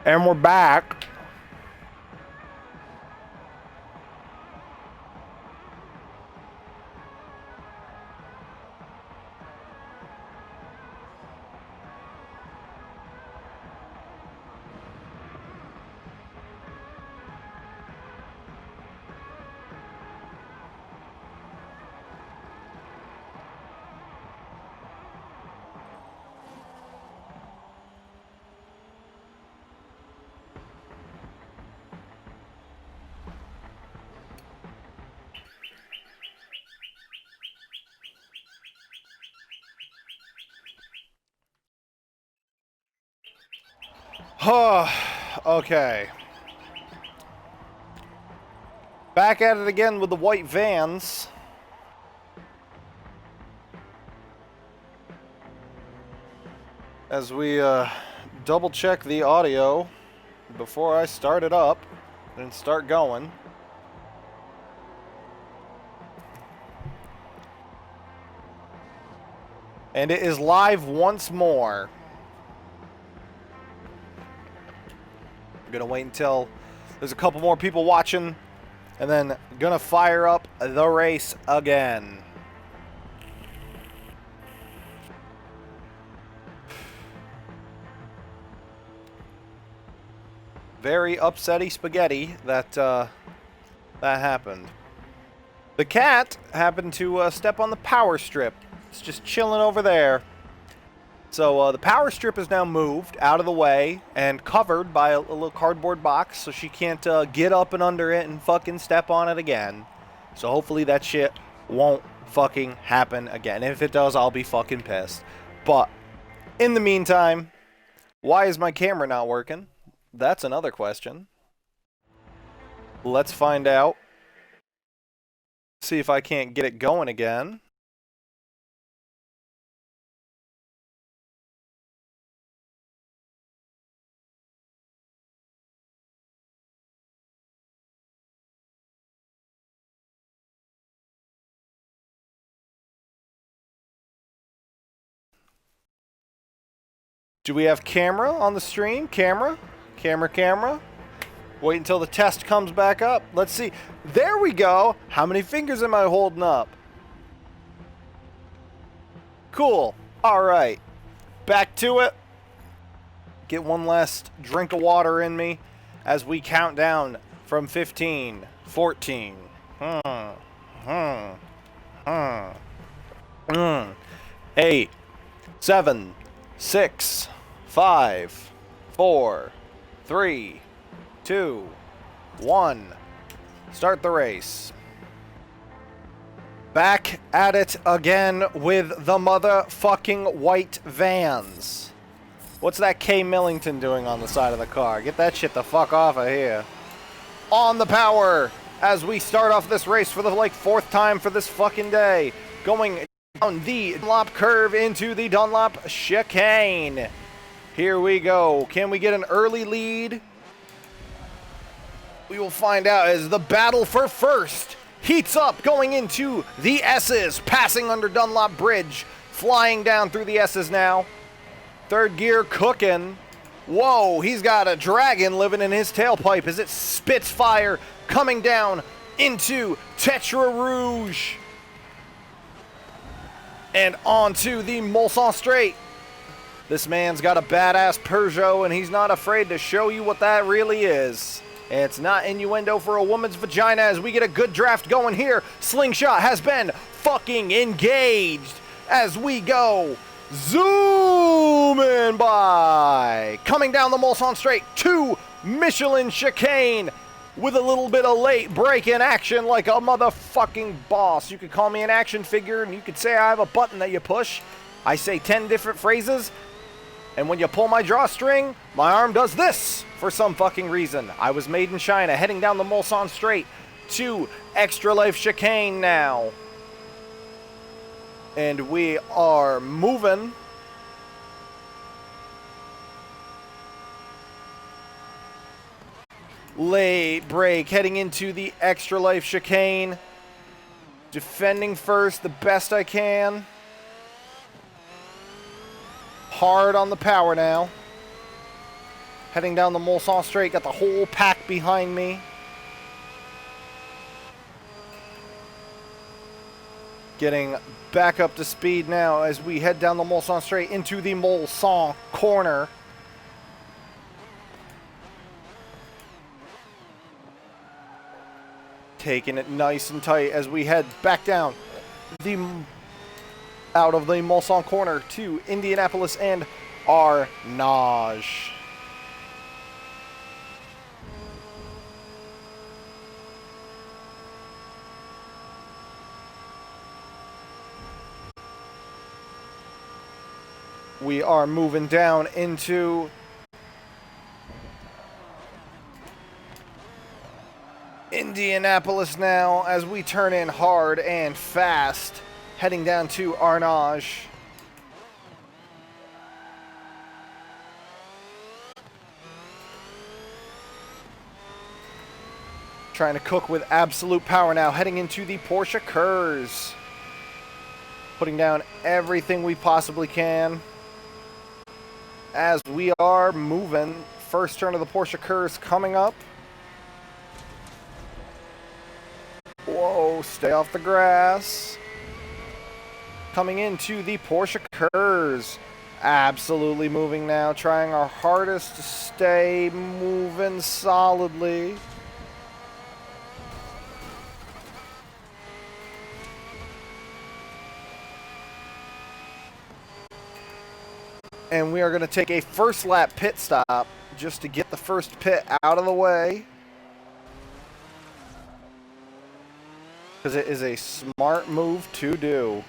And we're back. Okay. Back at it again with the white vans. As we double check the audio before I start it up and start going. And it is live once more. I'm gonna wait until there's a couple more people watching, and then gonna fire up the race again. Very upsetty spaghetti that that happened. The cat happened to step on the power strip. It's just chilling over there. So the power strip is now moved out of the way and covered by a little cardboard box, so she can't get up and under it and fucking step on it again. So hopefully that shit won't fucking happen again. If it does, I'll be fucking pissed. But in the meantime, why is my camera not working? That's another question. Let's find out. See if I can't get it going again. Do we have camera on the stream? Camera? Camera? Wait until the test comes back up. Let's see. There we go. How many fingers am I holding up? Cool. All right. Back to it. Get one last drink of water in me as we count down from 15, 14, 8, 7, 6, 5, 4, 3, 2, 1. Start the race. Back at it again with the motherfucking white vans. What's that K Millington doing on the side of the car? Get that shit the fuck off of here. On the power as we start off this race for the fourth time for this fucking day. Going down the Dunlop curve into the Dunlop chicane. Here we go. Can we get an early lead? We will find out as the battle for first heats up going into the S's, passing under Dunlop Bridge, flying down through the S's now. Third gear cooking. Whoa, he's got a dragon living in his tailpipe as it spits fire coming down into Tetra Rouge. And onto the Mulsanne Straight. This man's got a badass Peugeot and he's not afraid to show you what that really is. It's not innuendo for a woman's vagina as we get a good draft going here. Slingshot has been fucking engaged as we go zooming by. Coming down the Mulsanne Straight to Michelin chicane with a little bit of late break in action like a motherfucking boss. You could call me an action figure and you could say I have a button that you push. I say 10 different phrases. And when you pull my drawstring, my arm does this for some fucking reason. I was made in China, heading down the Mulsanne Straight to Extra Life chicane now. And we are moving. Late break, heading into the Extra Life chicane. Defending first the best I can. Hard on the power now. Heading down the Mulsanne Strait, got the whole pack behind me. Getting back up to speed now as we head down the Mulsanne Strait into the Mulsanne corner. Taking it nice and tight as we head back down out of the Mulsanne corner to Indianapolis and Arnage. We are moving down into Indianapolis now as we turn in hard and fast, heading down to Arnage. Trying to cook with absolute power now, heading into the Porsche Kurz. Putting down everything we possibly can as we are moving. First turn of the Porsche Kurz coming up. Whoa, stay off the grass. Coming into the Porsche Kurz. Absolutely moving now, trying our hardest to stay moving solidly. And we are going to take a first lap pit stop just to get the first pit out of the way. Because it is a smart move to do.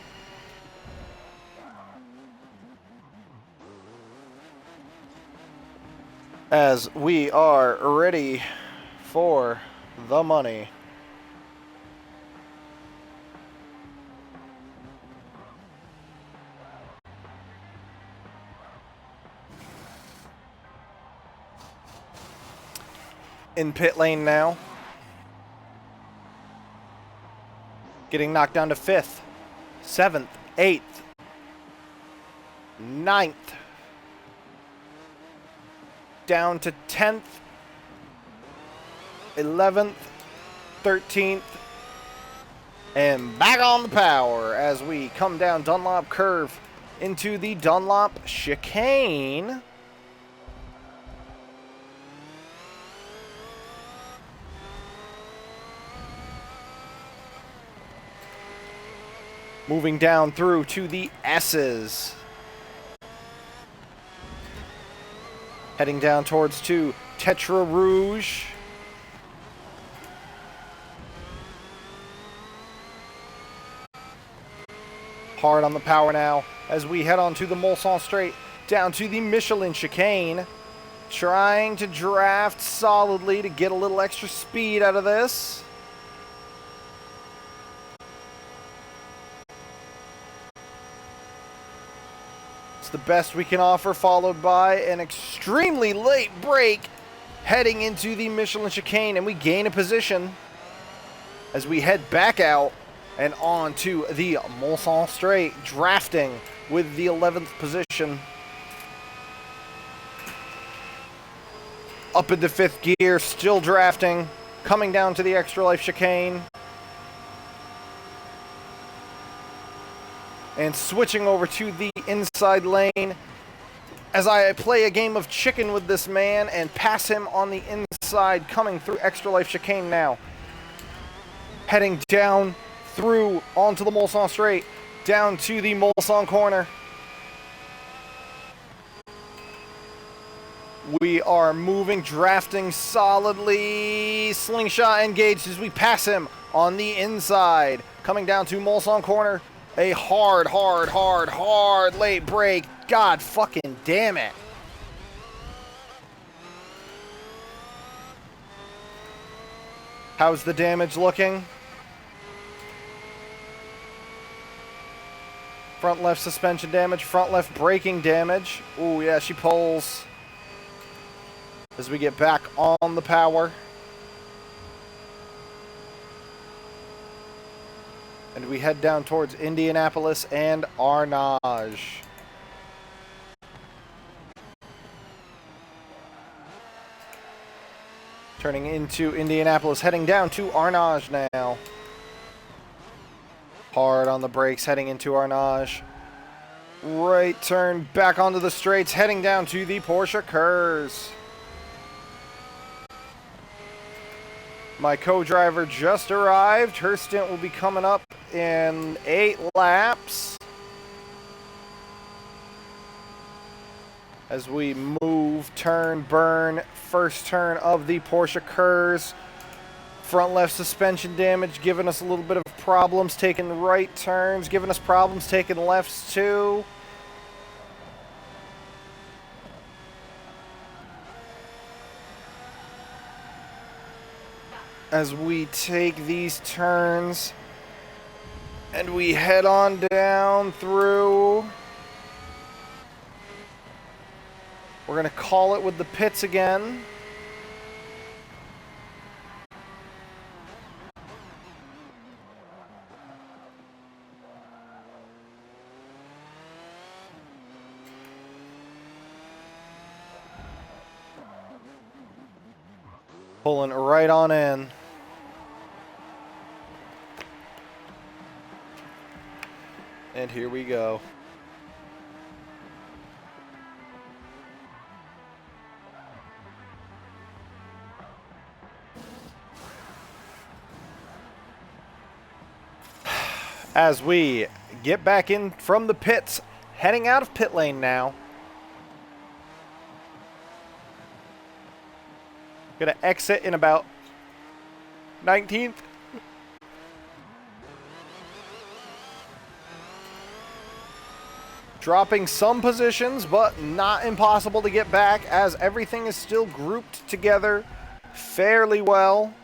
As we are ready for the money. In pit lane now. Getting knocked down to 5th, 7th, 8th, 9th. Down to 10th, 11th, 13th. And back on the power as we come down Dunlop curve into the Dunlop chicane. Moving down through to the S's. Heading down towards to Tetra Rouge. Hard on the power now as we head on to the Mulsanne Strait, down to the Michelin chicane. Trying to draft solidly to get a little extra speed out of this. The best we can offer, followed by an extremely late break heading into the Michelin chicane, and we gain a position as we head back out and on to the Mulsanne Strait, drafting with the 11th position. Up into 5th gear, still drafting, coming down to the Extra Life chicane. And switching over to the inside lane as I play a game of chicken with this man and pass him on the inside, coming through Extra Life chicane now. Heading down through onto the Mulsanne Strait, down to the Mulsanne corner. We are moving, drafting solidly. Slingshot engaged as we pass him on the inside. Coming down to Mulsanne corner. A hard late break. God fucking damn it. How's the damage looking? Front left suspension damage, front left braking damage. Ooh, yeah, she pulls. As we get back on the power. And we head down towards Indianapolis and Arnage. Turning into Indianapolis, heading down to Arnage now. Hard on the brakes, heading into Arnage. Right turn back onto the straights, heading down to the Porsche Kurz. My co-driver just arrived. Her stint will be coming up in 8 laps. As we move, turn, burn, first turn of the Porsche Kurz. Front left suspension damage, giving us a little bit of problems taking right turns, giving us problems taking lefts too. As we take these turns and we head on down through, we're going to call it with the pits again. Pulling right on in. And here we go. As we get back in from the pits, heading out of pit lane now. Gonna exit in about 19th. Dropping some positions, but not impossible to get back as everything is still grouped together fairly well.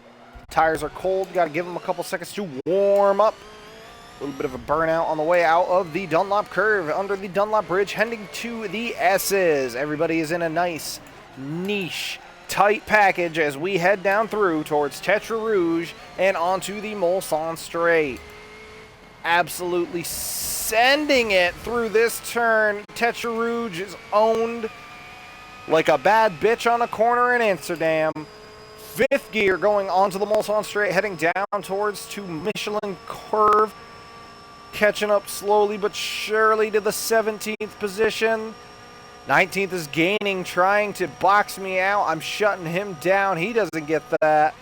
Tires are cold, gotta give them a couple seconds to warm up. A little bit of a burnout on the way out of the Dunlop curve under the Dunlop Bridge, heading to the S's. Everybody is in a nice, niche, tight package as we head down through towards Tetra Rouge and onto the Mulsanne Straight. Absolutely sending it through this turn. Tetra Rouge is owned like a bad bitch on a corner in Amsterdam. 5th gear going onto the Mulsanne Straight, heading down towards to Michelin Curve. Catching up slowly but surely to the 17th position. 19th is gaining, trying to box me out. I'm shutting him down. He doesn't get that.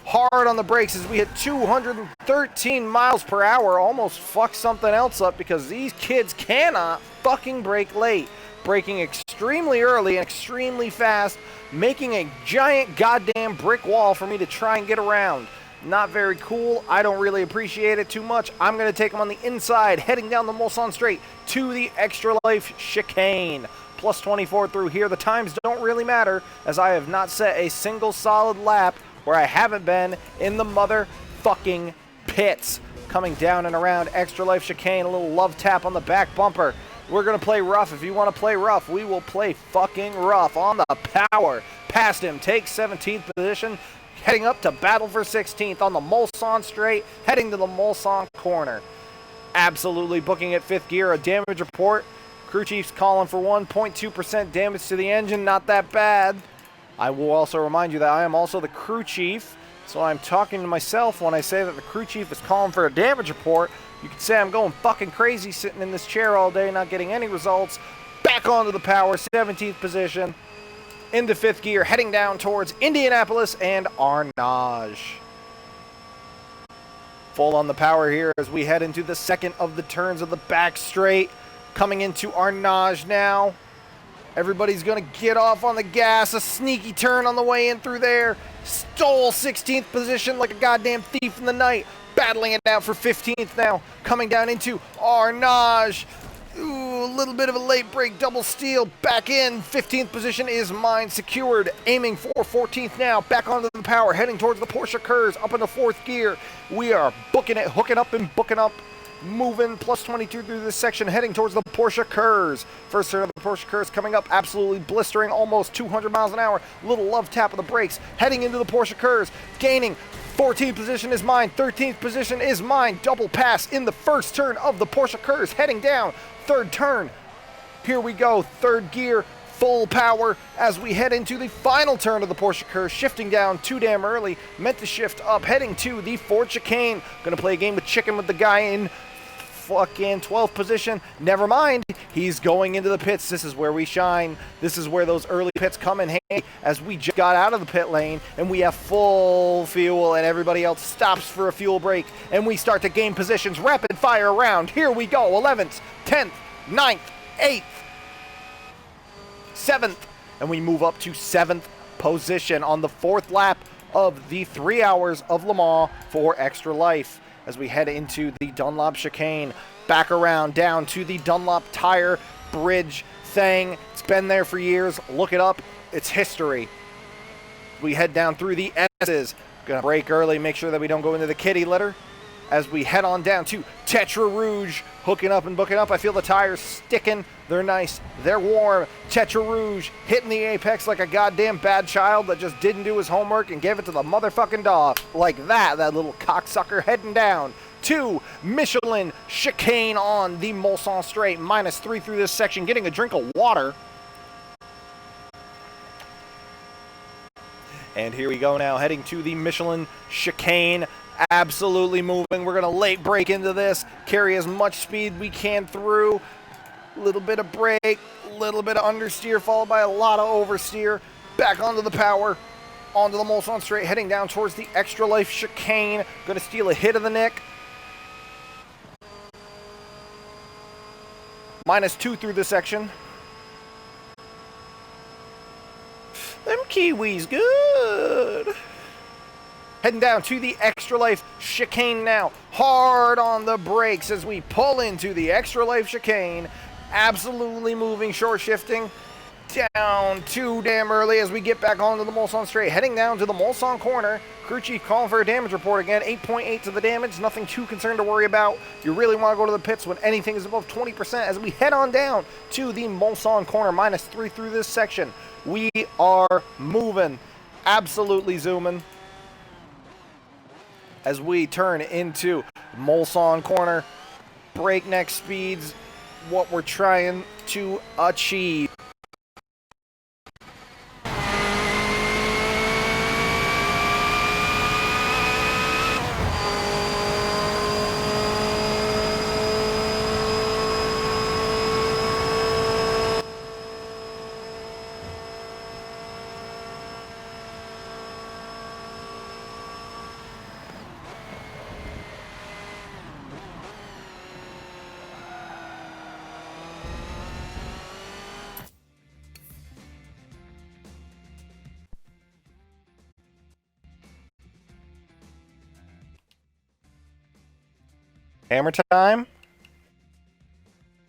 Hard on the brakes as we hit 213 miles per hour. Almost fucked something else up because these kids cannot fucking brake late. Braking extremely early and extremely fast, making a giant goddamn brick wall for me to try and get around. Not very cool. I don't really appreciate it too much. I'm going to take them on the inside, heading down the Mulsanne Straight to the Extra Life chicane. Plus 24 through here. The times don't really matter as I have not set a single solid lap where I haven't been in the motherfucking pits. Coming down and around Extra Life chicane, a little love tap on the back bumper. We're going to play rough. If you want to play rough, we will play fucking rough on the power. Past him, takes 17th position, heading up to battle for 16th on the Mulsanne Straight, heading to the Mulsanne corner. Absolutely booking at 5th gear, a damage report. Crew chief's calling for 1.2% damage to the engine, not that bad. I will also remind you that I am also the crew chief, so I'm talking to myself when I say that the crew chief is calling for a damage report. You could say I'm going fucking crazy sitting in this chair all day, not getting any results. Back onto the power, 17th position. Into 5th gear, heading down towards Indianapolis and Arnage. Full on the power here as we head into the second of the turns of the back straight. Coming into Arnage now. Everybody's going to get off on the gas. A sneaky turn on the way in through there. Stole 16th position like a goddamn thief in the night. Battling it out for 15th now. Coming down into Arnage. Ooh, a little bit of a late break, double steal, back in. 15th position is mine, secured. Aiming for 14th now, back onto the power, heading towards the Porsche Kurz, up into 4th gear. We are booking it, hooking up and booking up. Moving plus 22 through this section, heading towards the Porsche Kurz. First turn of the Porsche Kurz coming up, absolutely blistering, almost 200 miles an hour. Little love tap of the brakes, heading into the Porsche Kurz, gaining. 14th position is mine, 13th position is mine. Double pass in the first turn of the Porsche Kurz, heading down. 3rd turn. Here we go. 3rd gear. full power as we head into the final turn of the Porsche curve, shifting down too damn early, meant to shift up, heading to the Ford chicane. Gonna play a game of chicken with the guy in fucking 12th position. Never mind, he's going into the pits. This is where we shine. This is where those early pits come in handy, as we just got out of the pit lane and we have full fuel and everybody else stops for a fuel break and we start to gain positions rapid fire around. Here we go. 11th, 10th, 9th, 8th, 7th, and we move up to 7th position on the 4th lap of the 3 hours of Le Mans for Extra Life, as we head into the Dunlop chicane, back around down to the Dunlop tire bridge thing. It's been there for years. Look it up. It's history. We head down through the S's. Gonna brake early, make sure that we don't go into the kitty litter. As we head on down to Tetra Rouge, hooking up and booking up. I feel the tires sticking. They're nice. They're warm. Tetra Rouge hitting the apex like a goddamn bad child that just didn't do his homework and gave it to the motherfucking dog. Like that little cocksucker heading down to Michelin chicane on the Mulsanne straight. -3 through this section, getting a drink of water. And here we go now, heading to the Michelin chicane. Absolutely moving. We're going to late brake into this, carry as much speed we can through. Little bit of brake, little bit of understeer, followed by a lot of oversteer. Back onto the power, onto the Mulsanne straight, heading down towards the Extra Life chicane. Going to steal a hit of the Nick. -2 through this section. Them Kiwis good. Heading down to the Extra Life chicane now. Hard on the brakes as we pull into the Extra Life chicane. Absolutely moving, short shifting. Down too damn early as we get back onto the Mulsanne straight. Heading down to the Mulsanne corner. Crew chief calling for a damage report again. 8.8 to the damage. Nothing too concerned to worry about. You really want to go to the pits when anything is above 20% as we head on down to the Mulsanne corner. -3 through this section. We are moving. Absolutely zooming. As we turn into Mulsanne corner, breakneck speeds, what we're trying to achieve. Hammer time?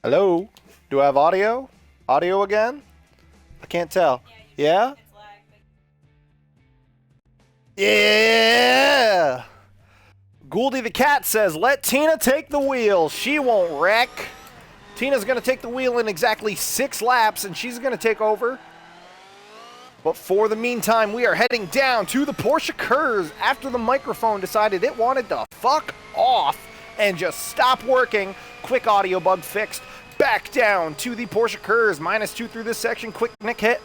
Hello? Do I have audio? Audio again? I can't tell. Yeah? Yeah! Gouldy the cat says, let Tina take the wheel. She won't wreck. Tina's going to take the wheel in exactly 6 laps, and she's going to take over. But for the meantime, we are heading down to the Porsche curves after the microphone decided it wanted to fuck off and just stop working. Quick audio bug fixed. Back down to the Porsche curves. -2 through this section. Quick Nick hit.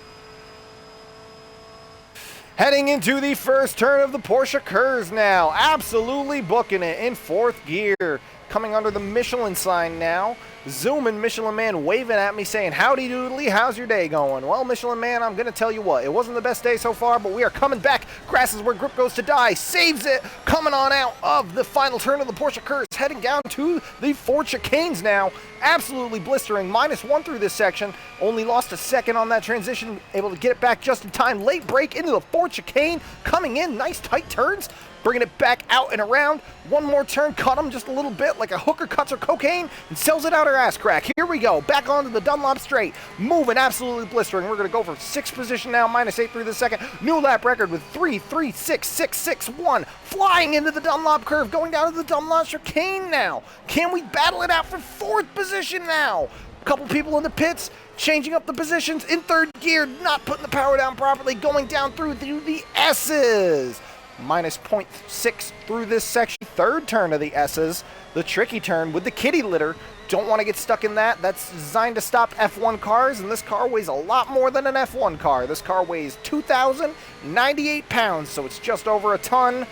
Heading into the first turn of the Porsche curves now. Absolutely booking it in 4th gear. Coming under the Michelin sign now. Zooming Michelin Man waving at me saying, howdy doodly, how's your day going? Well, Michelin Man, I'm going to tell you what. It wasn't the best day so far, but we are coming back. Grass is where grip goes to die. Saves it. Coming on out of the final turn of the Porsche curves. Heading down to the Ford chicanes now. Absolutely blistering. -1 through this section. Only lost a second on that transition. Able to get it back just in time. Late break into the Ford chicane. Coming in. Nice tight turns. Bringing it back out and around. One more turn, cut him just a little bit like a hooker cuts her cocaine and sells it out her ass crack. Here we go, back onto the Dunlop straight. Moving, absolutely blistering. We're going to go for 6th position now, -8 through the second. New lap record with 3:36.661. Flying into the Dunlop curve, going down to the Dunlop chicane now. Can we battle it out for 4th position now? A couple people in the pits, changing up the positions in 3rd gear, not putting the power down properly, going down through the S's. -0.6 through this section. 3rd turn of the S's. The tricky turn with the kitty litter. Don't want to get stuck in that. That's designed to stop F1 cars, and this car weighs a lot more than an F1 car. This car weighs 2,098 pounds, so it's just over a ton.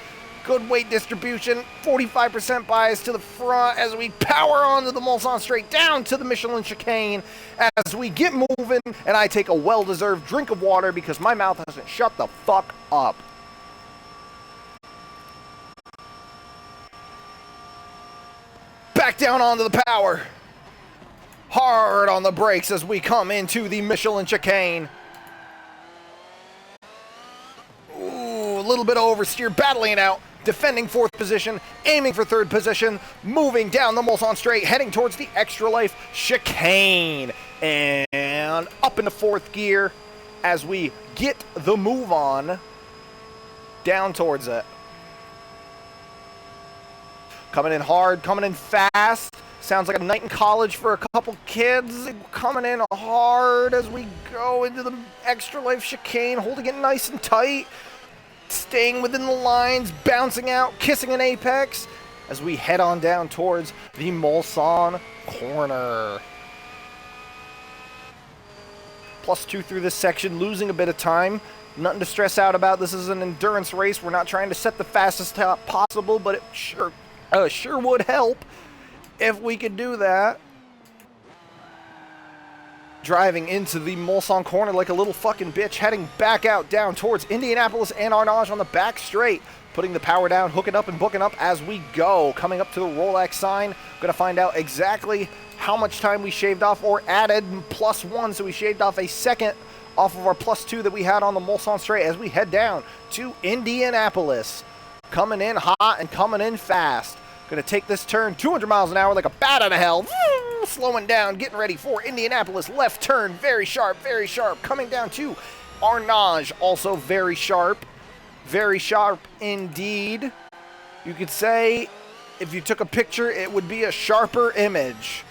Good weight distribution, 45% bias to the front as we power onto the Mulsanne straight down to the Michelin chicane as we get moving, and I take a well-deserved drink of water because my mouth hasn't shut the fuck up. Back down onto the power. Hard on the brakes as we come into the Michelin chicane. Ooh, a little bit of oversteer, battling it out. Defending 4th position, aiming for 3rd position, moving down the Mulsanne straight, heading towards the Extra Life chicane. And up into 4th gear as we get the move on down towards it. Coming in hard, coming in fast. Sounds like a night in college for a couple kids. Coming in hard as we go into the Extra Life chicane, holding it nice and tight. Staying within the lines, bouncing out, kissing an apex as we head on down towards the Mulsanne corner. +2 through this section, losing a bit of time. Nothing to stress out about. This is an endurance race. We're not trying to set the fastest top possible, but it sure would help if we could do that. Driving into the Mulsanne corner like a little fucking bitch, heading back out down towards Indianapolis and Arnage on the back straight. Putting the power down, hooking up and booking up as we go. Coming up to the Rolex sign. Gonna find out exactly how much time we shaved off or added +1. So we shaved off a second off of our +2 that we had on the Mulsanne straight as we head down to Indianapolis. Coming in hot and coming in fast. Gonna take this turn 200 miles an hour like a bat out of hell. Slowing down, getting ready for Indianapolis. Left turn, very sharp, very sharp. Coming down to Arnage, also very sharp. Very sharp indeed. You could say if you took a picture, it would be a sharper image.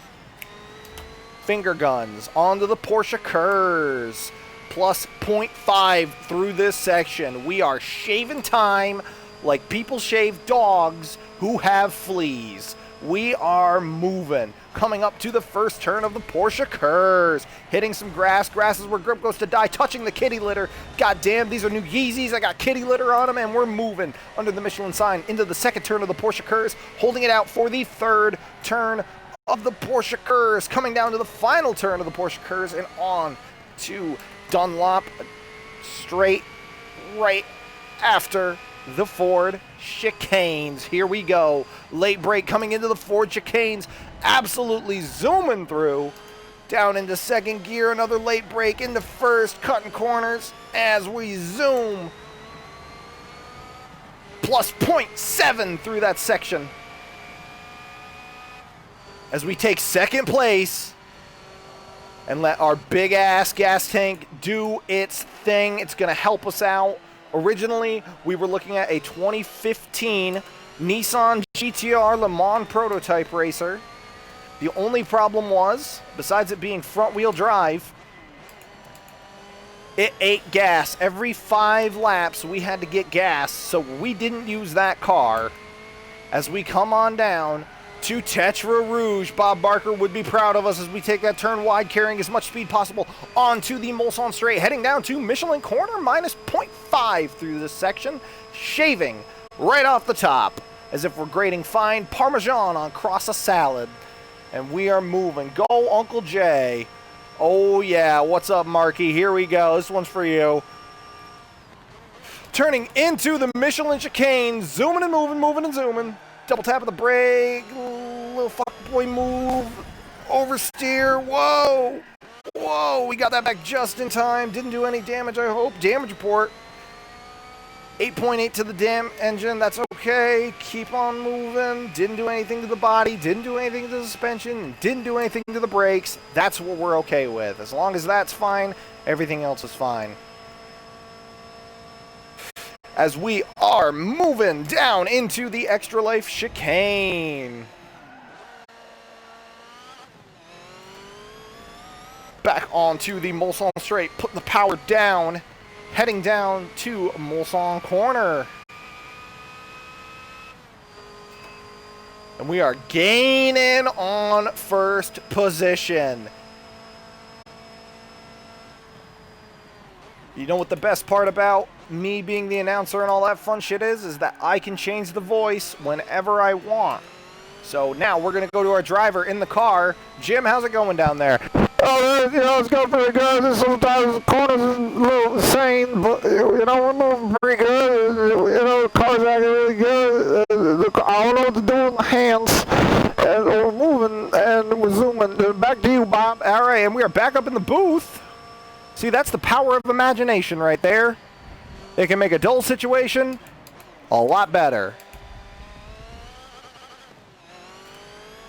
Finger guns onto the Porsche Kurz. +0.5 through this section. We are shaving time like people shave dogs who have fleas. We are moving. Coming up to the first turn of the Porsche Kurz. Hitting some grass. Grass is where grip goes to die. Touching the kitty litter. God damn, these are new Yeezys. I got kitty litter on them, and we're moving under the Michelin sign into the second turn of the Porsche Kurz. Holding it out for the 3rd turn of the Porsche Kurz. Coming down to the final turn of the Porsche Kurz and on to Dunlop. Straight right after the Ford chicanes. Here we go. Late break coming into the Ford chicanes. Absolutely zooming through. Down into 2nd gear. Another late break into 1st. Cutting corners as we zoom. +0.7 through that section. As we take 2nd place and let our big ass gas tank do its thing. It's going to help us out. Originally, we were looking at a 2015 Nissan GTR Le Mans prototype racer. The only problem was, besides it being front-wheel drive, it ate gas. Every 5 laps, we had to get gas, so we didn't use that car. As we come on down to Tetra Rouge, Bob Barker would be proud of us as we take that turn wide, carrying as much speed possible onto the Mulsanne straight, heading down to Michelin corner, -0.5 through this section, shaving right off the top, as if we're grating fine Parmesan on cross a salad. And we are moving. Go, Uncle Jay. Oh, yeah. What's up, Marky? Here we go. This one's for you. Turning into the Michelin chicane. Zooming and moving, moving and zooming. Double tapping the brake. Little fuckboy move. Oversteer. Whoa. Whoa. We got that back just in time. Didn't do any damage, I hope. Damage report. 8.8 to the damn engine. That's okay. Keep on moving. Didn't do anything to the body. Didn't do anything to the suspension. Didn't do anything to the brakes. That's what we're okay with. As long as that's fine, everything else is fine. As we are moving down into the Extra Life chicane. Back onto the Mulsanne straight. Putting the power down. Heading down to Mulsanne corner. And we are gaining on first position. You know what the best part about me being the announcer and all that fun shit is that I can change the voice whenever I want. So now we're going to go to our driver in the car. Jim, how's it going down there? Oh, it's going pretty good. Sometimes the corners is a little insane, but, we're moving pretty good. The car's acting really good. I don't know what to do with my hands. And we're moving, and we're zooming. Back to you, Bob. All right, and we are back up in the booth. See, that's the power of imagination right there. It can make a dull situation a lot better.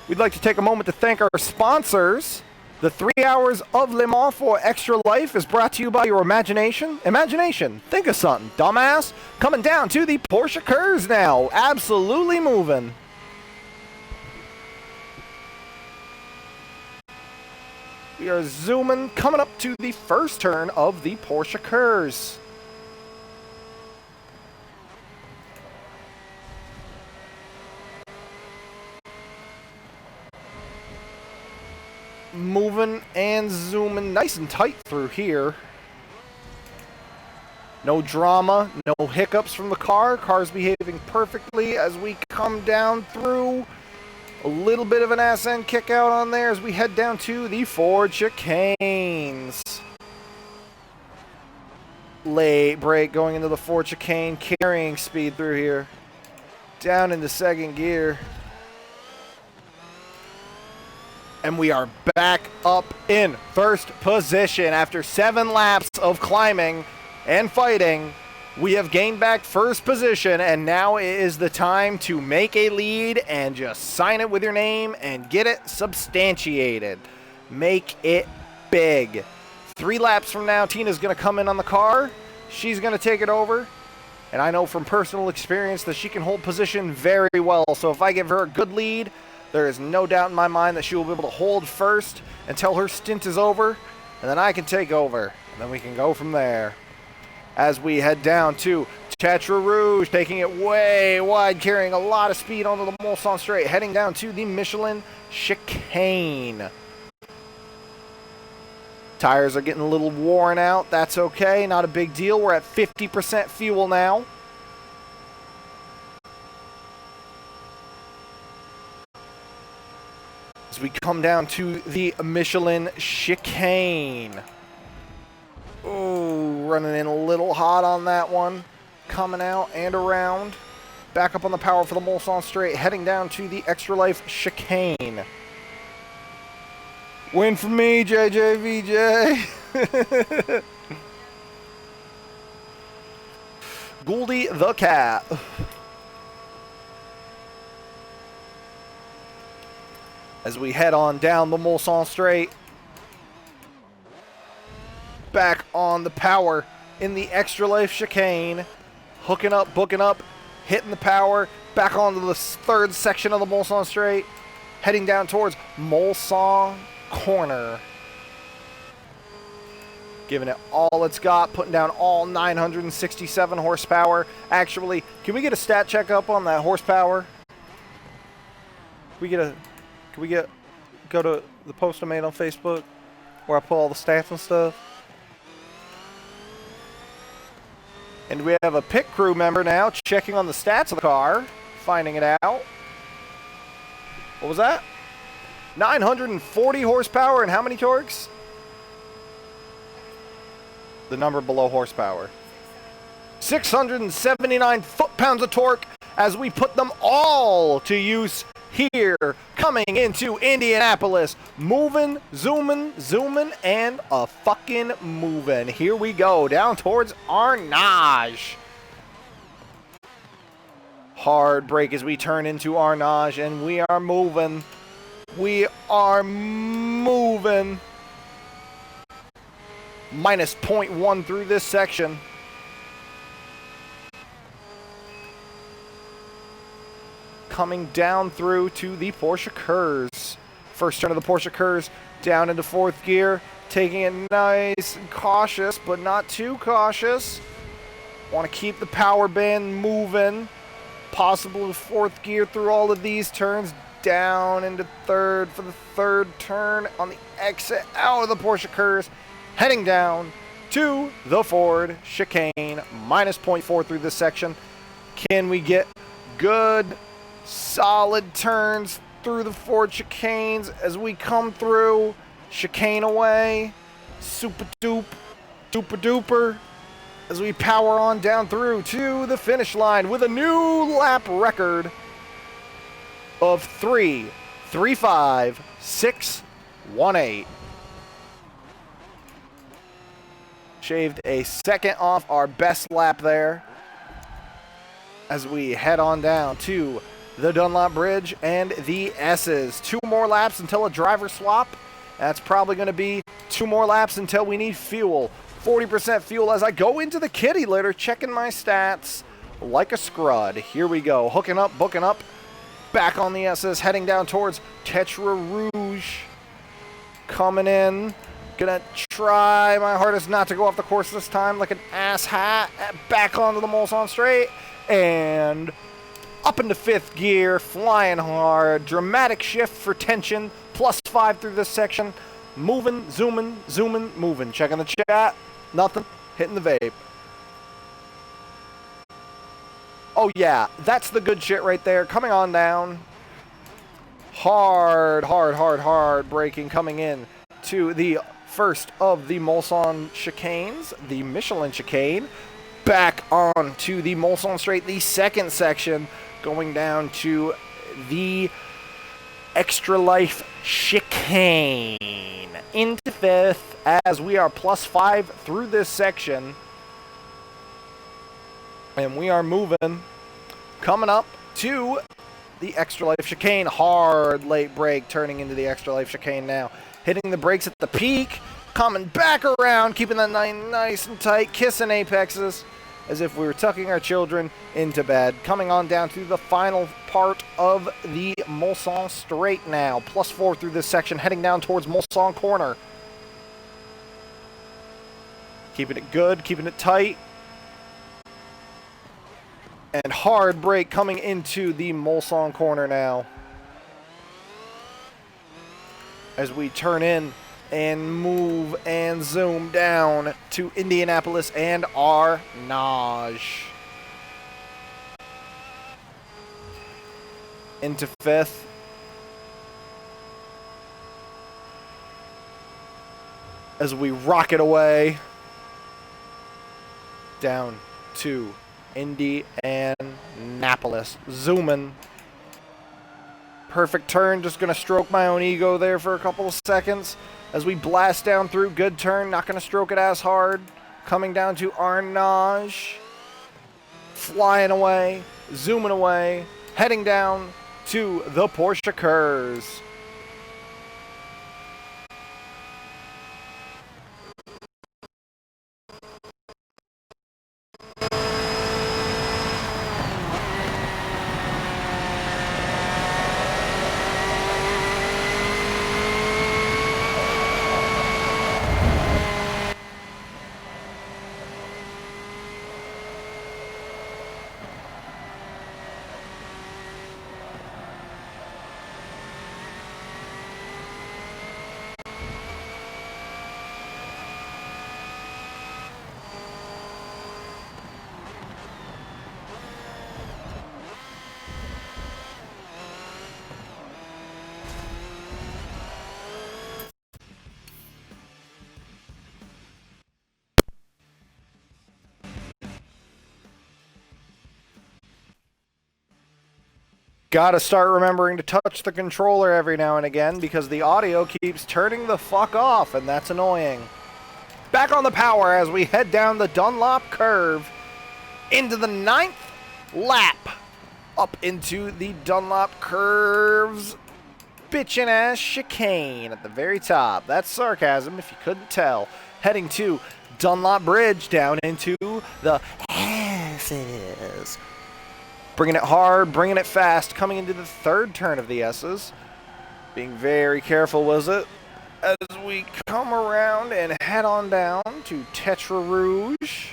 We'd like to take a moment to thank our sponsors. The 3 hours of Le Mans for Extra Life is brought to you by your imagination. Imagination. Think of something, dumbass. Coming down to the Porsche Curves now. Absolutely moving. We are zooming, coming up to the first turn of the Porsche Curves. Moving and zooming nice and tight through here. No drama, no hiccups from the car. Car's behaving perfectly as we come down through. A little bit of an ass end kick out on there as we head down to the Ford chicanes. Late brake going into the Ford chicane, carrying speed through here. Down into second gear. And we are back up in first position after 7 laps of climbing and fighting. We have gained back first position, and now it is the time to make a lead and just sign it with your name and get it substantiated. Make it big. 3 laps from now, Tina's going to come in on the car. She's going to take it over. And I know from personal experience that she can hold position very well. So if I give her a good lead, there is no doubt in my mind that she will be able to hold first until her stint is over. And then I can take over. And then we can go from there. As we head down to Château Rouge, taking it way wide, carrying a lot of speed onto the Mulsanne straight, heading down to the Michelin chicane. Tires are getting a little worn out. That's okay, not a big deal. We're at 50% fuel now. As we come down to the Michelin chicane. Ooh, running in a little hot on that one. Coming out and around. Back up on the power for the Mulsanne straight. Heading down to the Extra Life chicane. Win for me, JJVJ. Gouldy the cat. As we head on down the Mulsanne straight. Back on the power in the Extra Life chicane. Hooking up, booking up, hitting the power. Back onto the third section of the Mulsanne straight. Heading down towards Mulsanne corner. Giving it all it's got. Putting down all 967 horsepower. Actually, can we get a stat check up on that horsepower? Can we go to the post I made on Facebook where I put all the stats and stuff? And we have a pit crew member now checking on the stats of the car, finding it out. What was that? 940 horsepower and how many torques? The number below horsepower. 679 foot-pounds of torque as we put them all to use here, coming into Indianapolis. Moving, zooming, and a fucking moving. Here we go, down towards Arnage. Hard brake as we turn into Arnage, and we are moving. We are moving. Minus 0.1 through this section. Coming down through to the Porsche Curves. First turn of the Porsche Curves, down into fourth gear, taking it nice and cautious, but not too cautious. Want to keep the power band moving. possible fourth gear through all of these turns. Down into third for the third turn on the exit out of the Porsche Curse. Heading down to the Ford chicane. Minus 0.4 through this section. Can we get good, solid turns through the Ford chicanes as we come through? Chicane away. Super duper duper. As we power on down through to the finish line with a new lap record of 3:35.618. Shaved a second off our best lap there as we head on down to the Dunlop Bridge and the S's. 2 more laps until a driver swap. That's probably going to be 2 more laps until we need fuel. 40% fuel as I go into the kitty litter, checking my stats like a scrud. Here we go. Hooking up, booking up. Back on the S's, heading down towards Tetra Rouge. Coming in. Gonna try my hardest not to go off the course this time like an ass hat. Back onto the Mulsanne straight. And up into 5th gear, flying hard. Dramatic shift for tension. +5 through this section. Moving, zooming, moving. Checking the chat. Nothing. Hitting the vape. Oh yeah, that's the good shit right there. Coming on down. Hard braking coming in to the first of the Mulsanne chicanes, the Michelin chicane. Back on to the Mulsanne straight, the second section, going down to the Extra Life chicane. Into 5th as we are +5 through this section. And we are moving, coming up to the Extra Life chicane. Hard late brake, turning into the Extra Life chicane now. Hitting the brakes at the peak, coming back around, keeping that nice and tight, kissing apexes as if we were tucking our children into bed. Coming on down to the final part of the Mulsanne straight now. +4 through this section, heading down towards Mulsanne corner. Keeping it good, keeping it tight. And hard brake coming into the Mulsanne corner now. As we turn in and move and zoom down to Indianapolis and Arnage. Into 5th. As we rocket away down to Indianapolis. Zooming. Perfect turn. Just going to stroke my own ego there for a couple of seconds. As we blast down through. Good turn. Not going to stroke it as hard. Coming down to Arnage. Flying away. Zooming away. Heading down to the Porsche Curse. Gotta start remembering to touch the controller every now and again because the audio keeps turning the fuck off, and that's annoying. Back on the power as we head down the Dunlop curve into the 9th lap. Up into the Dunlop curves. Bitchin' ass chicane at the very top. That's sarcasm if you couldn't tell. Heading to Dunlop Bridge down into the S's. Bringing it hard, bringing it fast, coming into the 3rd turn of the S's. Being very careful, was it? As we come around and head on down to Tetra Rouge.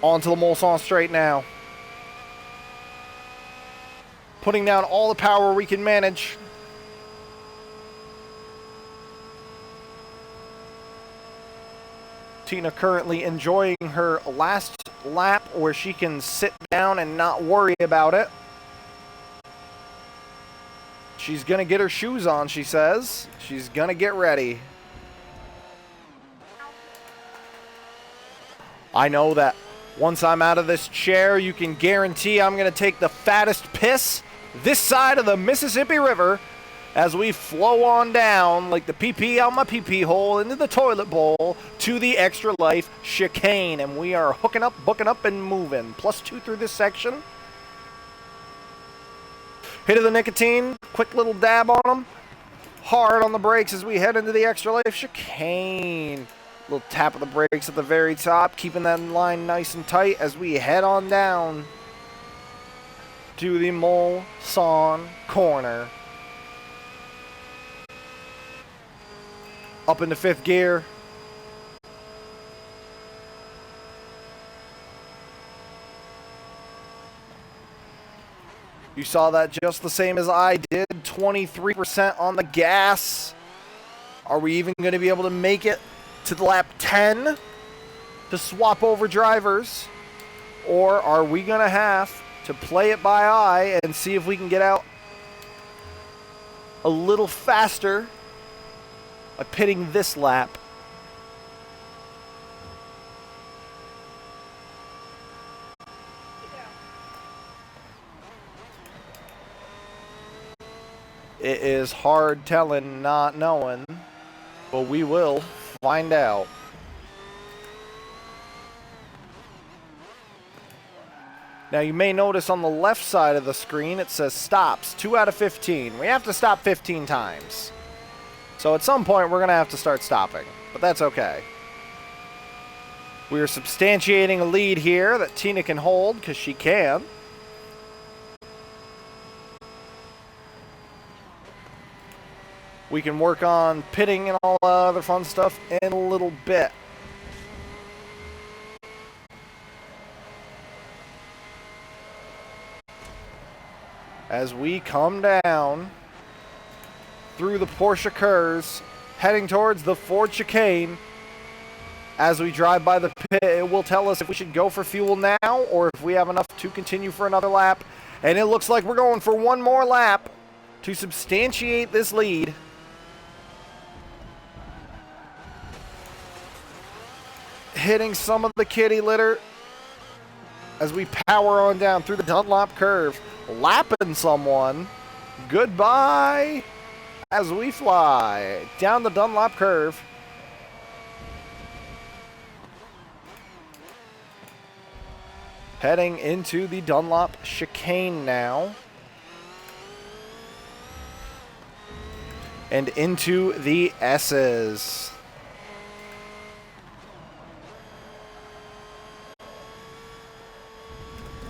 Onto the Mulsanne straight now. Putting down all the power we can manage. Tina currently enjoying her last lap where she can sit down and not worry about it. She's gonna get her shoes on, she says. She's gonna get ready. I know that once I'm out of this chair, you can guarantee I'm gonna take the fattest piss this side of the Mississippi River as we flow on down like the pee-pee out my pee-pee hole into the toilet bowl to the Extra Life chicane. And we are hooking up, booking up, and moving. +2 through this section. Hit of the nicotine, quick little dab on them. Hard on the brakes as we head into the Extra Life chicane. Little tap of the brakes at the very top, keeping that line nice and tight as we head on down to the Mulsanne corner. Up into 5th gear. You saw that just the same as I did. 23% on the gas. Are we even going to be able to make it to the lap 10 to swap over drivers? Or are we going to have to play it by eye and see if we can get out a little faster by pitting this lap? It is hard telling, not knowing, but we will find out. Now you may notice on the left side of the screen it says stops, 2 out of 15. We have to stop 15 times. So at some point we're going to have to start stopping, but that's okay. We are substantiating a lead here that Tina can hold, because she can. We can work on pitting and all other fun stuff in a little bit. As we come down through the Porsche curves, heading towards the Ford chicane, as we drive by the pit, it will tell us if we should go for fuel now or if we have enough to continue for another lap. And it looks like we're going for one more lap to substantiate this lead. Hitting some of the kitty litter as we power on down through the Dunlop curve, lapping someone. Goodbye as we fly down the Dunlop curve. Heading into the Dunlop chicane now. And into the S's.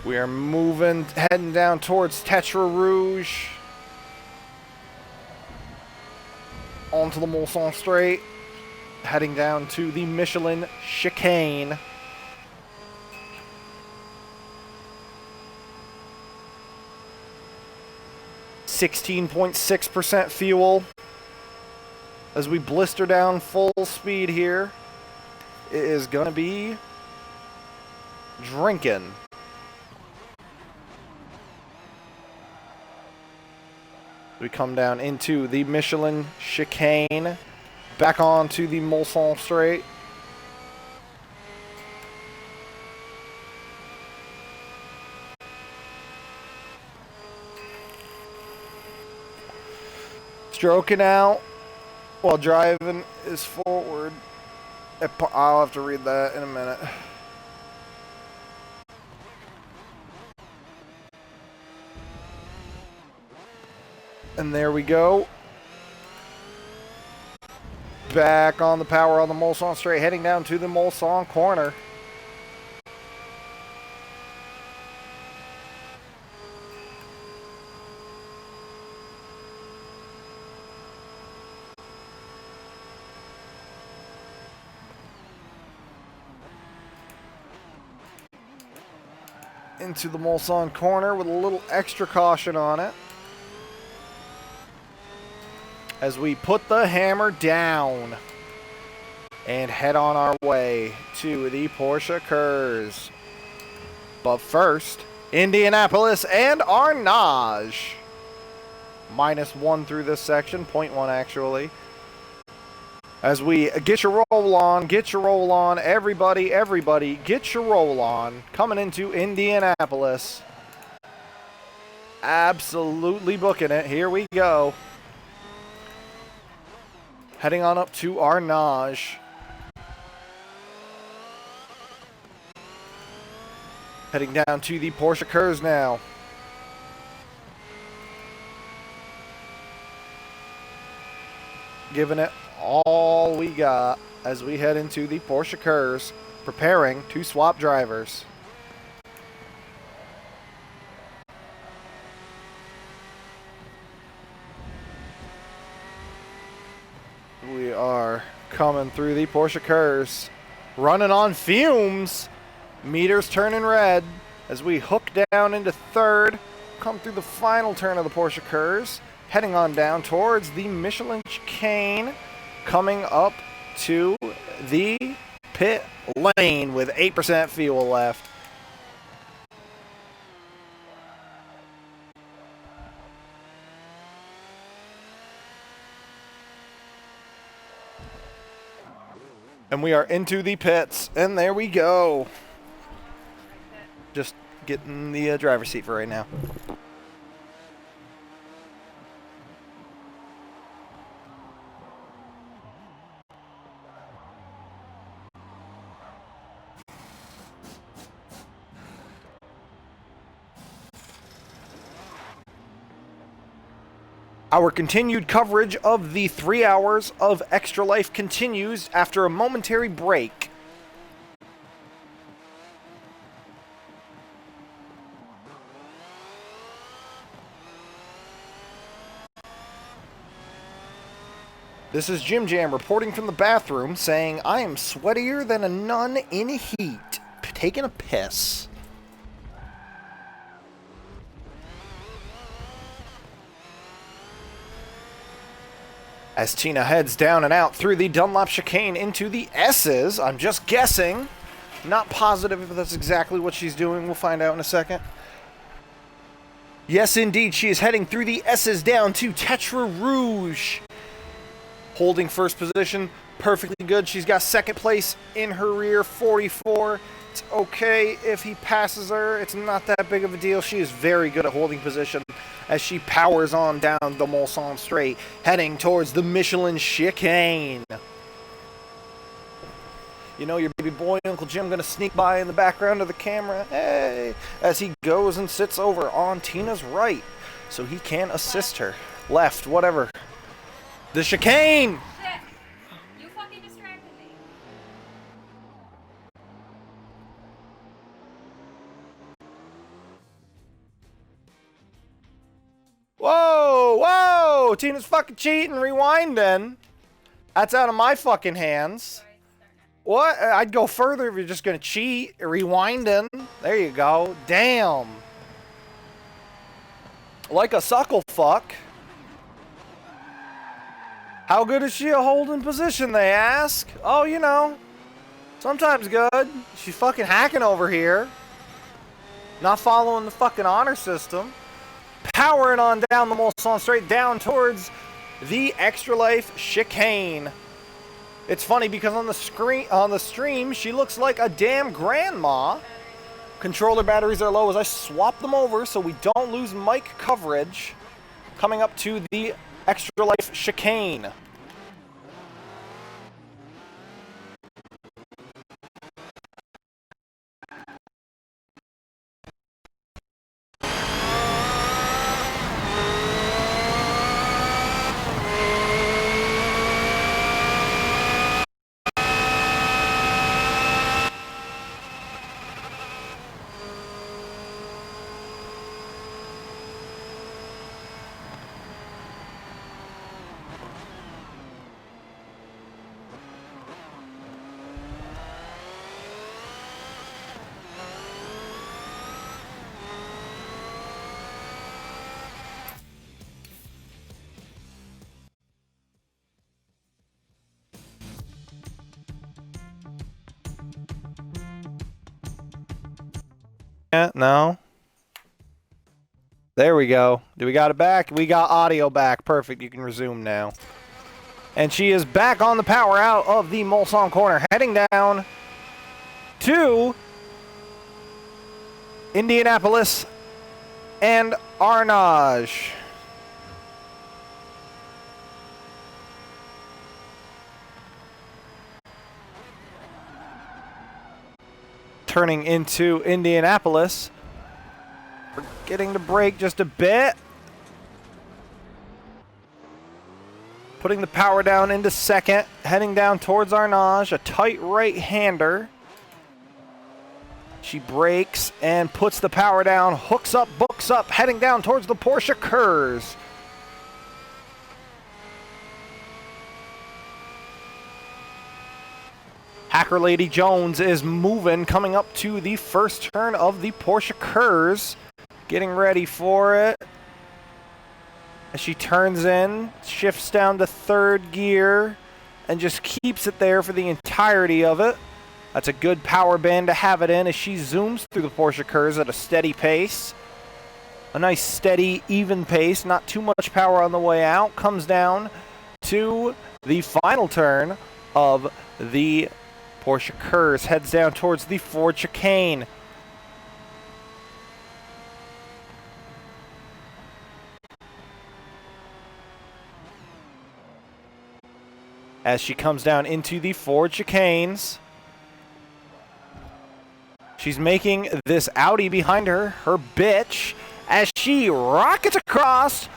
We are moving, heading down towards Tetra Rouge. Onto the Mulsanne straight. Heading down to the Michelin chicane. .6% fuel. As we blister down full speed here. It is going to be drinking. We come down into the Michelin chicane, back onto the Mulsanne straight. Stroking out while driving is forward. I'll have to read that in a minute. And there we go. Back on the power on the Mulsanne straight, heading down to the Mulsanne corner. into the Mulsanne corner with a little extra caution on it. As we put the hammer down and head on our way to the Porsche Kurz. But first, Indianapolis and Arnage. -1 through this section, 0.1 actually. As we get your roll on, everybody, get your roll on. Coming into Indianapolis. Absolutely booking it. Here we go. Heading on up to Arnage. Heading down to the Porsche Kurz now. Giving it all we got as we head into the Porsche Kurz, preparing to swap drivers. We are coming through the Porsche Kurz, running on fumes. Meters turning red as we hook down into third, come through the final turn of the Porsche Kurz, heading on down towards the Michelin chicane, coming up to the pit lane with 8% fuel left. And we are into the pits, and there we go. Just getting the driver's seat for right now. Our continued coverage of the 3 hours of Extra Life continues after a momentary break. This is Jim Jam reporting from the bathroom saying, I am sweatier than a nun in heat, taking a piss. As Tina heads down and out through the Dunlop chicane into the S's, I'm just guessing, not positive if that's exactly what she's doing, we'll find out in a second. Yes, indeed, she is heading through the S's down to Tetra Rouge. Holding first position, perfectly good. She's got second place in her rear, 44. It's okay if he passes her. It's not that big of a deal. She is very good at holding position as she powers on down the Mulsanne straight, heading towards the Michelin chicane. You know, your baby boy, Uncle Jim, gonna sneak by in the background of the camera, hey, as he goes and sits over on Tina's right, so he can assist her. Left, whatever. The chicane! Shit! You fucking distracted me. Whoa, whoa! Tina's fucking cheating, rewinding. That's out of my fucking hands. What? I'd go further if you're just gonna cheat. Rewinding. There you go. Damn. Like a suckle fuck. How good is she at holding position, they ask? Oh, you know. Sometimes good. She's fucking hacking over here. Not following the fucking honor system. Powering on down the Mulsanne straight down towards the Extra Life chicane. It's funny because on the stream, she looks like a damn grandma. Controller batteries are low as I swap them over so we don't lose mic coverage. Coming up to the Extra Life chicane. Yeah, no. There we go. Do we got it back? We got audio back. Perfect. You can resume now. And she is back on the power out of the Mulsanne corner, heading down to Indianapolis and Arnage. Turning into Indianapolis. We're getting the brake just a bit. Putting the power down into second. Heading down towards Arnage. A tight right-hander. She brakes and puts the power down. Hooks up, books up. Heading down towards the Porsche Kurz. Hacker Lady Jones is moving, coming up to the first turn of the Porsche Kurz. Getting ready for it. As she turns in, shifts down to third gear, and just keeps it there for the entirety of it. That's a good power band to have it in as she zooms through the Porsche Kurz at a steady pace. A nice, steady, even pace, not too much power on the way out. Comes down to the final turn of the Porsche Kurz, heads down towards the Ford chicane. As she comes down into the Ford chicanes, she's making this Audi behind her her bitch as she rockets across,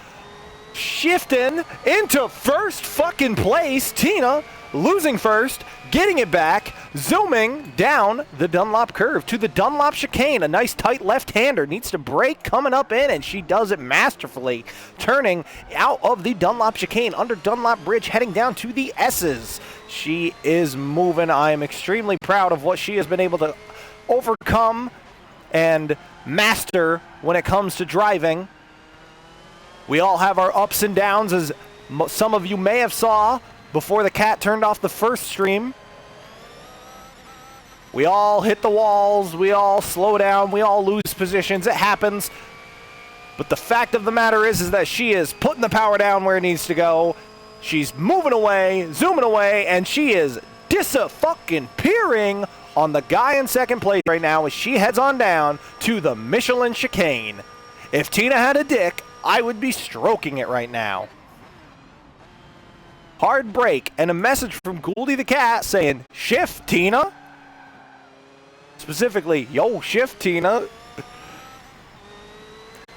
shifting into first fucking place. Tina losing first, getting it back, zooming down the Dunlop curve to the Dunlop chicane. A nice tight left-hander, needs to brake coming up in, and she does it masterfully. Turning out of the Dunlop chicane, under Dunlop Bridge, heading down to the S's. She is moving. I am extremely proud of what she has been able to overcome and master when it comes to driving. We all have our ups and downs, as some of you may have saw before the cat turned off the first stream. We all hit the walls, we all slow down, we all lose positions, it happens. But the fact of the matter is that she is putting the power down where it needs to go. She's moving away, zooming away, and she is disappearing on the guy in second place right now as she heads on down to the Michelin chicane. If Tina had a dick, I would be stroking it right now. Hard brake, and a message from Gouldy the cat saying, "Shift, Tina." Specifically, yo, shift, Tina.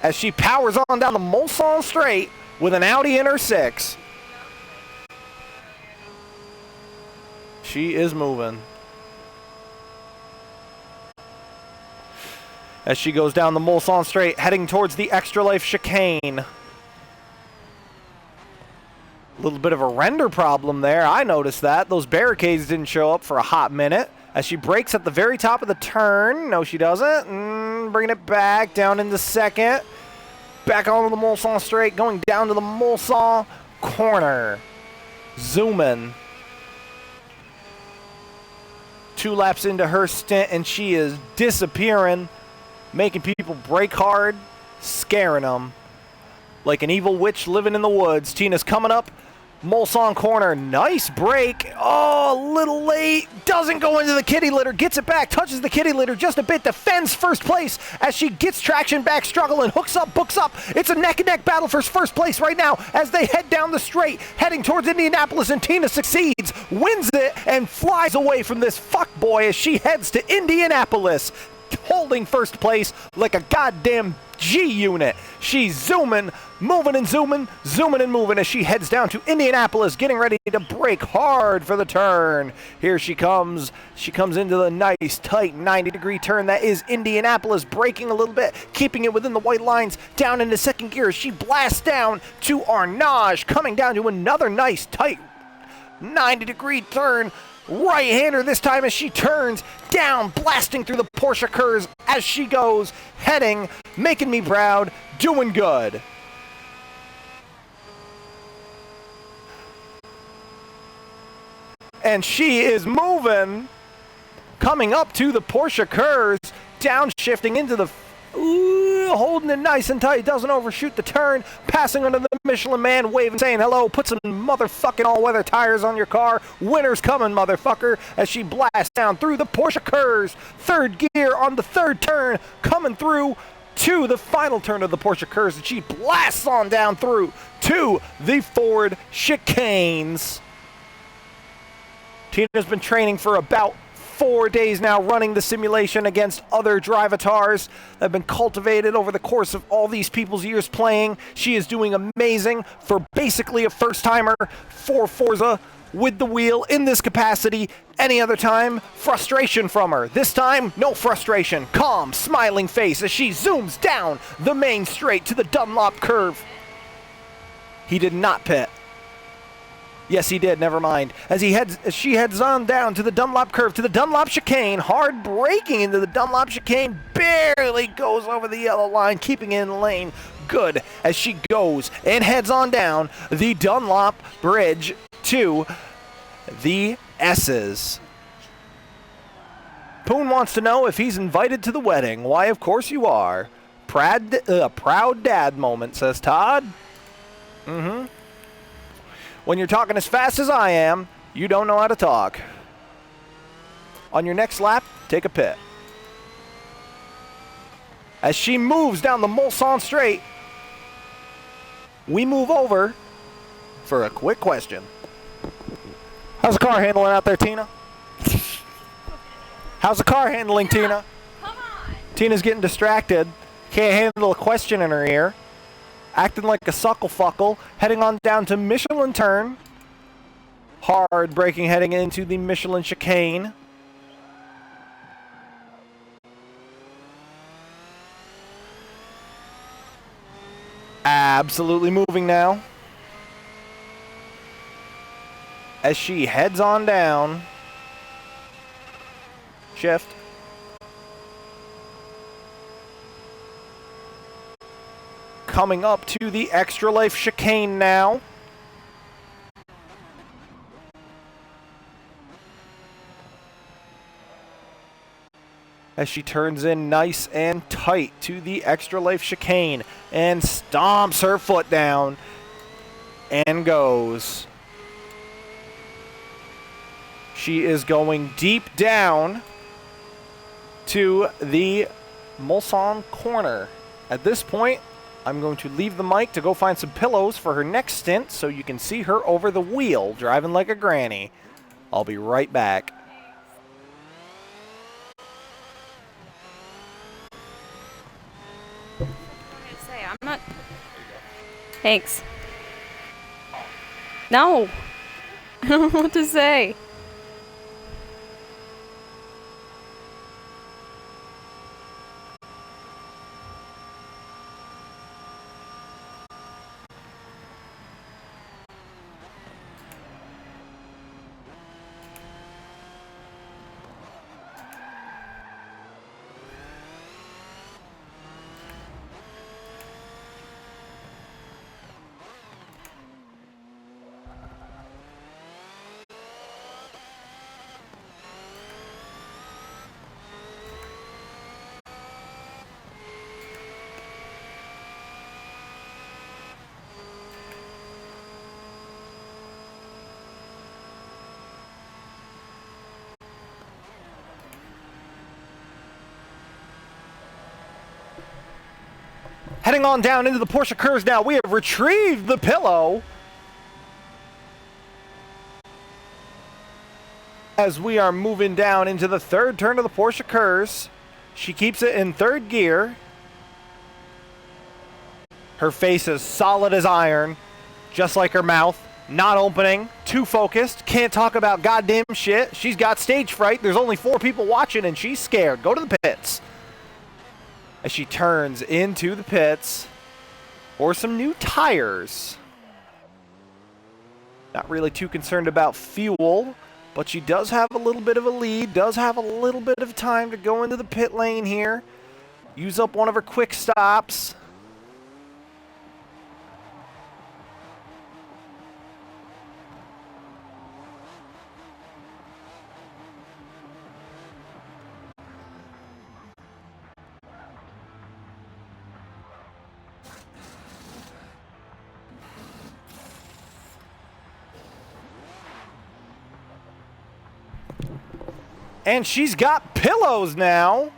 As she powers on down the Mulsanne straight with an Audi in her 6. She is moving. As she goes down the Mulsanne straight, heading towards the Extra Life chicane. A little bit of a render problem there. I noticed that. Those barricades didn't show up for a hot minute. As she brakes at the very top of the turn. No, she doesn't. Bringing it back down into second. Back onto the Mulsanne straight. Going down to the Mulsanne corner. Zooming. 2 laps into her stint, and she is disappearing. Making people brake hard. Scaring them. Like an evil witch living in the woods. Tina's coming up. Mulsanne corner. Nice break. Oh, a little late. Doesn't go into the kitty litter. Gets it back. Touches the kitty litter just a bit. Defends first place as she gets traction back. Struggling. Hooks up. Books up. It's a neck-and-neck battle for first place right now as they head down the straight. Heading towards Indianapolis, and Tina succeeds. Wins it and flies away from this fuckboy as she heads to Indianapolis. Holding first place like a goddamn G-unit. She's zooming, moving and zooming, zooming and moving as she heads down to Indianapolis, getting ready to brake hard for the turn. Here she comes. She comes into the nice, tight 90-degree turn that is Indianapolis, braking a little bit, keeping it within the white lines, down into second gear. She blasts down to Arnage, coming down to another nice, tight 90-degree turn. Right-hander this time as she turns down, blasting through the Porsche Kurz as she goes, heading, making me proud, doing good. And she is moving, coming up to the Porsche Curse, downshifting into the... Ooh, holding it nice and tight, doesn't overshoot the turn, passing under the Michelin Man, waving, saying hello, put some motherfucking all-weather tires on your car, winter's coming, motherfucker, as she blasts down through the Porsche Curse, third gear on the third turn, coming through to the final turn of the Porsche Curse, and she blasts on down through to the Ford chicanes. Tina's been training for about 4 days now, running the simulation against other drivatars that have been cultivated over the course of all these people's years playing. She is doing amazing for basically a first-timer for Forza with the wheel in this capacity. Any other time, frustration from her. This time, no frustration. Calm, smiling face as she zooms down the main straight to the Dunlop curve. He did not pit. Yes, he did. Never mind. As she heads on down to the Dunlop curve, to the Dunlop chicane, hard braking into the Dunlop chicane, barely goes over the yellow line, keeping in lane. Good as she goes and heads on down the Dunlop bridge to the S's. Poon wants to know if he's invited to the wedding. Why, of course you are. Proud dad moment, says Todd. When you're talking as fast as I am, you don't know how to talk. On your next lap, take a pit. As she moves down the Mulsanne straight, we move over for a quick question. How's the car handling out there, Tina? How's the car handling, Tina? Come on. Tina's getting distracted. Can't handle a question in her ear. Acting like a suckle-fuckle, heading on down to Michelin turn. Hard braking, heading into the Michelin chicane. Absolutely moving now. As she heads on down. Shift. Coming up to the Extra Life chicane now. As she turns in nice and tight to the Extra Life chicane and stomps her foot down and goes. She is going deep down to the Mulsanne corner. At this point, I'm going to leave the mic to go find some pillows for her next stint so you can see her over the wheel driving like a granny. I'll be right back. What am I gonna say? I'm not. Thanks. No. I don't know what to say. Heading on down into the Porsche curves now. We have retrieved the pillow. As we are moving down into the third turn of the Porsche curves. She keeps it in third gear. Her face is solid as iron. Just like her mouth. Not opening. Too focused. Can't talk about goddamn shit. She's got stage fright. There's only 4 people watching and she's scared. Go to the pits. As she turns into the pits for some new tires. Not really too concerned about fuel, but she does have a little bit of a lead, does have a little bit of time to go into the pit lane here. Use up one of her quick stops. And she's got pillows now.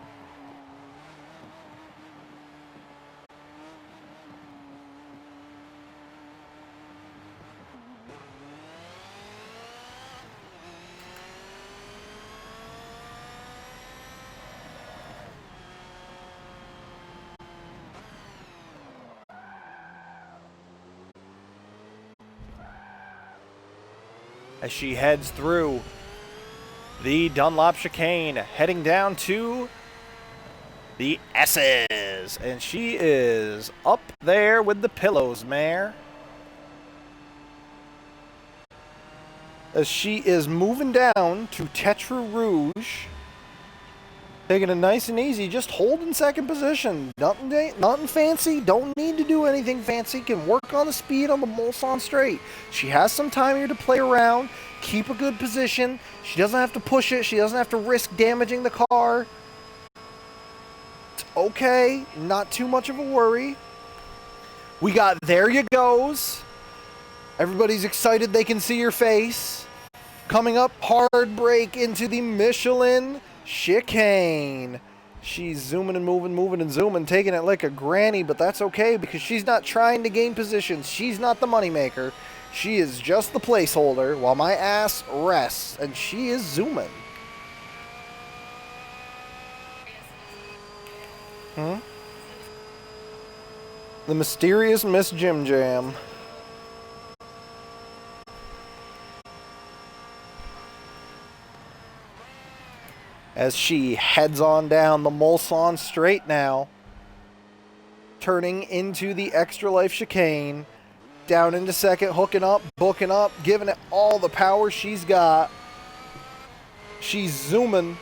As she heads through the Dunlop chicane, heading down to the S's. And she is up there with the pillows, mare. As she is moving down to Tetra Rouge. Taking it nice and easy, just holding second position. Nothing fancy, don't need to do anything fancy. Can work on the speed on the Mulsanne straight. She has some time here to play around, keep a good position. She doesn't have to push it, she doesn't have to risk damaging the car. It's okay, not too much of a worry. We got There You Goes. Everybody's excited they can see your face. Coming up, hard break into the Michelin chicane. She's zooming and moving and zooming, taking it like a granny, but that's okay because she's not trying to gain positions. She's not the moneymaker. She is just the placeholder while my ass rests, and she is zooming. The mysterious Miss Jim Jam. As she heads on down the Mulsanne straight now, turning into the Extra Life chicane, down into second, hooking up, booking up, giving it all the power she's got. She's zooming.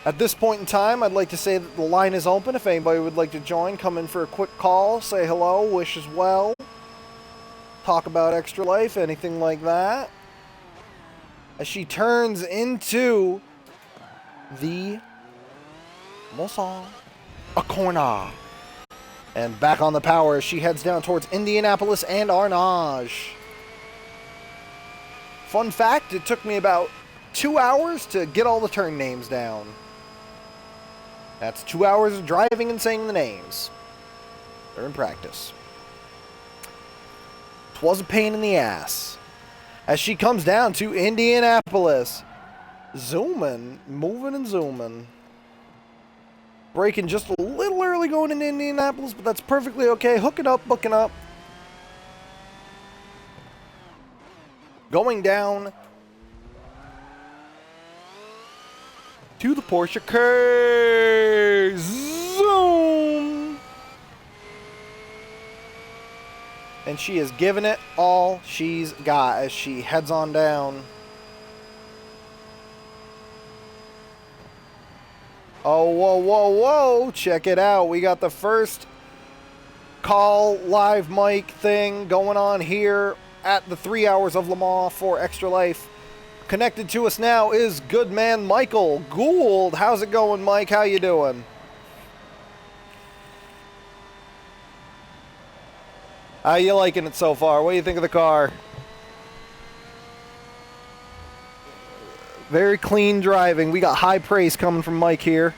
At this point in time, I'd like to say that the line is open. If anybody would like to join, come in for a quick call, say hello, wish as well, talk about Extra Life, anything like that. As she turns into the Mulsanne, a corner. And back on the power as she heads down towards Indianapolis and Arnage. Fun fact, it took me about 2 hours to get all the turn names down. That's 2 hours of driving and saying the names. They're in practice. 'Twas a pain in the ass. As she comes down to Indianapolis. Zooming, moving and zooming. Braking just a little early going into Indianapolis, but that's perfectly okay. Hooking up, booking up. Going down to the Porsche K. Zoom! And she is giving it all she's got as she heads on down. Oh, whoa, whoa, whoa. Check it out. We got the first call live mic thing going on here at the 3 Hours of Le Mans for Extra Life. Connected to us now is good man Michael Gould. How's it going, Mike? How you doing? How you liking it so far? What do you think of the car? Very clean driving. We got high praise coming from Mike here.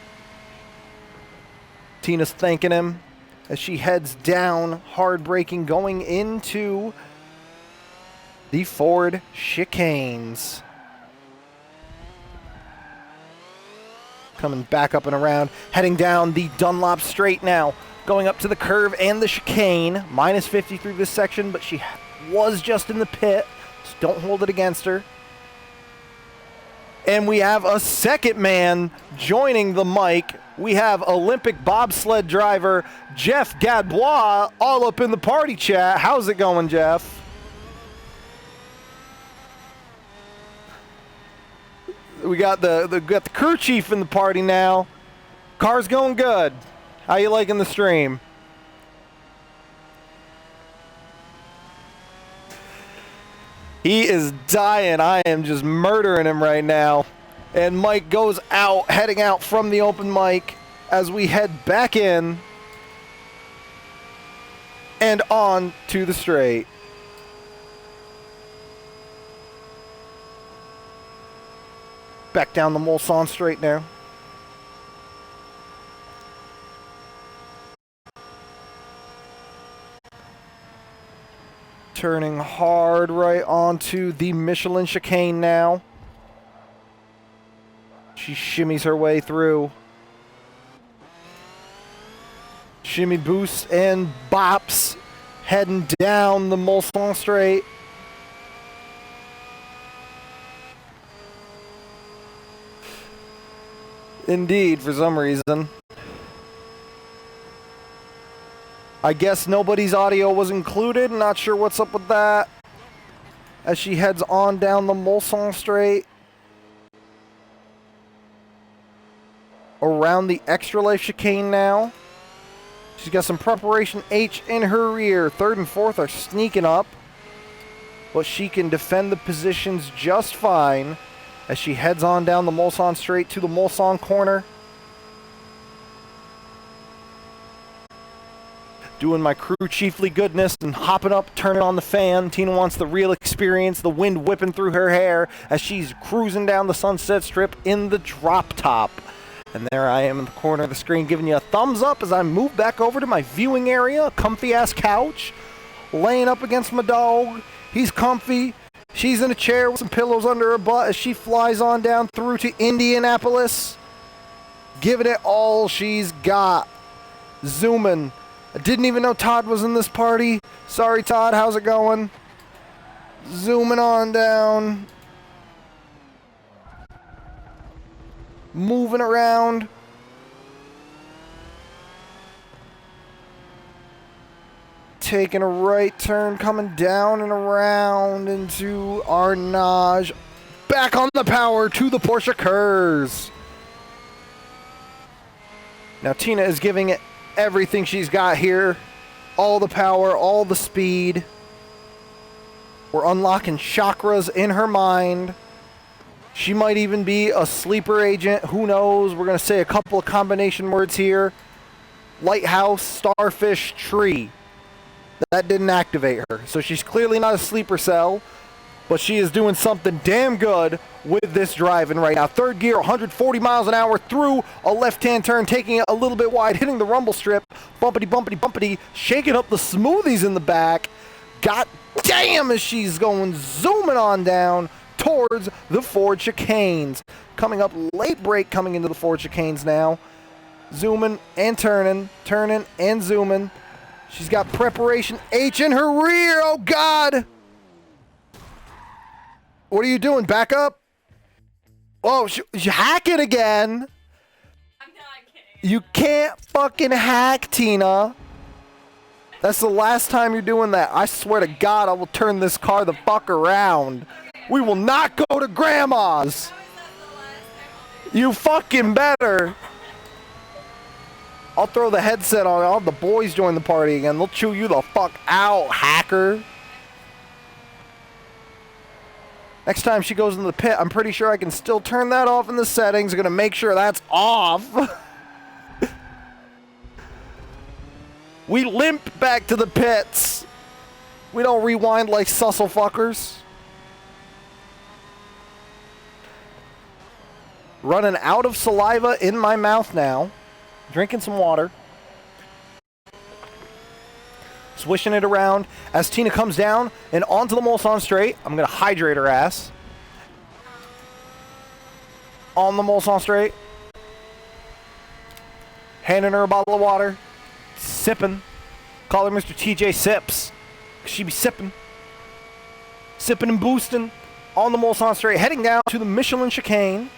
Tina's thanking him as she heads down, hard braking, going into the Ford chicanes. Coming back up and around, heading down the Dunlop straight now. Going up to the curve and the chicane. Minus 50 through this section, but she was just in the pit. So don't hold it against her. And we have a second man joining the mic. We have Olympic bobsled driver Jeff Gadbois all up in the party chat. How's it going, Jeff? We got the crew chief in the party now. Car's going good. How you liking the stream? He is dying. I am just murdering him right now. And Mike goes out, heading out from the open mic as we head back in and on to the straight. Back down the Mulsanne straight now. Turning hard right onto the Michelin chicane now. She shimmies her way through. Shimmy boosts and bops. Heading down the Mulsanne straight. Indeed, for some reason. I guess nobody's audio was included. Not sure what's up with that. As she heads on down the Mulsanne straight. Around the Extra Life chicane now. She's got some preparation H in her rear. Third and fourth are sneaking up. But she can defend the positions just fine as she heads on down the Mulsanne straight to the Mulsanne corner. Doing my crew chiefly goodness and hopping up, turning on the fan. Tina wants the real experience, the wind whipping through her hair as she's cruising down the Sunset Strip in the drop top. And there I am in the corner of the screen giving you a thumbs up as I move back over to my viewing area, a comfy ass couch, laying up against my dog. He's comfy. She's in a chair with some pillows under her butt as she flies on down through to Indianapolis. Giving it all she's got. Zooming. I didn't even know Todd was in this party. Sorry, Todd. How's it going? Zooming on down. Moving around. Taking a right turn, coming down and around into Arnage. Back on the power to the Porsche Curse. Now Tina is giving it everything she's got here. All the power, all the speed. We're unlocking chakras in her mind. She might even be a sleeper agent. Who knows? We're going to say a couple of combination words here. Lighthouse, starfish, tree. That didn't activate her. So she's clearly not a sleeper cell. But she is doing something damn good with this driving right now. Third gear, 140 miles an hour through a left-hand turn, taking it a little bit wide, hitting the rumble strip. Bumpity, bumpity, bumpity, shaking up the smoothies in the back. God damn, as she's going zooming on down towards the Ford chicanes. Coming up, late break coming into the Ford chicanes now. Zooming and turning and zooming. She's got preparation H in her rear. Oh, God. What are you doing? Back up? Oh, you hack it again. I'm not kidding. You can't fucking hack, Tina. That's the last time you're doing that. I swear to God, I will turn this car the fuck around. We will not go to Grandma's. You fucking better. I'll throw the headset on. I'll have the boys join the party again. They'll chew you the fuck out, hacker. Next time she goes into the pit, I'm pretty sure I can still turn that off in the settings. I'm going to make sure that's off. We limp back to the pits. We don't rewind like sussel fuckers. Running out of saliva in my mouth now. Drinking some water. Swishing it around as Tina comes down and onto the Mulsanne straight. I'm going to hydrate her ass. On the Mulsanne straight. Handing her a bottle of water. Sipping. Call her Mr. TJ Sips. She be sipping. Sipping and boosting on the Mulsanne straight. Heading down to the Michelin chicane.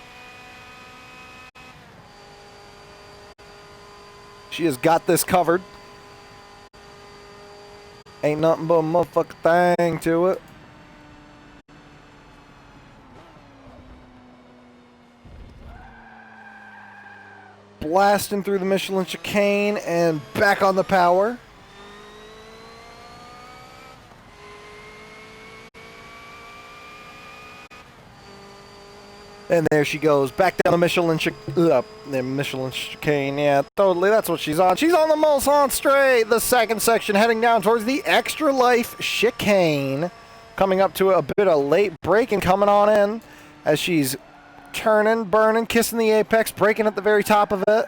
She has got this covered. Ain't nothing but a motherfucking thing to it. Blasting through the Michelin chicane and back on the power. And there she goes, back down the Michelin chicane. Yeah, totally, that's what she's on. She's on the Mulsanne straight, the second section, heading down towards the Extra Life chicane. Coming up to a bit of late braking coming on in as she's turning, burning, kissing the apex, braking at the very top of it.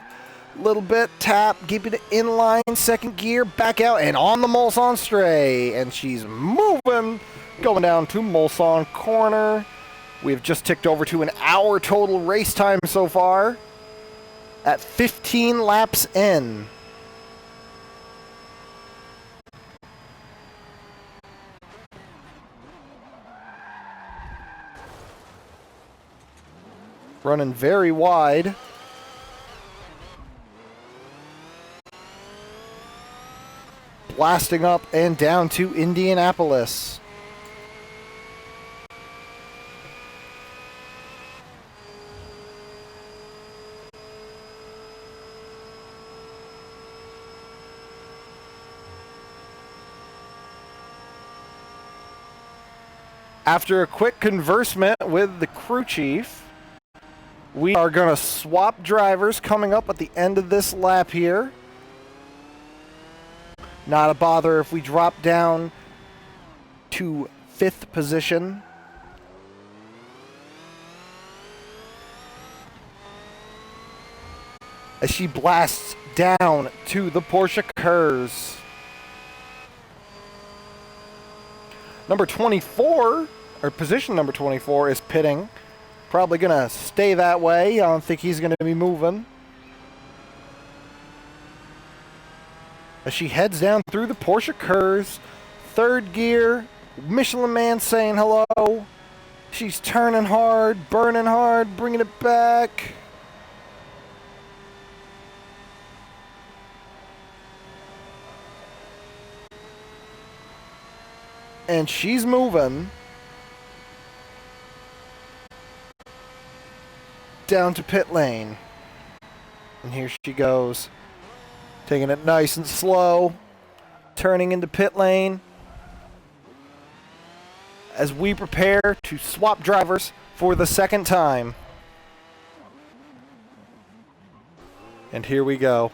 Little bit, tap, keep it inline, second gear, back out, and on the Mulsanne stray. And she's moving, going down to Mulsanne corner. We've just ticked over to an hour total race time so far at 15 laps in. Running very wide. Blasting up and down to Indianapolis. After a quick conversement with the crew chief, we are going to swap drivers coming up at the end of this lap here. Not a bother if we drop down to 5th position. As she blasts down to the Porsche Kurz. Number 24, or position number 24, is pitting. Probably going to stay that way. I don't think he's going to be moving. As she heads down through the Porsche Kurz, 3rd gear, Michelin Man saying hello. She's turning hard, burning hard, bringing it back. And she's moving down to pit lane. And here she goes. Taking it nice and slow. Turning into pit lane. As we prepare to swap drivers for the second time. And here we go.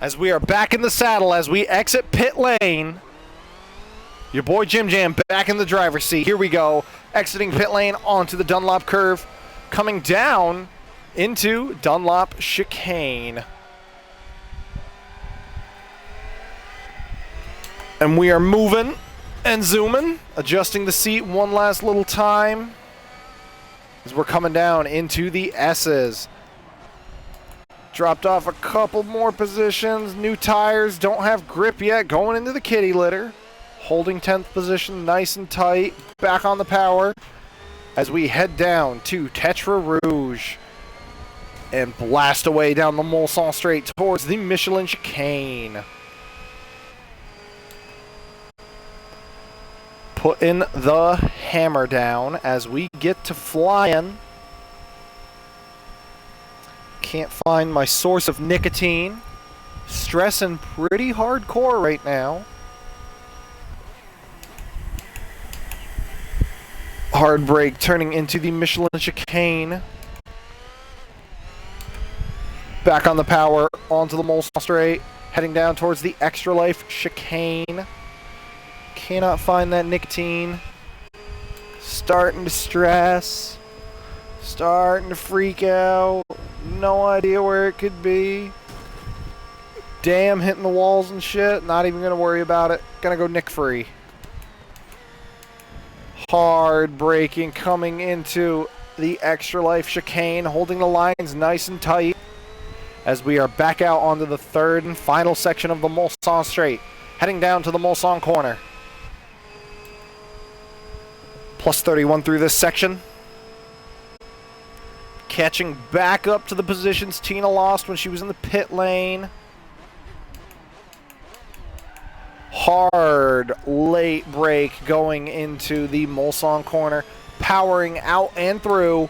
As we are back in the saddle, as we exit pit lane, your boy Jim Jam back in the driver's seat. Here we go, exiting pit lane onto the Dunlop curve, coming down into Dunlop chicane. And we are moving and zooming, adjusting the seat one last little time as we're coming down into the S's. Dropped off a couple more positions. New tires, don't have grip yet. Going into the kitty litter. Holding 10th position nice and tight. Back on the power as we head down to Tetra Rouge and blast away down the Mulsanne straight towards the Michelin chicane. Putting the hammer down as we get to flying. Can't find my source of nicotine. Stressing pretty hardcore right now. Hard brake turning into the Michelin chicane. Back on the power onto the Mulsanne straight. Heading down towards the Extra Life chicane. Cannot find that nicotine. Starting to stress. Starting to freak out. No idea where it could be. Damn, hitting the walls and shit. Not even gonna worry about it. Gonna go nick free. Hard braking coming into the Extra Life chicane. Holding the lines nice and tight. As we are back out onto the 3rd and final section of the Mulsanne straight. Heading down to the Mulsanne corner. Plus 31 through this section. Catching back up to the positions Tina lost when she was in the pit lane. Hard late brake going into the Mulsanne corner. Powering out and through.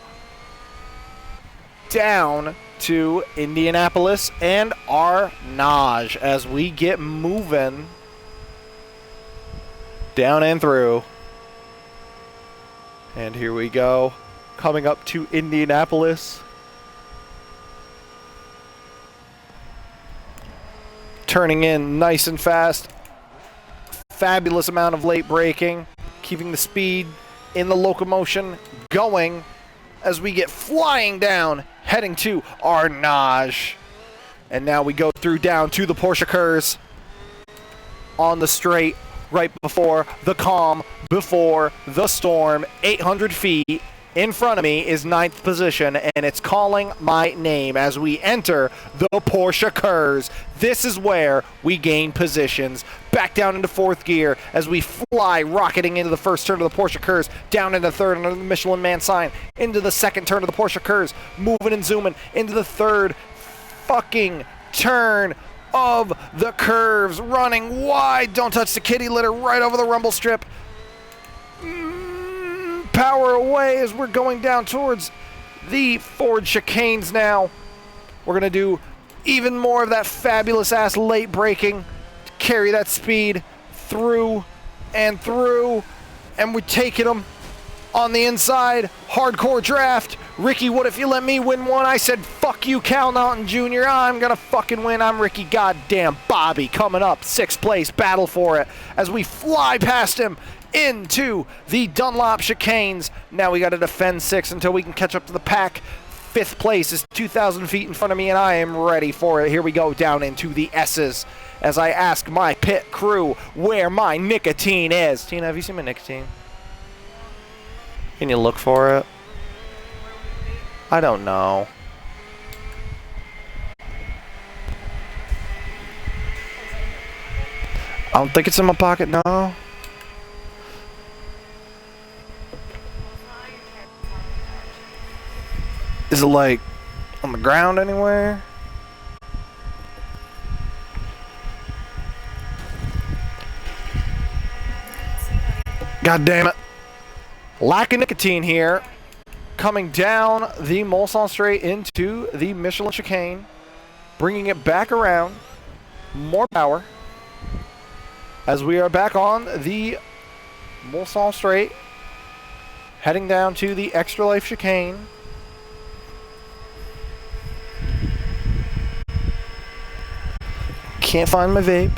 down to Indianapolis and Arnage as we get moving down and through. And here we go, coming up to Indianapolis. Turning in nice and fast. Fabulous amount of late braking, keeping the speed in the locomotion going as we get flying down, heading to Arnage. And now we go through down to the Porsche Kurz on the straight right before the calm, before the storm. 800 feet in front of me is 9th position, and it's calling my name as we enter the Porsche Kurz. This is where we gain positions. Back down into 4th gear as we fly, rocketing into the first turn of the Porsche Kurz, down into 3rd under the Michelin Man sign, into the 2nd turn of the Porsche Kurz, moving and zooming into the 3rd fucking turn of the curves, running wide. Don't touch the kitty litter, right over the rumble strip. Power away as we're going down towards the Ford chicanes now. We're going to do even more of that fabulous ass late braking to carry that speed through and through. And we're taking them on the inside. Hardcore draft. Ricky, what if you let me win one? I said, fuck you, Cal Naughton Jr. I'm going to fucking win. I'm Ricky goddamn Bobby coming up. 6th place. Battle for it as we fly past him into the Dunlop chicanes. Now we got to defend 6 until we can catch up to the pack. 5th place is 2,000 feet in front of me, and I am ready for it. Here we go down into the S's as I ask my pit crew where my nicotine is. Tina, have you seen my nicotine? Can you look for it? I don't know. I don't think it's in my pocket, no. Is it like on the ground anywhere? God damn it. Lack of nicotine here. Coming down the Mulsanne straight into the Michelin chicane. Bringing it back around. More power. As we are back on the Mulsanne straight. Heading down to the Extra Life chicane. Can't find my vape.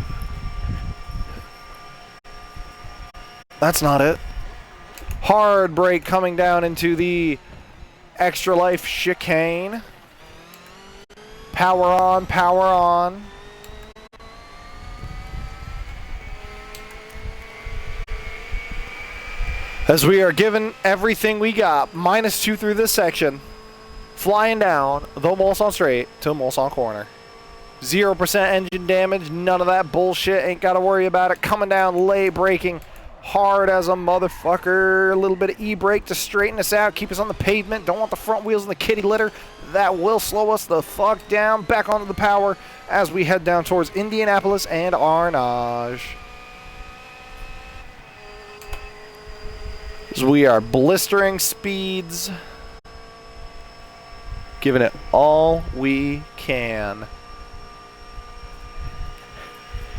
That's not it. Hard brake coming down into the Extra Life chicane. Power on, power on. As we are given everything we got, -2 through this section. Flying down the Mulsanne straight to Mulsanne corner. 0% engine damage, none of that bullshit, ain't gotta worry about it. Coming down, lay braking, hard as a motherfucker. A little bit of e-brake to straighten us out, keep us on the pavement. Don't want the front wheels in the kitty litter. That will slow us the fuck down. Back onto the power as we head down towards Indianapolis and Arnage. As we are blistering speeds, giving it all we can.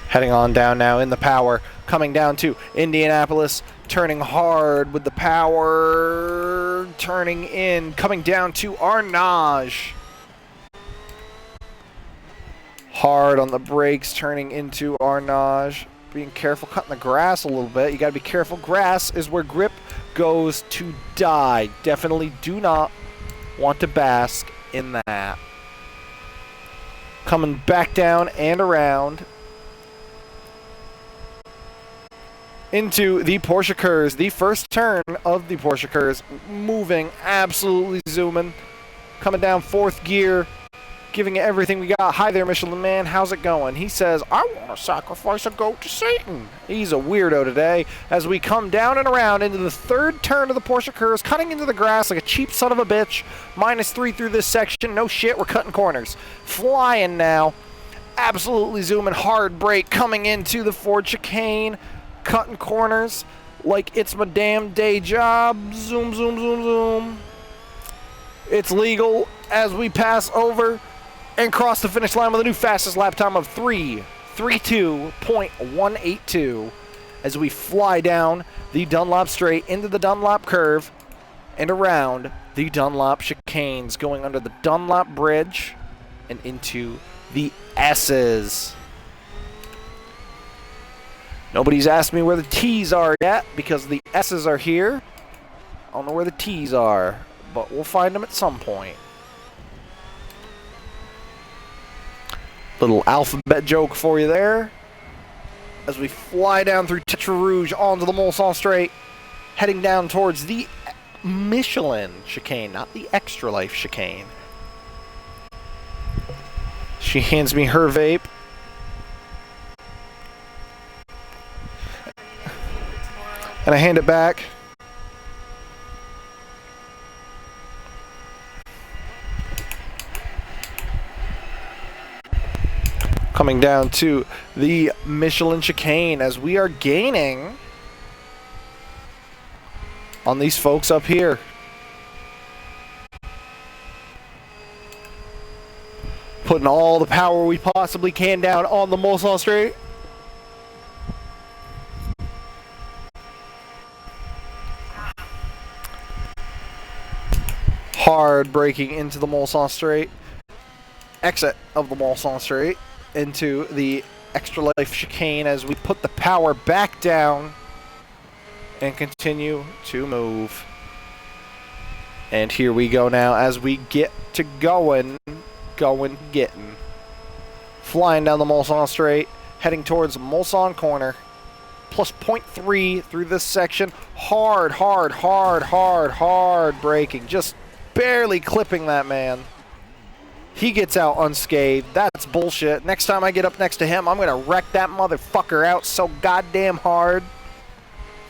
Heading on down now in the power, coming down to Indianapolis, turning hard with the power, turning in, coming down to Arnage. Hard on the brakes, turning into Arnage. Being careful, cutting the grass a little bit. You gotta be careful. Grass is where grip goes to die. Definitely do not want to bask in that. Coming back down and around into the Porsche Kurz, the first turn of the Porsche Kurz, moving, absolutely zooming, coming down 4th gear, giving it everything we got. Hi there, Michelin Man, how's it going? He says, I want to sacrifice a goat to Satan. He's a weirdo today, as we come down and around into the 3rd turn of the Porsche Kurz, cutting into the grass like a cheap son of a bitch. -3 through this section, no shit, we're cutting corners. Flying now, absolutely zooming, hard brake, coming into the Ford chicane, cutting corners like it's my damn day job. Zoom, zoom, zoom, zoom. It's legal. as we pass over and cross the finish line with a new fastest lap time of 3:32.182 as we fly down the Dunlop Straight into the Dunlop Curve and around the Dunlop Chicanes, going under the Dunlop Bridge and into the S's. Nobody's asked me where the T's are yet because the S's are here. I don't know where the T's are, but we'll find them at some point. Little alphabet joke for you there. As we fly down through Tetra Rouge onto the Mulsanne Straight, heading down towards the Michelin chicane, not the Extra Life chicane. She hands me her vape. And I hand it back. Coming down to the Michelin chicane as we are gaining on these folks up here. Putting all the power we possibly can down on the Mulsanne Straight. Hard braking into the Mulsanne Straight. Exit of the Mulsanne Straight into the Extra Life chicane as we put the power back down and continue to move. And here we go now as we get to getting. Flying down the Mulsanne Straight, heading towards Mulsanne Corner. Plus 0.3 through this section. Hard braking. Just barely clipping that man. He gets out unscathed. That's bullshit. Next time I get up next to him, I'm going to wreck that motherfucker out so goddamn hard.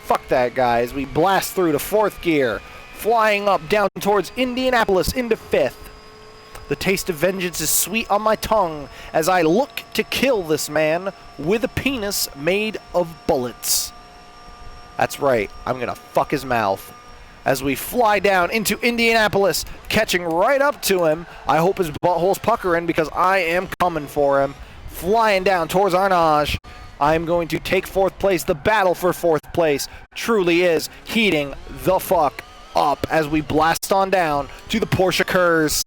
Fuck that, guys. We blast through to 4th gear. Flying up down towards Indianapolis into 5th. The taste of vengeance is sweet on my tongue as I look to kill this man with a penis made of bullets. That's right. I'm going to fuck his mouth. As we fly down into Indianapolis, catching right up to him. I hope his butthole's puckering because I am coming for him. Flying down towards Arnage. I'm going to take 4th place. The battle for 4th place truly is heating the fuck up as we blast on down to the Porsche Kurz.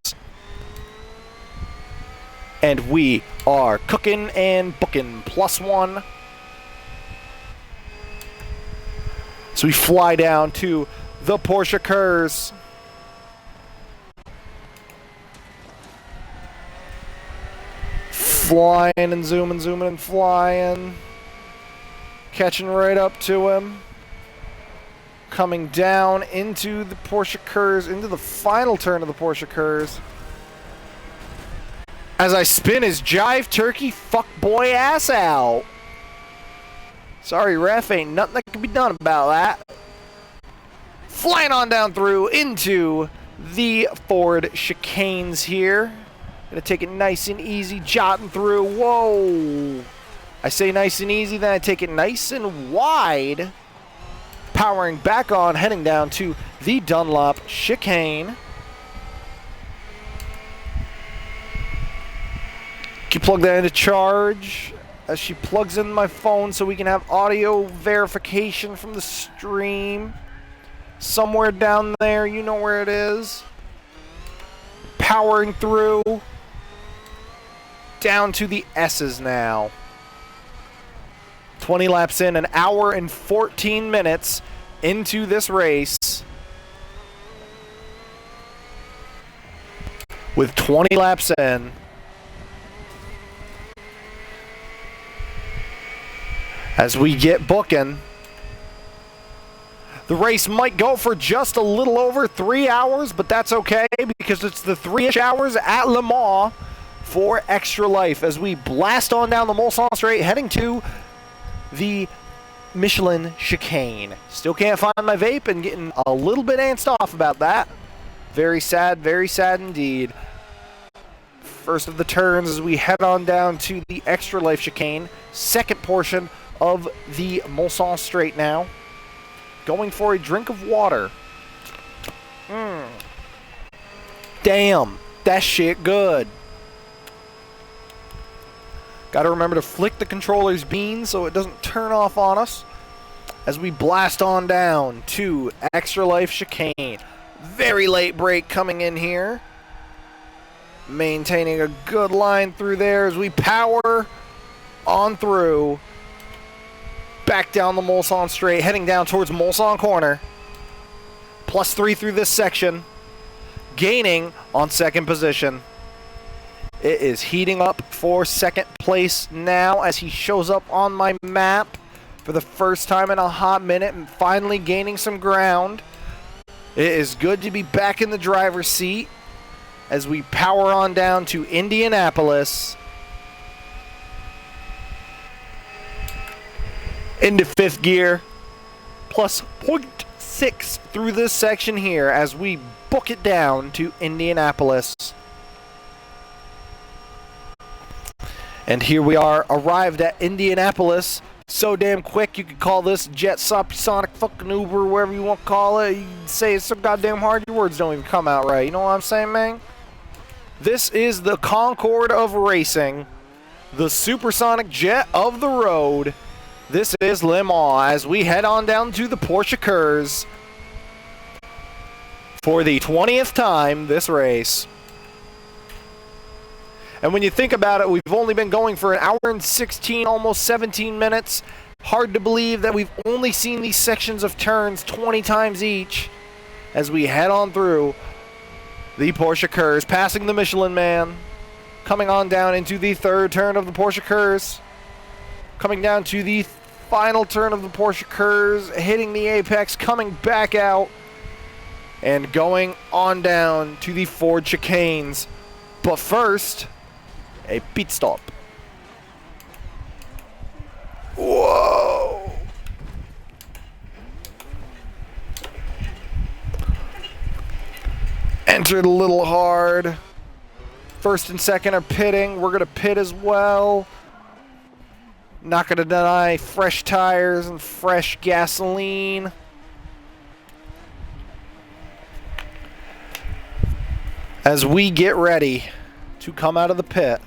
And we are cooking and booking. +1. So we fly down to the Porsche Kurz. Flying and zooming and flying. Catching right up to him. Coming down into the Porsche Kurz, into the final turn of the Porsche Kurz. As I spin his jive turkey fuckboy ass out. Sorry, ref, ain't nothing that can be done about that. Flying on down through into the Ford chicanes here. Gonna take it nice and easy, jotting through. Whoa! I say nice and easy, then I take it nice and wide. Powering back on, heading down to the Dunlop chicane. Can you plug that into charge as she plugs in my phone so we can have audio verification from the stream. Somewhere down there, you know where it is. Powering through. Down to the S's now. 20 laps in, an hour and 14 minutes into this race. With 20 laps in. As we get booking. The race might go for just a little over 3 hours, but that's okay because it's the 3-ish hours at Le Mans for Extra Life as we blast on down the Mulsanne Straight, heading to the Michelin chicane. Still can't find my vape and getting a little bit antsed off about that. Very sad indeed. First of the turns as we head on down to the Extra Life chicane. Second portion of the Mulsanne Straight now. Going for a drink of water. Damn. that shit good. Got to remember to flick the controller's bean so it doesn't turn off on us as we blast on down to Extra Life Chicane. Very late break coming in here. Maintaining a good line through there as we power on through. Back down the Mulsanne straight, heading down towards Mulsanne corner. +3 through this section. Gaining on second position. It is heating up for second place now as he shows up on my map for the first time in a hot minute and finally gaining some ground. It is good to be back in the driver's seat as we power on down to Indianapolis. Into fifth gear. Plus 0.6 through this section here as we book it down to Indianapolis. And here we are, arrived at Indianapolis. So damn quick, you could call this Jet Sonic fucking Uber, whatever you want to call it. You say it's so goddamn hard, your words don't even come out right. You know what I'm saying, man? This is the Concorde of racing. The supersonic jet of the road. This is Le Mans as we head on down to the Porsche Kurz for the 20th time this race. And when you think about it, we've only been going for an hour and 16, almost 17 minutes. Hard to believe that we've only seen these sections of turns 20 times each as we head on through the Porsche Kurz, passing the Michelin Man, coming on down into the third turn of the Porsche Kurz, coming down to the final turn of the Porsche Kurz, hitting the apex, coming back out, and going on down to the Ford chicanes. But first, a pit stop. Whoa! Entered a little hard. First and second are pitting. We're going to pit as well. Not going to deny fresh tires and fresh gasoline. As we get ready to come out of the pit.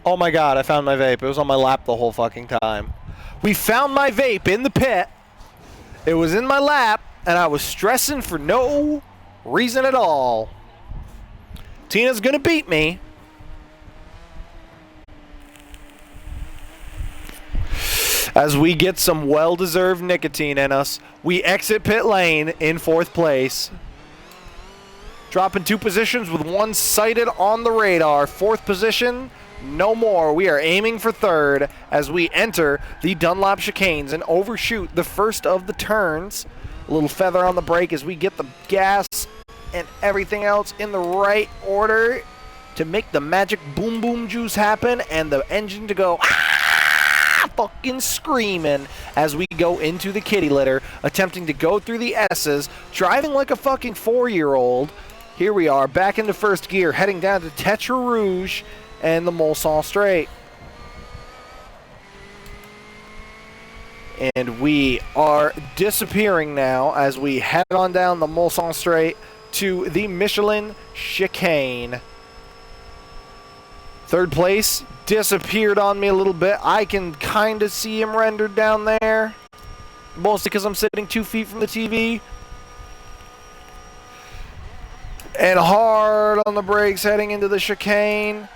Oh my god, I found my vape. It was on my lap the whole fucking time. We found my vape in the pit. It was in my lap, and I was stressing for no reason at all. Tina's gonna beat me. As we get some well-deserved nicotine in us, we exit pit lane in fourth place. Dropping 2 positions with 1 sighted on the radar. Fourth position, no more. We are aiming for third as we enter the Dunlop chicanes and overshoot the first of the turns. A little feather on the brake as we get the gas and everything else in the right order to make the magic boom boom juice happen and the engine to go fucking screaming as we go into the kitty litter, attempting to go through the S's, driving like a fucking 4-year-old. Here we are, back into first gear, heading down to Tetra Rouge and the Mulsanne Straight. And we are disappearing now as we head on down the Mulsanne Straight to the Michelin chicane. Third place disappeared on me a little bit. I can kind of see him rendered down there, mostly because I'm sitting 2 feet from the TV. And hard on the brakes heading into the chicane.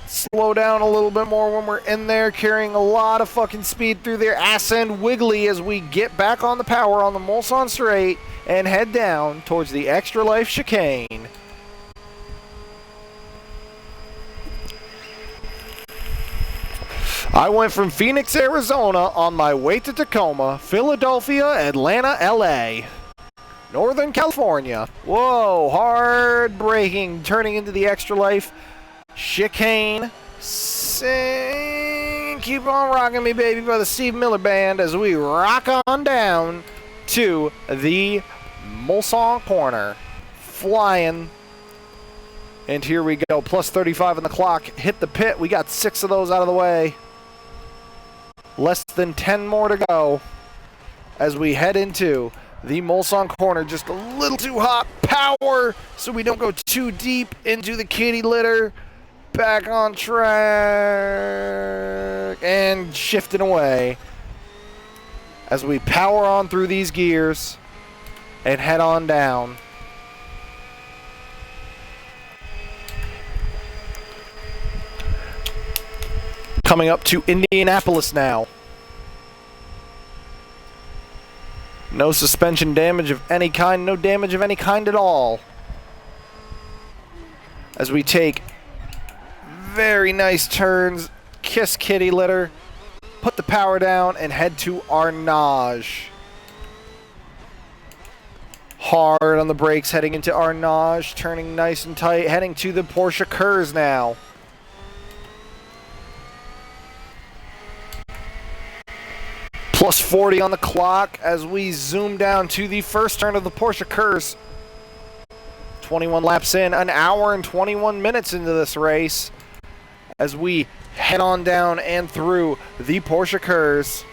Slow down a little bit more when we're in there, carrying a lot of fucking speed through there. Ass end wiggly as we get back on the power on the Mulsanne Straight and head down towards the Extra Life chicane. I went from Phoenix, Arizona on my way to Tacoma, Philadelphia, Atlanta, LA. Northern California. Whoa, hard braking, turning into the Extra Life chicane. Sing, keep on rocking me, baby, by the Steve Miller Band as we rock on down to the Mulsanne corner. Flying. And here we go, plus 35 on the clock. Hit the pit. We got 6 of those out of the way. Less than 10 more to go as we head into the Mulsanne corner, just a little too hot power so we don't go too deep into the kitty litter. Back on track and shifting away as we power on through these gears and head on down. Coming up to Indianapolis now. No suspension damage of any kind, no damage of any kind at all. As we take very nice turns, kiss kitty litter, put the power down, and head to Arnage. Hard on the brakes, heading into Arnage, turning nice and tight, heading to the Porsche Kurz now. Plus 40 on the clock as we zoom down to the first turn of the Porsche Kurz. 21 laps in, an hour and 21 minutes into this race as we head on down and through the Porsche Kurz.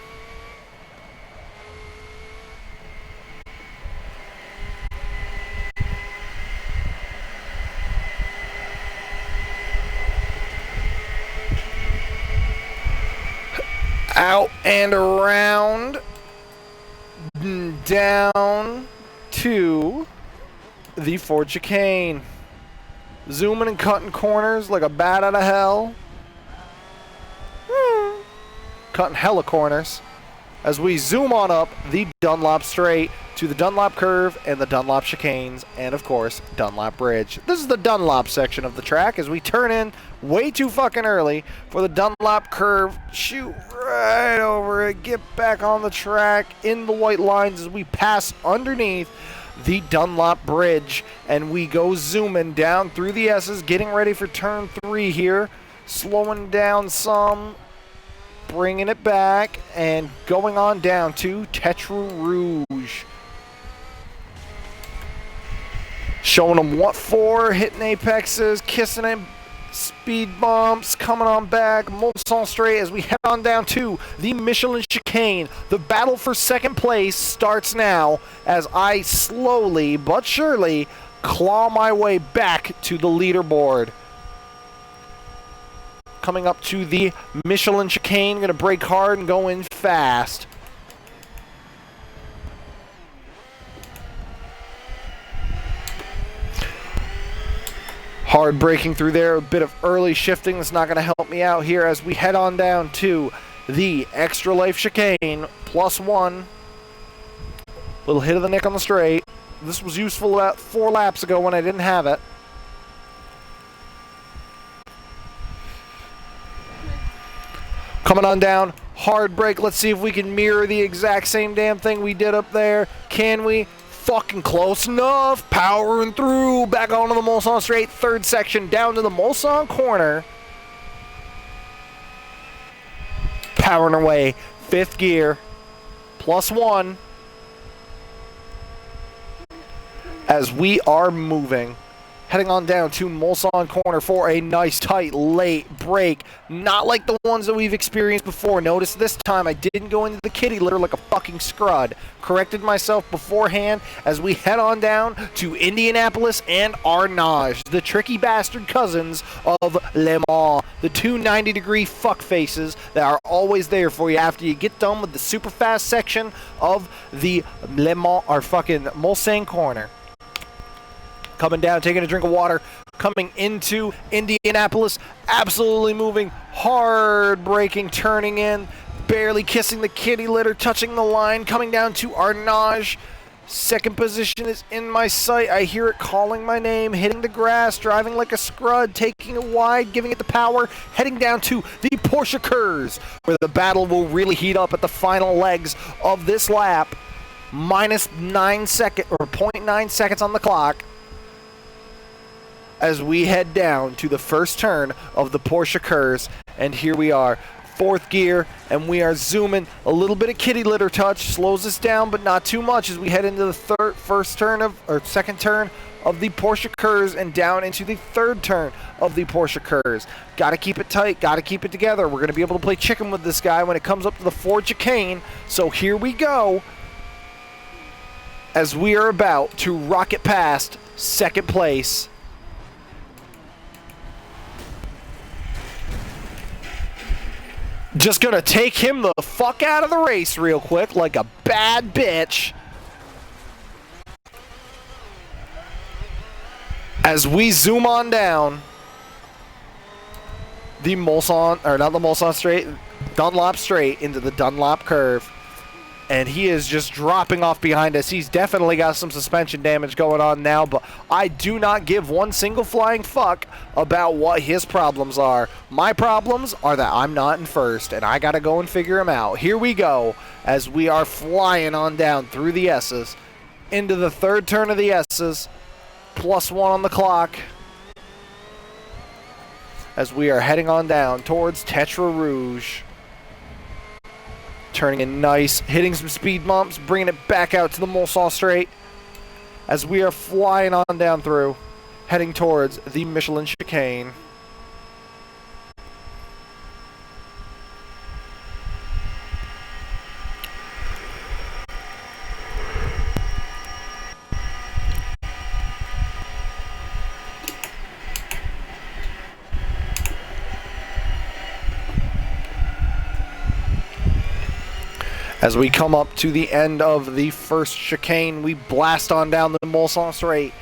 Out and around, down to the Ford chicane. Zooming and cutting corners like a bat out of hell. Cutting hella corners as we zoom on up the Dunlop straight to the Dunlop curve and the Dunlop chicanes and, of course, Dunlop Bridge. This is the Dunlop section of the track as we turn in way too fucking early for the Dunlop curve. Shoot right over it, get back on the track in the white lines as we pass underneath the Dunlop Bridge and we go zooming down through the S's, getting ready for turn 3 here, slowing down some, bringing it back and going on down to Tetra Rouge. Showing them what for, hitting apexes, kissing him, speed bumps, coming on back, Mulsanne straight as we head on down to the Michelin chicane. The battle for second place starts now as I slowly but surely claw my way back to the leaderboard. Coming up to the Michelin chicane, gonna brake hard and go in fast. Hard braking through there, a bit of early shifting that's not going to help me out here as we head on down to the Extra Life chicane, +1. Little hit of the nick on the straight. This was useful about 4 laps ago when I didn't have it. Coming on down, hard brake. Let's see if we can mirror the exact same damn thing we did up there. Can we? Fucking close enough. Powering through. Back onto the Mulsanne straight. Third section down to the Mulsanne corner. Powering away. 5th gear. +1. As we are moving. Heading on down to Mulsanne corner for a nice tight late break. Not like the ones that we've experienced before. Notice this time I didn't go into the kitty litter like a fucking scrud. Corrected myself beforehand as we head on down to Indianapolis and Arnage, the tricky bastard cousins of Le Mans. The two 90-degree fuck faces that are always there for you after you get done with the super fast section of the Le Mans or fucking Mulsanne corner. Coming down, taking a drink of water, coming into Indianapolis, absolutely moving, hard braking, turning in, barely kissing the kitty litter, touching the line, coming down to Arnage. Second position is in my sight. I hear it calling my name, hitting the grass, driving like a scrud, taking it wide, giving it the power, heading down to the Porsche Kurz, where the battle will really heat up at the final legs of this lap. -9 seconds, or 0.9 seconds on the clock. As we head down to the first turn of the Porsche Kurz, and here we are, 4th gear, and we are zooming. A little bit of kitty litter touch slows us down, but not too much as we head into the second turn of the Porsche Kurz and down into the 3rd turn of the Porsche Kurz. Got to keep it tight, got to keep it together. We're going to be able to play chicken with this guy when it comes up to the Ford chicane. So here we go. as we are about to rocket past second place. Just gonna take him the fuck out of the race real quick like a bad bitch. As we zoom on down the Mulsanne, or not the Mulsanne straight, Dunlop straight into the Dunlop curve. And he is just dropping off behind us. He's definitely got some suspension damage going on now, but I do not give one single flying fuck about what his problems are. My problems are that I'm not in first, and I gotta go and figure them out. Here we go, as we are flying on down through the S's, into the third turn of the S's, +1 on the clock, as we are heading on down towards Tetra Rouge. Turning in nice, hitting some speed bumps, bringing it back out to the Mulsanne straight as we are flying on down through, heading towards the Michelin chicane. As we come up to the end of the first chicane, we blast on down the Mulsanne straight.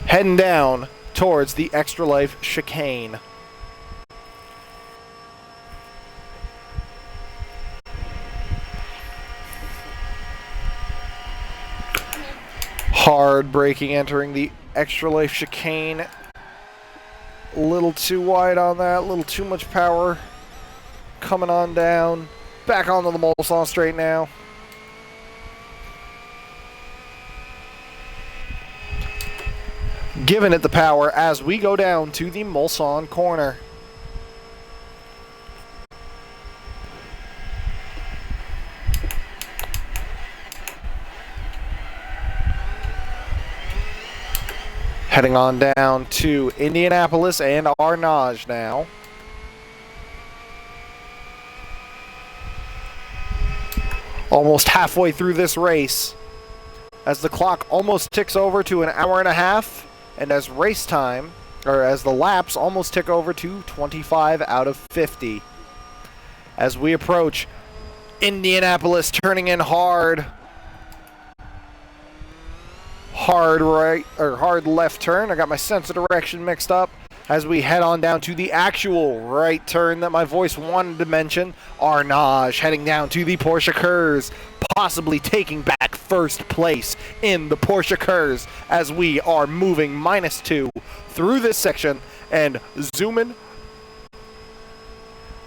Heading down towards the Extra Life chicane. Hard braking entering the Extra Life chicane. A little too wide on that, a little too much power. Coming on down, back onto the Mulsanne straight now. Giving it the power as we go down to the Mulsanne corner. Heading on down to Indianapolis and Arnage now. Almost halfway through this race, as the clock almost ticks over to an hour and a half, and as race time, or as the laps almost tick over to 25 out of 50. As we approach Indianapolis, turning in hard right, or hard left turn. I got my sense of direction mixed up. As we head on down to the actual right turn that my voice wanted to mention, Arnage heading down to the Porsche Kurz, possibly taking back first place in the Porsche Kurz as we are moving -2 through this section and zooming.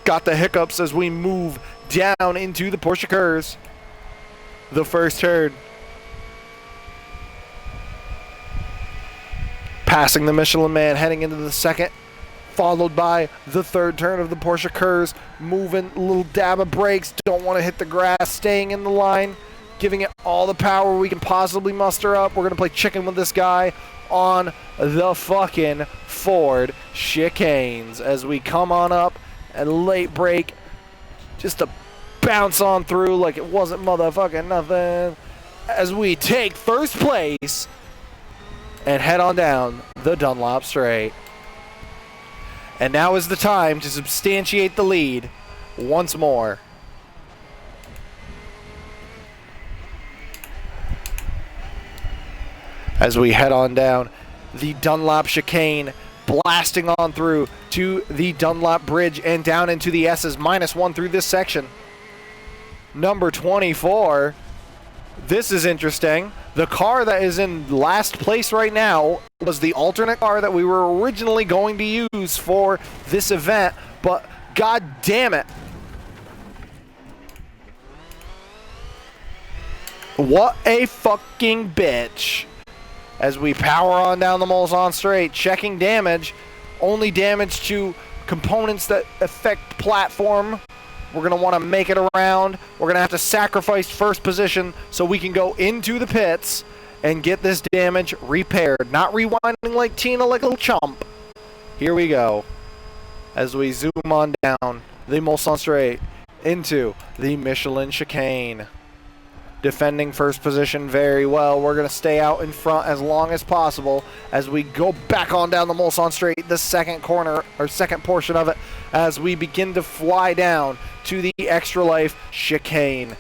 Got the hiccups as we move down into the Porsche Kurz. The first turn. Passing the Michelin Man, heading into the second, followed by the third turn of the Porsche Kurz. Moving, a little dab of brakes, don't want to hit the grass, staying in the line, giving it all the power we can possibly muster up. We're going to play chicken with this guy on the fucking Ford chicanes as we come on up and late brake just to bounce on through like it wasn't motherfucking nothing as we take first place and head on down the Dunlop straight. And now is the time to substantiate the lead once more. As we head on down the Dunlop chicane, blasting on through to the Dunlop bridge and down into the S's, -1 through this section. Number 24. This is interesting. The car that is in last place right now was the alternate car that we were originally going to use for this event, but god damn it. What a fucking bitch. As we power on down the Mulsanne straight, checking damage. Only damage to components that affect platform. We're going to want to make it around. We're going to have to sacrifice first position so we can go into the pits and get this damage repaired. Not rewinding like Tina like a little chump. Here we go. As we zoom on down the Mulsanne straight into the Michelin chicane. Defending first position very well. We're going to stay out in front as long as possible as we go back on down the Mulsanne Straight, the second corner, or second portion of it, as we begin to fly down to the Extra Life chicane.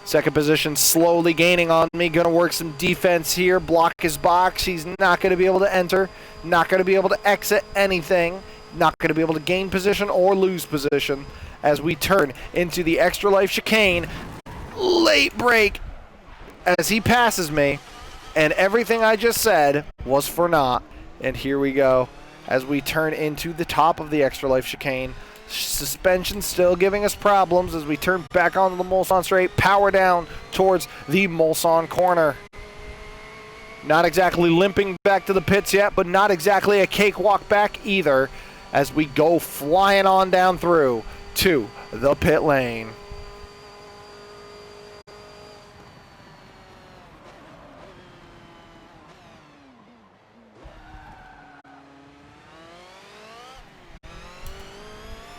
Second position slowly gaining on me. Going to work some defense here. Block his box. He's not going to be able to enter. Not going to be able to exit anything. Not going to be able to gain position or lose position as we turn into the Extra Life chicane. Late break as he passes me, and everything I just said was for naught. And here we go as we turn into the top of the Extra Life chicane. Suspension still giving us problems as we turn back onto the Mulsanne Straight, power down towards the Mulsanne corner. Not exactly limping back to the pits yet, but not exactly a cakewalk back either as we go flying on down through to the pit lane.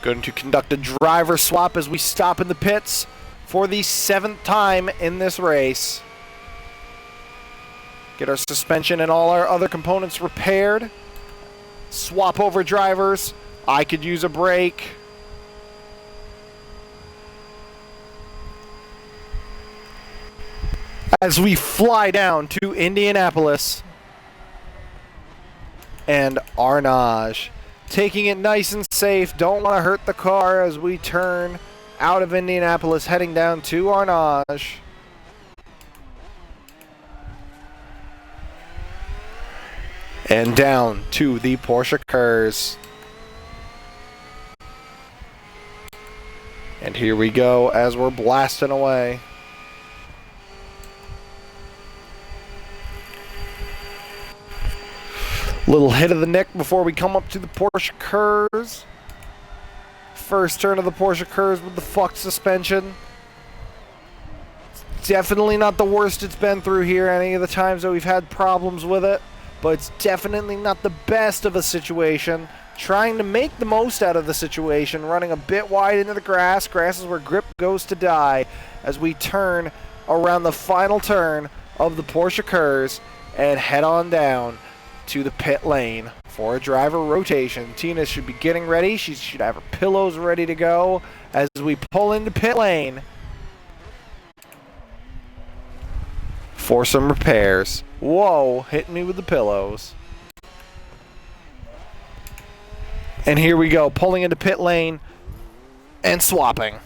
Going to conduct a driver swap as we stop in the pits for the 7th time in this race. Get our suspension and all our other components repaired. Swap over drivers. I could use a break. As we fly down to Indianapolis and Arnage. Taking it nice and safe. Don't want to hurt the car as we turn out of Indianapolis, heading down to Arnage. And down to the Porsche Kurz. And here we go as we're blasting away. Little hit of the neck before we come up to the Porsche Kurz. First turn of the Porsche Kurz with the fucked suspension. It's definitely not the worst it's been through here any of the times that we've had problems with it. But it's definitely not the best of a situation. Trying to make the most out of the situation. Running a bit wide into the grass. Grass is where grip goes to die. As we turn around the final turn of the Porsche Kurz and head on down to the pit lane for a driver rotation. Tina should be getting ready. She should have her pillows ready to go as we pull into pit lane for some repairs. Whoa, hitting me with the pillows. And here we go, pulling into pit lane and swapping.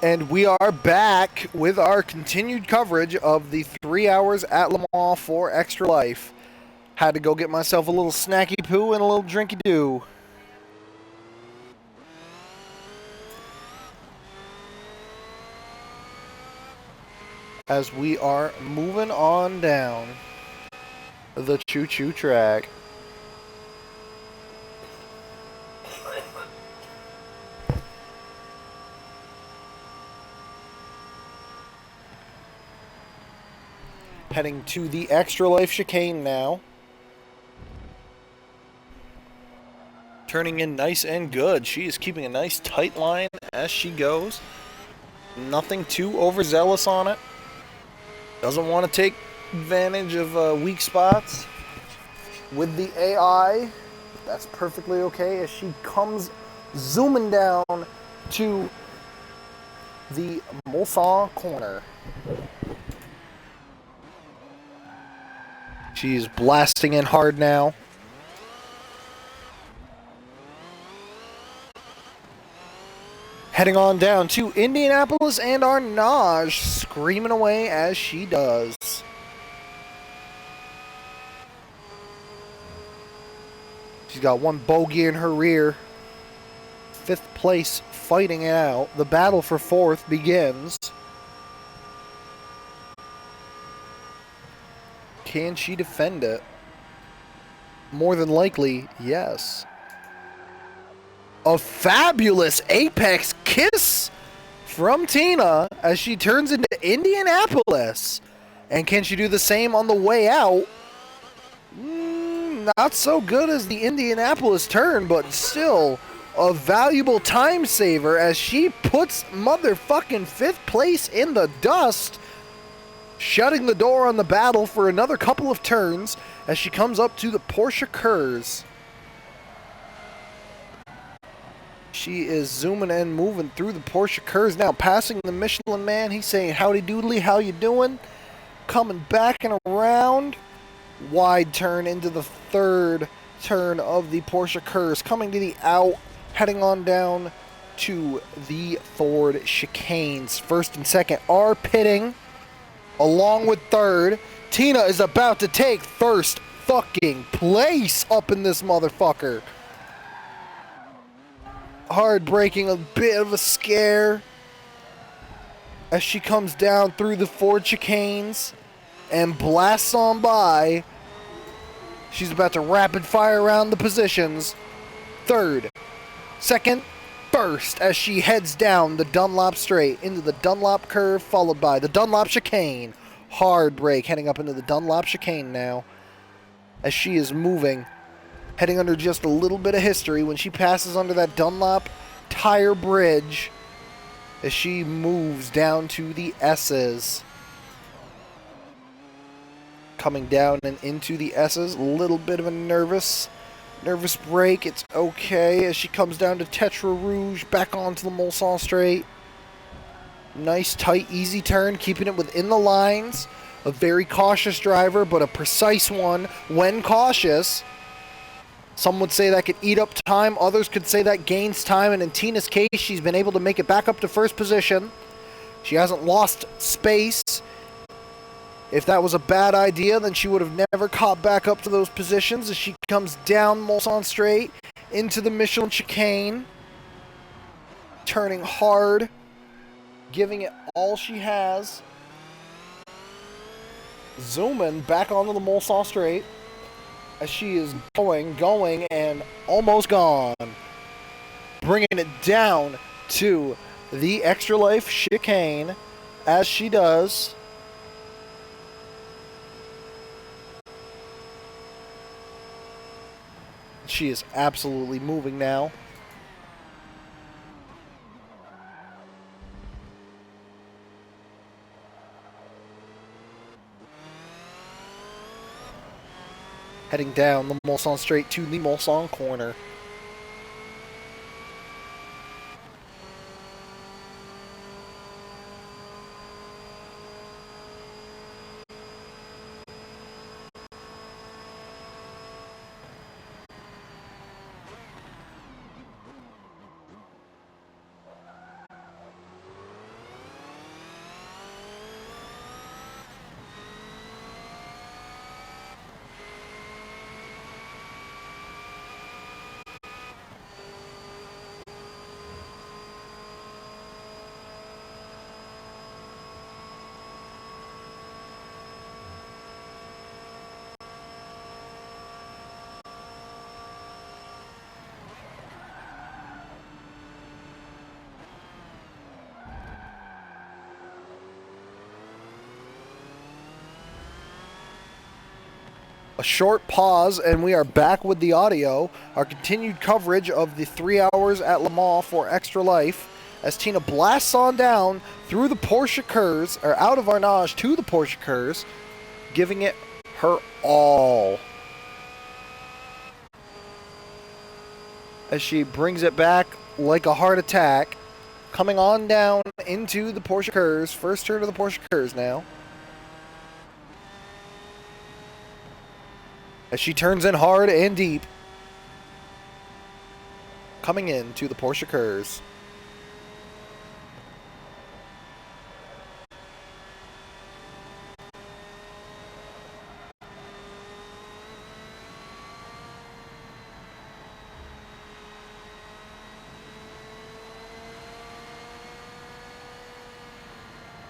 And we are back with our continued coverage of the 3 hours at Le Mans for Extra Life. Had to go get myself a little snacky poo and a little drinky doo. As we are moving on down the choo-choo track. Heading to the Extra Life chicane now. Turning in nice and good. She is keeping a nice tight line as she goes. Nothing too overzealous on it. Doesn't want to take advantage of weak spots. With the AI, that's perfectly okay as she comes zooming down to the Mulsanne corner. She's blasting in hard now. Heading on down to Indianapolis and Arnage, screaming away as she does. She's got one bogey in her rear. 5th place fighting it out. The battle for 4th begins. Can she defend it? More than likely, yes. A fabulous apex kiss from Tina as she turns into Indianapolis. And can she do the same on the way out? Not so good as the Indianapolis turn, but still a valuable time saver as she puts motherfucking 5th place in the dust, shutting the door on the battle for another couple of turns as she comes up to the Porsche Kurz. She is zooming and moving through the Porsche Kurz now, passing the Michelin Man. He's saying, howdy doodly, how you doing? Coming back and around. Wide turn into the 3rd turn of the Porsche Kurz. Coming to the out, heading on down to the Ford chicanes. 1st and 2nd are pitting, along with 3rd. Tina is about to take 1st fucking place up in this motherfucker. Hard braking, a bit of a scare as she comes down through the Ford chicanes and blasts on by. She's about to rapid fire around the positions. 3rd, 2nd, 1st as she heads down the Dunlop straight into the Dunlop curve, followed by the Dunlop chicane. Hard brake heading up into the Dunlop chicane now as she is moving, heading under just a little bit of history when she passes under that Dunlop tire bridge as she moves down to the S's. Coming down and into the S's, a little bit of a nervous break. It's okay as she comes down to Tetra Rouge, back onto the Mulsanne straight. Nice, tight, easy turn, keeping it within the lines. A very cautious driver, but a precise one when cautious. Some would say that could eat up time. Others could say that gains time. And in Tina's case, she's been able to make it back up to 1st position. She hasn't lost space. If that was a bad idea, then she would have never caught back up to those positions as she comes down Mulsanne straight into the Michelin chicane. Turning hard, giving it all she has. Zooming back onto the Mulsanne straight as she is going, and almost gone. Bringing it down to the Extra Life chicane as she does. She is absolutely moving now. Heading down the Mulsanne straight to the Mulsanne corner. A short pause, and we are back with the audio. Our continued coverage of the 3 hours at Le Mans for Extra Life as Tina blasts on down through the Porsche Curse, or out of Arnage to the Porsche Curse, giving it her all. As she brings it back like a heart attack, coming on down into the Porsche Curse. First turn of the Porsche Curse now. As she turns in hard and deep. Coming in to the Porsche Curse.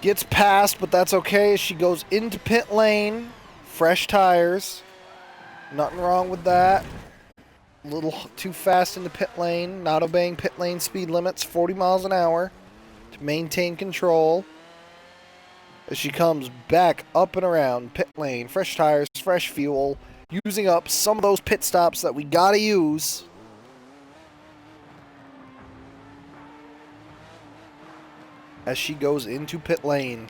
Gets past, but that's okay as she goes into pit lane. Fresh tires. Nothing wrong with that. A little too fast into pit lane. Not obeying pit lane speed limits, 40 miles an hour to maintain control. As she comes back up and around pit lane. Fresh tires, fresh fuel. Using up some of those pit stops that we gotta use. As she goes into pit lane.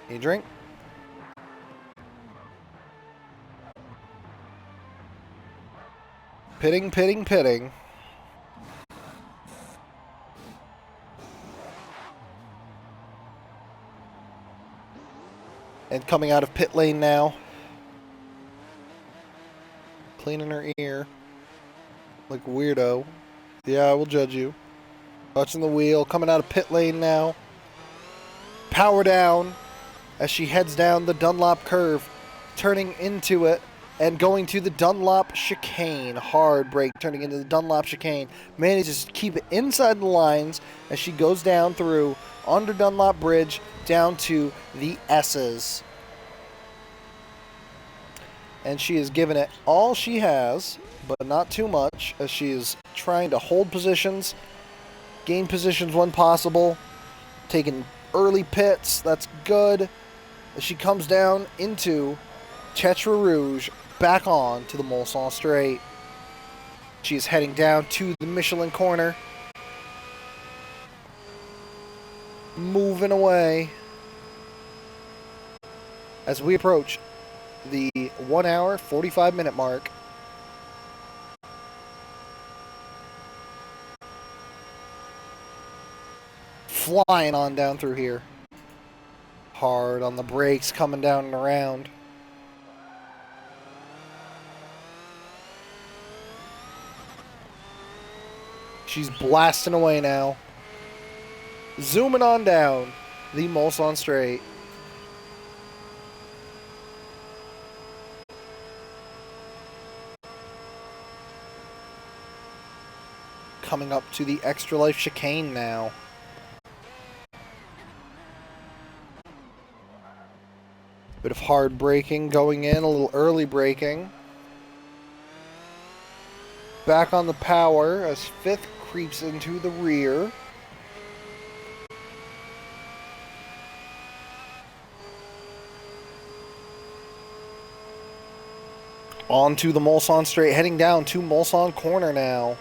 Need a drink? Pitting, pitting, pitting. And coming out of pit lane now. Cleaning her ear. Like a weirdo. Yeah, I will judge you. Touching the wheel. Coming out of pit lane now. Power down. As she heads down the Dunlop curve. Turning into it. And going to the Dunlop chicane. Hard brake turning into the Dunlop chicane. Manages to keep it inside the lines as she goes down through under Dunlop Bridge down to the S's. And she is giving it all she has, but not too much, as she is trying to hold positions, gain positions when possible, taking early pits. That's good. As she comes down into Tetra Rouge, back on to the Mulsanne Straight. She is heading down to the Michelin corner. Moving away. As we approach the 1 hour, 45 minute mark. Flying on down through here. Hard on the brakes, coming down and around. She's blasting away now. Zooming on down the Mulsanne Straight. Coming up to the Extra Life chicane now. Bit of hard braking going in, a little early braking. Back on the power as fifth creeps into the rear. Onto the Mulsanne Straight, heading down to Mulsanne Corner now.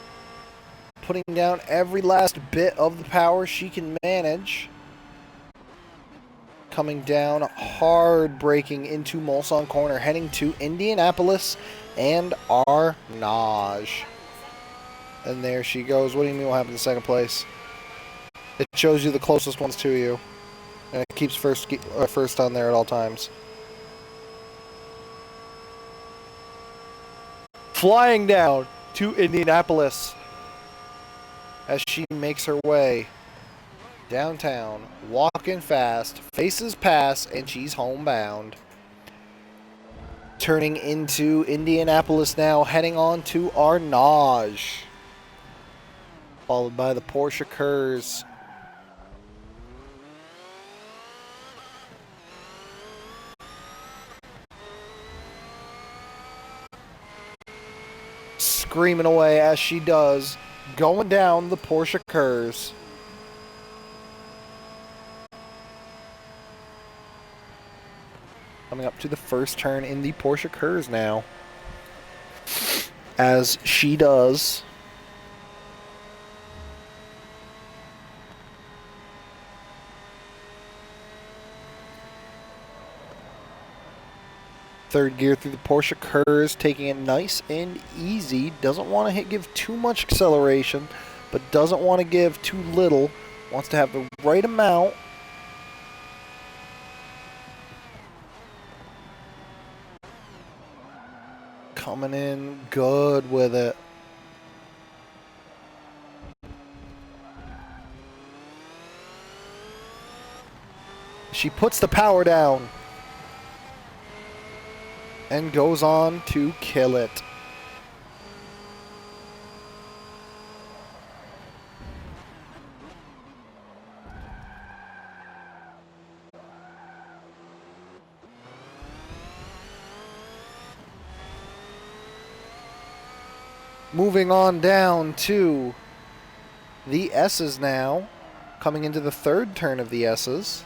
Putting down every last bit of the power she can manage. Coming down hard, braking into Mulsanne Corner, heading to Indianapolis and Arnage. And there she goes. What do you mean what happened in second place? It shows you the closest ones to you. And it keeps first on there at all times. Flying down to Indianapolis as she makes her way downtown, walking fast, faces past, and she's homebound. Turning into Indianapolis now, heading on to Arnage. Followed by the Porsche Curse. Screaming away as she does, going down the Porsche Curse. Coming up to the first turn in the Porsche Kurz now. As she does. Third gear through the Porsche Kurz, taking it nice and easy. Doesn't want to give too much acceleration, but doesn't want to give too little. Wants to have the right amount. Coming in good with it. She puts the power down and goes on to kill it. Moving on down to the S's now, coming into the third turn of the S's.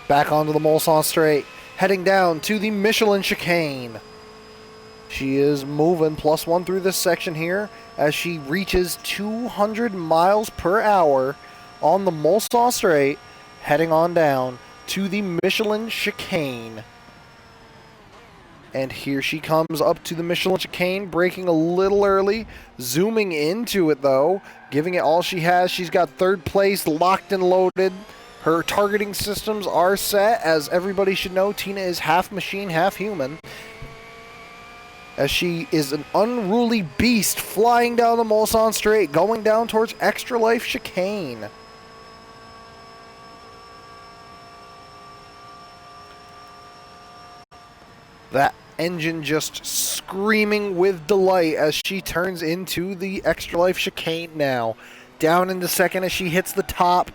Back onto the Mulsanne straight, heading down to the Michelin chicane. She is moving +1 through this section here as she reaches 200 miles per hour on the Mulsanne straight, heading on down to the Michelin chicane. And here she comes up to the Michelin chicane, braking a little early, zooming into it though, giving it all she has. She's got third place locked and loaded. Her targeting systems are set. As everybody should know, Tina is half machine, half human, as she is an unruly beast flying down the Mulsanne straight, going down towards Extra Life chicane. That engine just screaming with delight as she turns into the Extra Life chicane now. Down into second as she hits the top.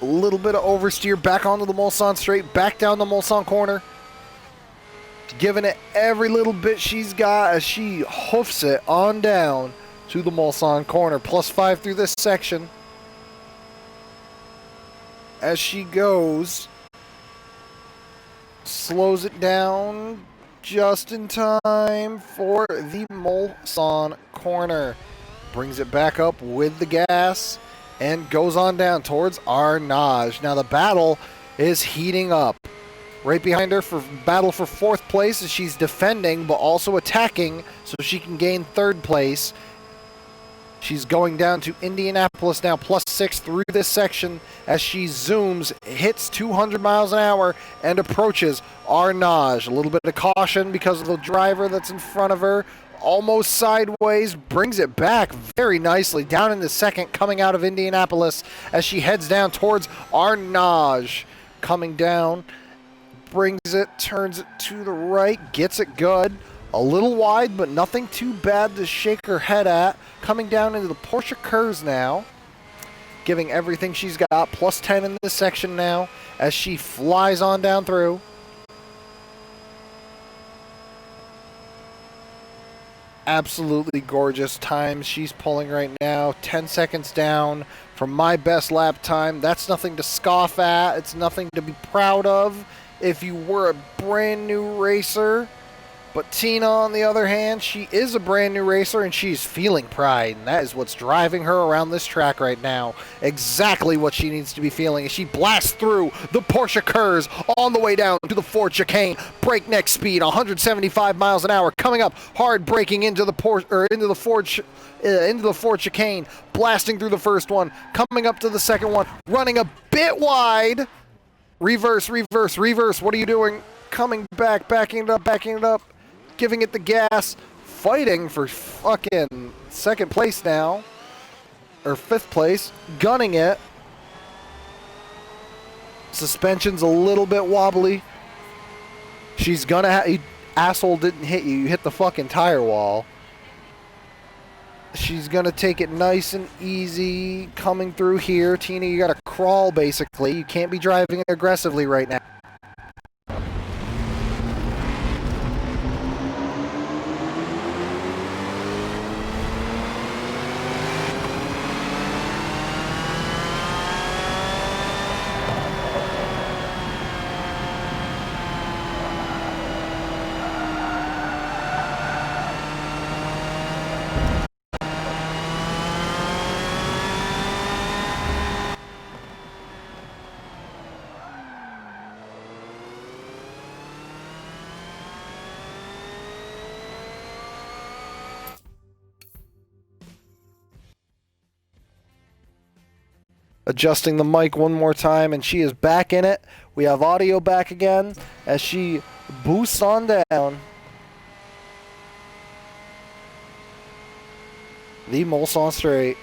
A little bit of oversteer back onto the Mulsanne straight, back down the Mulsanne corner. Giving it every little bit she's got as she hoofs it on down to the Mulsanne corner. +5 through this section. As she goes, slows it down just in time for the Mulsanne corner. Brings it back up with the gas and goes on down towards Arnage. Now the battle is heating up. Right behind her for battle for fourth place as she's defending but also attacking so she can gain third place. She's going down to Indianapolis now, +6 through this section as she zooms, hits 200 miles an hour, and approaches Arnage. A little bit of caution because of the driver that's in front of her. Almost sideways, brings it back very nicely down into second, coming out of Indianapolis as she heads down towards Arnage. Coming down, brings it, turns it to the right, gets it good. A little wide, but nothing too bad to shake her head at. Coming down into the Porsche Kurz now, giving everything she's got, +10 in this section now as she flies on down through. Absolutely gorgeous times she's pulling right now. 10 seconds down from my best lap time. That's nothing to scoff at. It's nothing to be proud of if you were a brand new racer. But Tina, on the other hand, she is a brand new racer and she's feeling pride. And that is what's driving her around this track right now. Exactly what she needs to be feeling as she blasts through the Porsche Kurz on the way down to the Ford chicane. Breakneck speed, 175 miles an hour, coming up hard, braking into the Ford chicane, blasting through the first one, coming up to the second one, running a bit wide. Reverse, reverse, reverse. What are you doing? Coming back, backing it up. Giving it the gas, fighting for fucking second place now, or fifth place, gunning it. Suspension's a little bit wobbly. She's gonna you asshole didn't hit you, you hit the fucking tire wall. She's gonna take it nice and easy coming through here. Tina, you gotta crawl basically. You can't be driving aggressively right now. Adjusting the mic one more time, and she is back in it. We have audio back again as she boosts on down the Mulsanne Straight.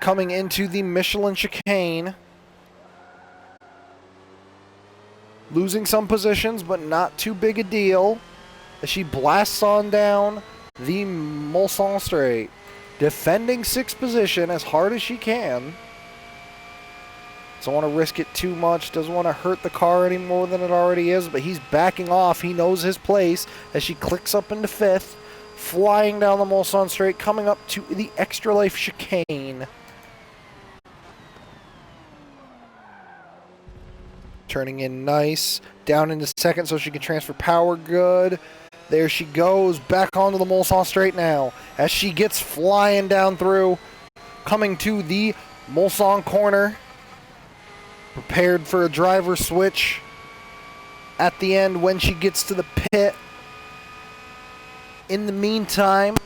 Coming into the Michelin chicane. Losing some positions, but not too big a deal. As she blasts on down the Mulsanne Straight. Defending 6th position as hard as she can. Doesn't want to risk it too much. Doesn't want to hurt the car any more than it already is. But he's backing off. He knows his place as she clicks up into 5th. Flying down the Mulsanne Straight. Coming up to the Extra Life chicane. Turning in nice. Down into 2nd so she can transfer power good. There she goes. Back onto the Mulsanne Straight now. As she gets flying down through. Coming to the Mulsanne corner. Prepared for a driver switch. At the end when she gets to the pit. In the meantime,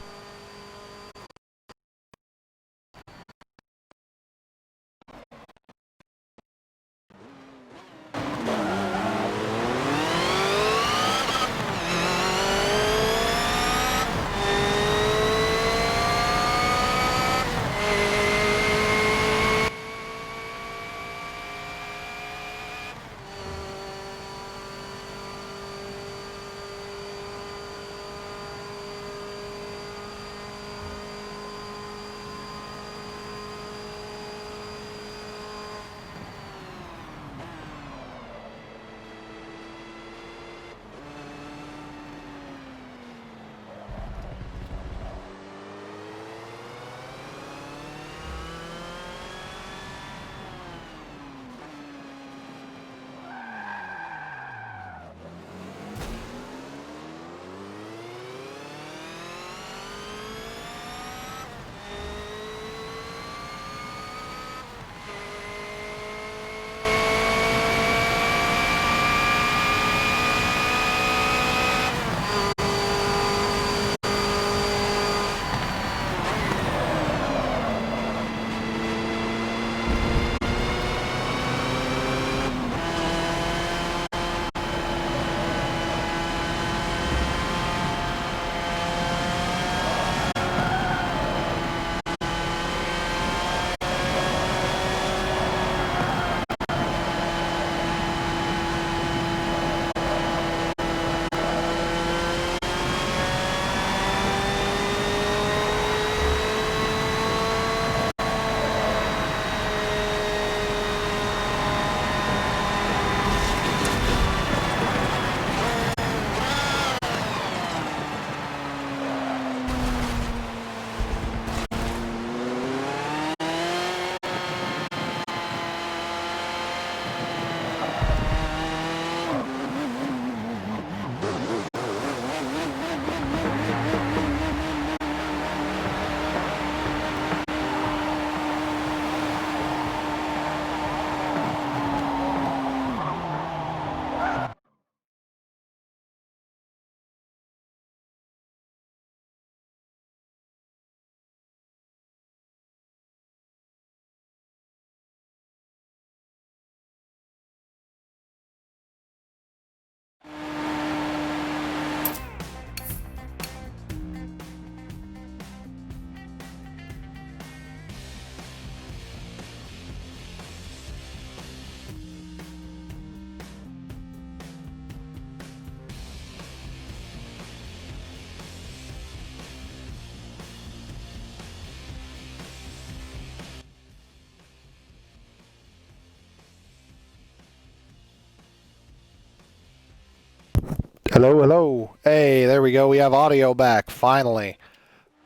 hello, hello. Hey, there we go. We have audio back, finally.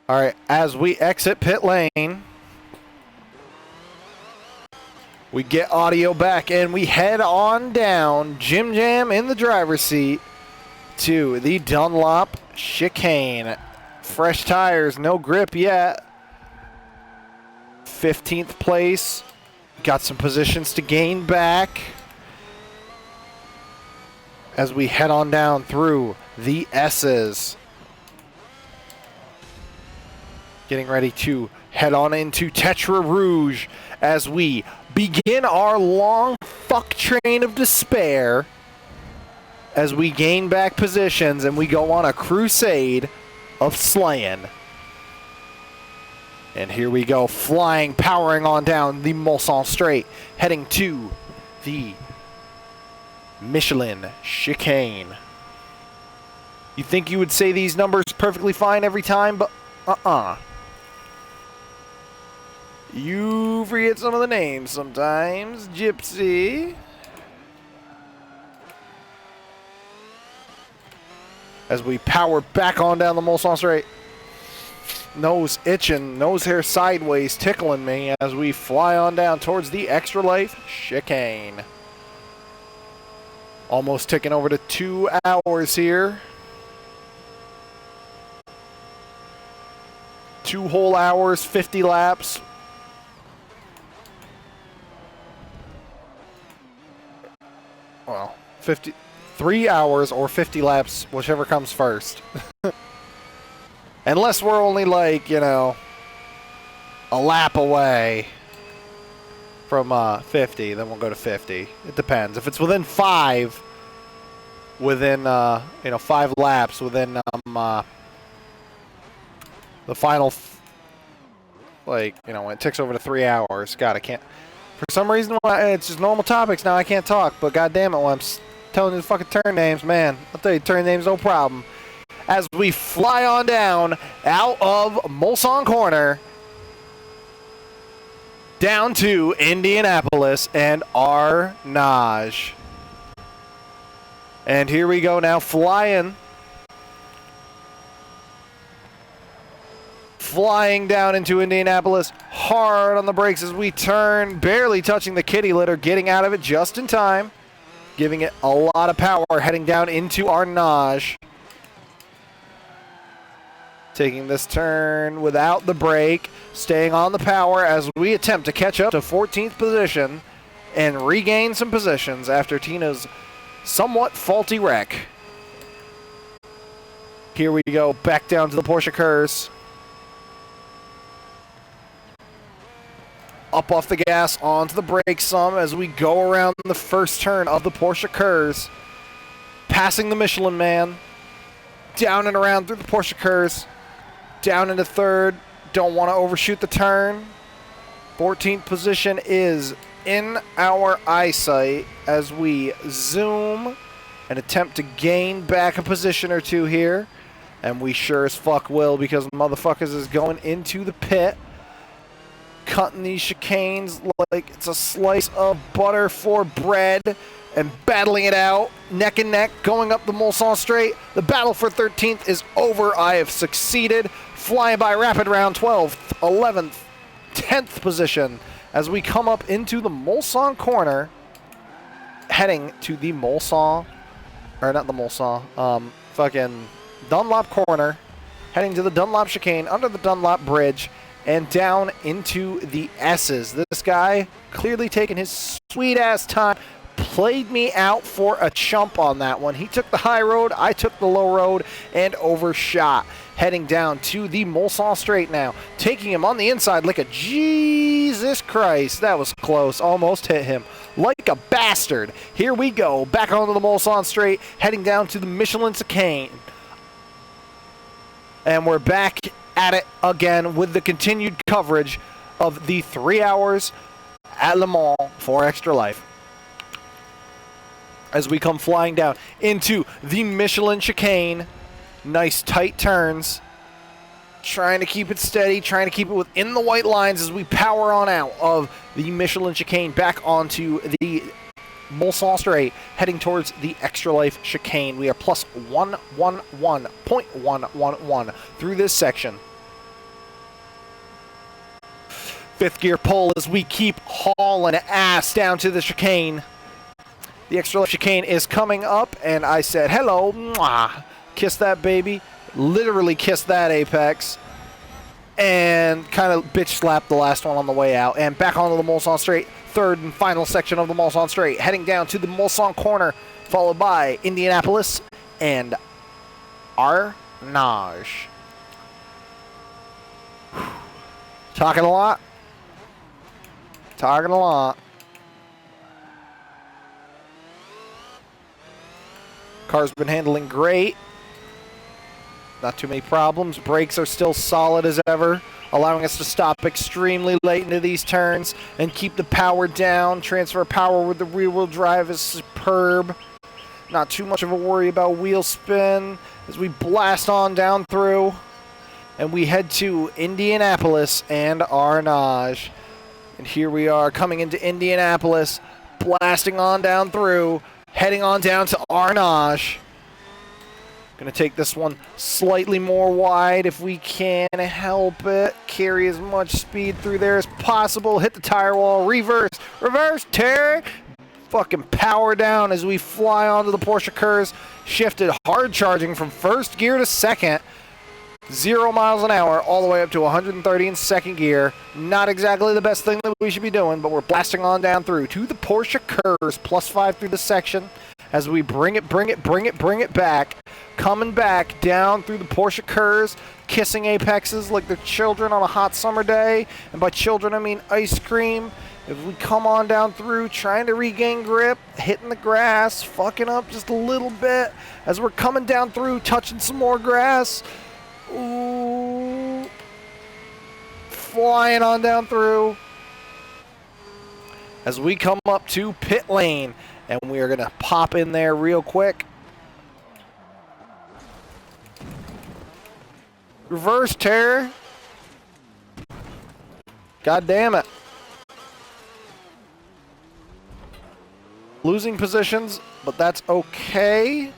All right, as we exit pit lane, we get audio back, and we head on down, Jim Jam in the driver's seat, to the Dunlop chicane. Fresh tires, no grip yet. 15th place. Got some positions to gain back as we head on down through the S's. Getting ready to head on into Tetra Rouge as we begin our long fuck train of despair as we gain back positions and we go on a crusade of slaying. And here we go, flying, powering on down the Mulsanne Straight, heading to the Michelin Chicane. You think you would say these numbers perfectly fine every time, but You forget some of the names sometimes, Gypsy. As we power back on down the Mulsanne Straight. Nose itching, nose hair sideways, tickling me as we fly on down towards the Extra Life Chicane. Almost ticking over to 2 hours here. 2 whole hours, 50 laps. Well, 3 hours or 50 laps, whichever comes first. Unless we're only like, you know, a lap away from 50, then we'll go to 50. It depends. If it's within 5, within, 5 laps, within the final, when it ticks over to 3 hours. God, I can't. For some reason, it's just normal topics now. I can't talk, but God damn it, when I'm telling you the fucking turn names, man, I'll tell you turn names, no problem. As we fly on down out of Mulsanne Corner down to Indianapolis and Arnage. And here we go now, flying down into Indianapolis, hard on the brakes as we turn, barely touching the kitty litter, getting out of it just in time, giving it a lot of power, heading down into Arnage. Taking this turn without the brake, staying on the power as we attempt to catch up to 14th position and regain some positions after Tina's somewhat faulty wreck. Here we go, back down to the Porsche Curse. Up off the gas, onto the brakes some as we go around the first turn of the Porsche Curse. Passing the Michelin Man. Down and around through the Porsche Curse. Down into third. Don't want to overshoot the turn. 14th position is in our eyesight as we zoom and attempt to gain back a position or two here. And we sure as fuck will, because motherfuckers is going into the pit. Cutting these chicanes like it's a slice of butter for bread and battling it out neck and neck, going up the Mulsanne Straight. The battle for 13th is over. I have succeeded. Flying by rapid round 12th, 11th, 10th position as we come up into the Mulsanne Corner, heading to the Mulsanne, or not the Mulsanne, fucking Dunlop Corner, heading to the Dunlop Chicane under the Dunlop Bridge and down into the S's. This guy clearly taking his sweet ass time, played me out for a chump on that one. He took the high road, I took the low road, and overshot. Heading down to the Mulsanne Straight now, taking him on the inside like a Jesus Christ. That was close, almost hit him like a bastard. Here we go, back onto the Mulsanne Straight, heading down to the Michelin Chicane. And we're back at it again with the continued coverage of the 3 hours at Le Mans for Extra Life. As we come flying down into the Michelin Chicane. Nice tight turns. Trying to keep it steady, trying to keep it within the white lines as we power on out of the Michelin Chicane back onto the Mulsanne Straight, heading towards the Extra Life Chicane. We are plus 111.111 through this section. Fifth gear pull as we keep hauling ass down to the chicane. The Extra Life Chicane is coming up, and I said, hello, mwah. Kiss that baby. Literally kiss that apex. and kind of bitch slap the last one on the way out. And back onto the Mulsanne Straight, third and final section of the Mulsanne Straight, heading down to the Mulsanne corner, followed by Indianapolis and Arnage. Talking a lot. Talking a lot. Car's been handling great. Not too many problems. Brakes are still solid as ever, allowing us to stop extremely late into these turns and keep the power down. Transfer power with the rear-wheel drive is superb. Not too much of a worry about wheel spin as we blast on down through. And we head to Indianapolis and Arnage. And here we are coming into Indianapolis, blasting on down through, heading on down to Arnage. Gonna take this one slightly more wide if we can help it. Carry as much speed through there as possible. Hit the tire wall, reverse, Terry. Fucking power down as we fly onto the Porsche Curse. Shifted hard charging from first gear to second. 0 miles an hour all the way up to 130 in second gear. Not exactly the best thing that we should be doing, but we're blasting on down through to the Porsche Curse. +5 through the section as we bring it back. Coming back down through the Porsche Curse, kissing apexes like they're children on a hot summer day. And by children, I mean ice cream. If we come on down through, trying to regain grip, hitting the grass, fucking up just a little bit. As we're coming down through, touching some more grass. Ooh. Flying on down through. As we come up to pit lane, and we are going to pop in there real quick. Reverse Terror. God damn it. Losing positions, but that's okay.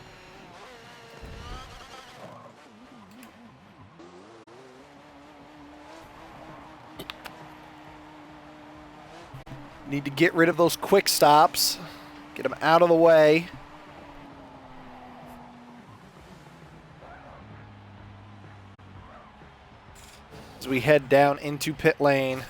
Need to get rid of those quick stops. Get them out of the way. As we head down into pit lane.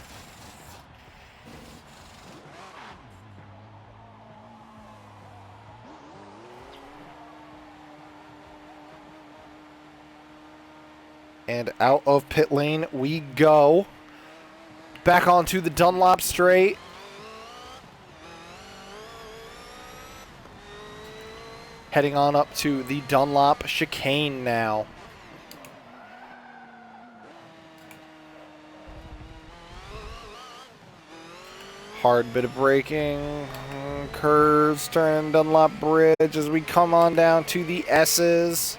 And out of pit lane we go. Back onto the Dunlop Straight. Heading on up to the Dunlop Chicane now. Hard bit of braking. Curves, turn Dunlop Bridge as we come on down to the S's.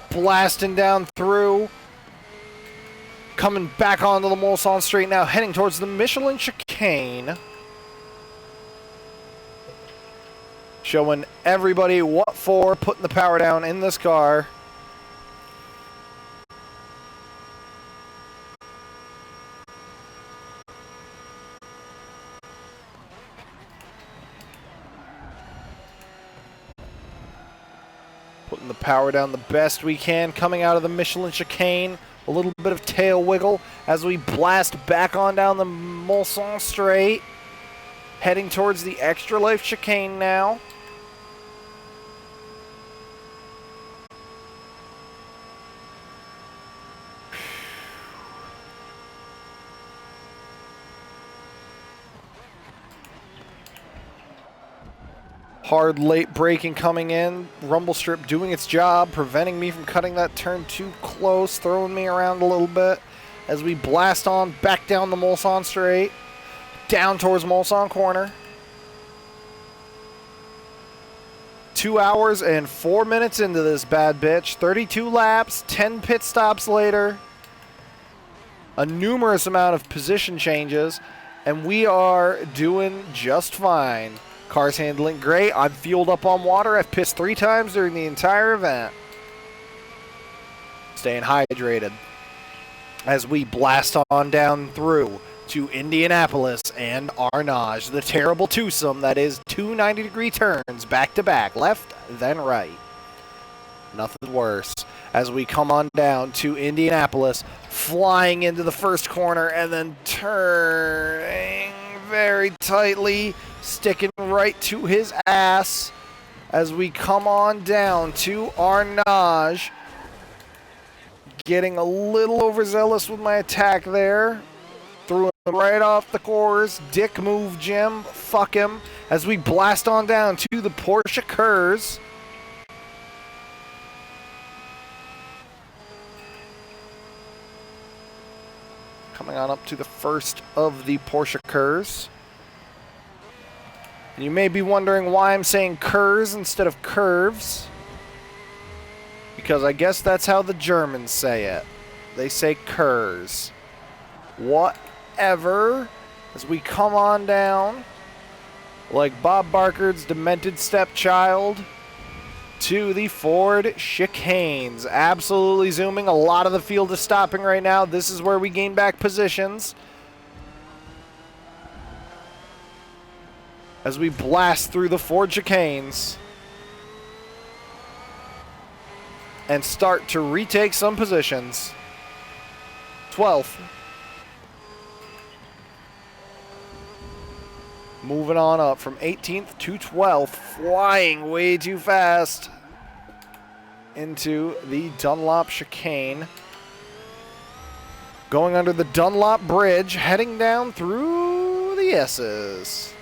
Blasting down through. Coming back onto the Mulsanne Straight now, heading towards the Michelin Chicane. Showing everybody what for, putting the power down in this car. Putting the power down the best we can, coming out of the Michelin Chicane. A little bit of tail wiggle as we blast back on down the Mulsanne Straight. Heading towards the Extra Life Chicane now. Hard late braking coming in. Rumble strip doing its job, preventing me from cutting that turn too close, throwing me around a little bit as we blast on back down the Mulsanne Straight, down towards Mulsanne Corner. 2 hours and 4 minutes into this bad bitch. 32 laps, 10 pit stops later. A numerous amount of position changes, and we are doing just fine. Car's handling great. I'm fueled up on water. I've pissed 3 times during the entire event. Staying hydrated as we blast on down through to Indianapolis and Arnage. The terrible twosome that is 2 90-degree turns back to back, left then right. Nothing worse. As we come on down to Indianapolis, flying into the first corner and then turning very tightly, sticking right to his ass. As we come on down to Arnage, getting a little overzealous with my attack there. Threw him right off the course. Dick move, Jim. Fuck him. As we blast on down to the Porsche Kurz. Coming on up to the first of the Porsche Kurz. And you may be wondering why I'm saying Kurz instead of curves. Because I guess that's how the Germans say it. They say Kurz. Whatever. As we come on down, like Bob Barker's demented stepchild, to the Ford chicanes. Absolutely zooming. A lot of the field is stopping right now. This is where we gain back positions. As we blast through the Ford chicanes and start to retake some positions. 12th. Moving on up from 18th to 12th, flying way too fast into the Dunlop chicane. Going under the Dunlop Bridge, heading down through the S's.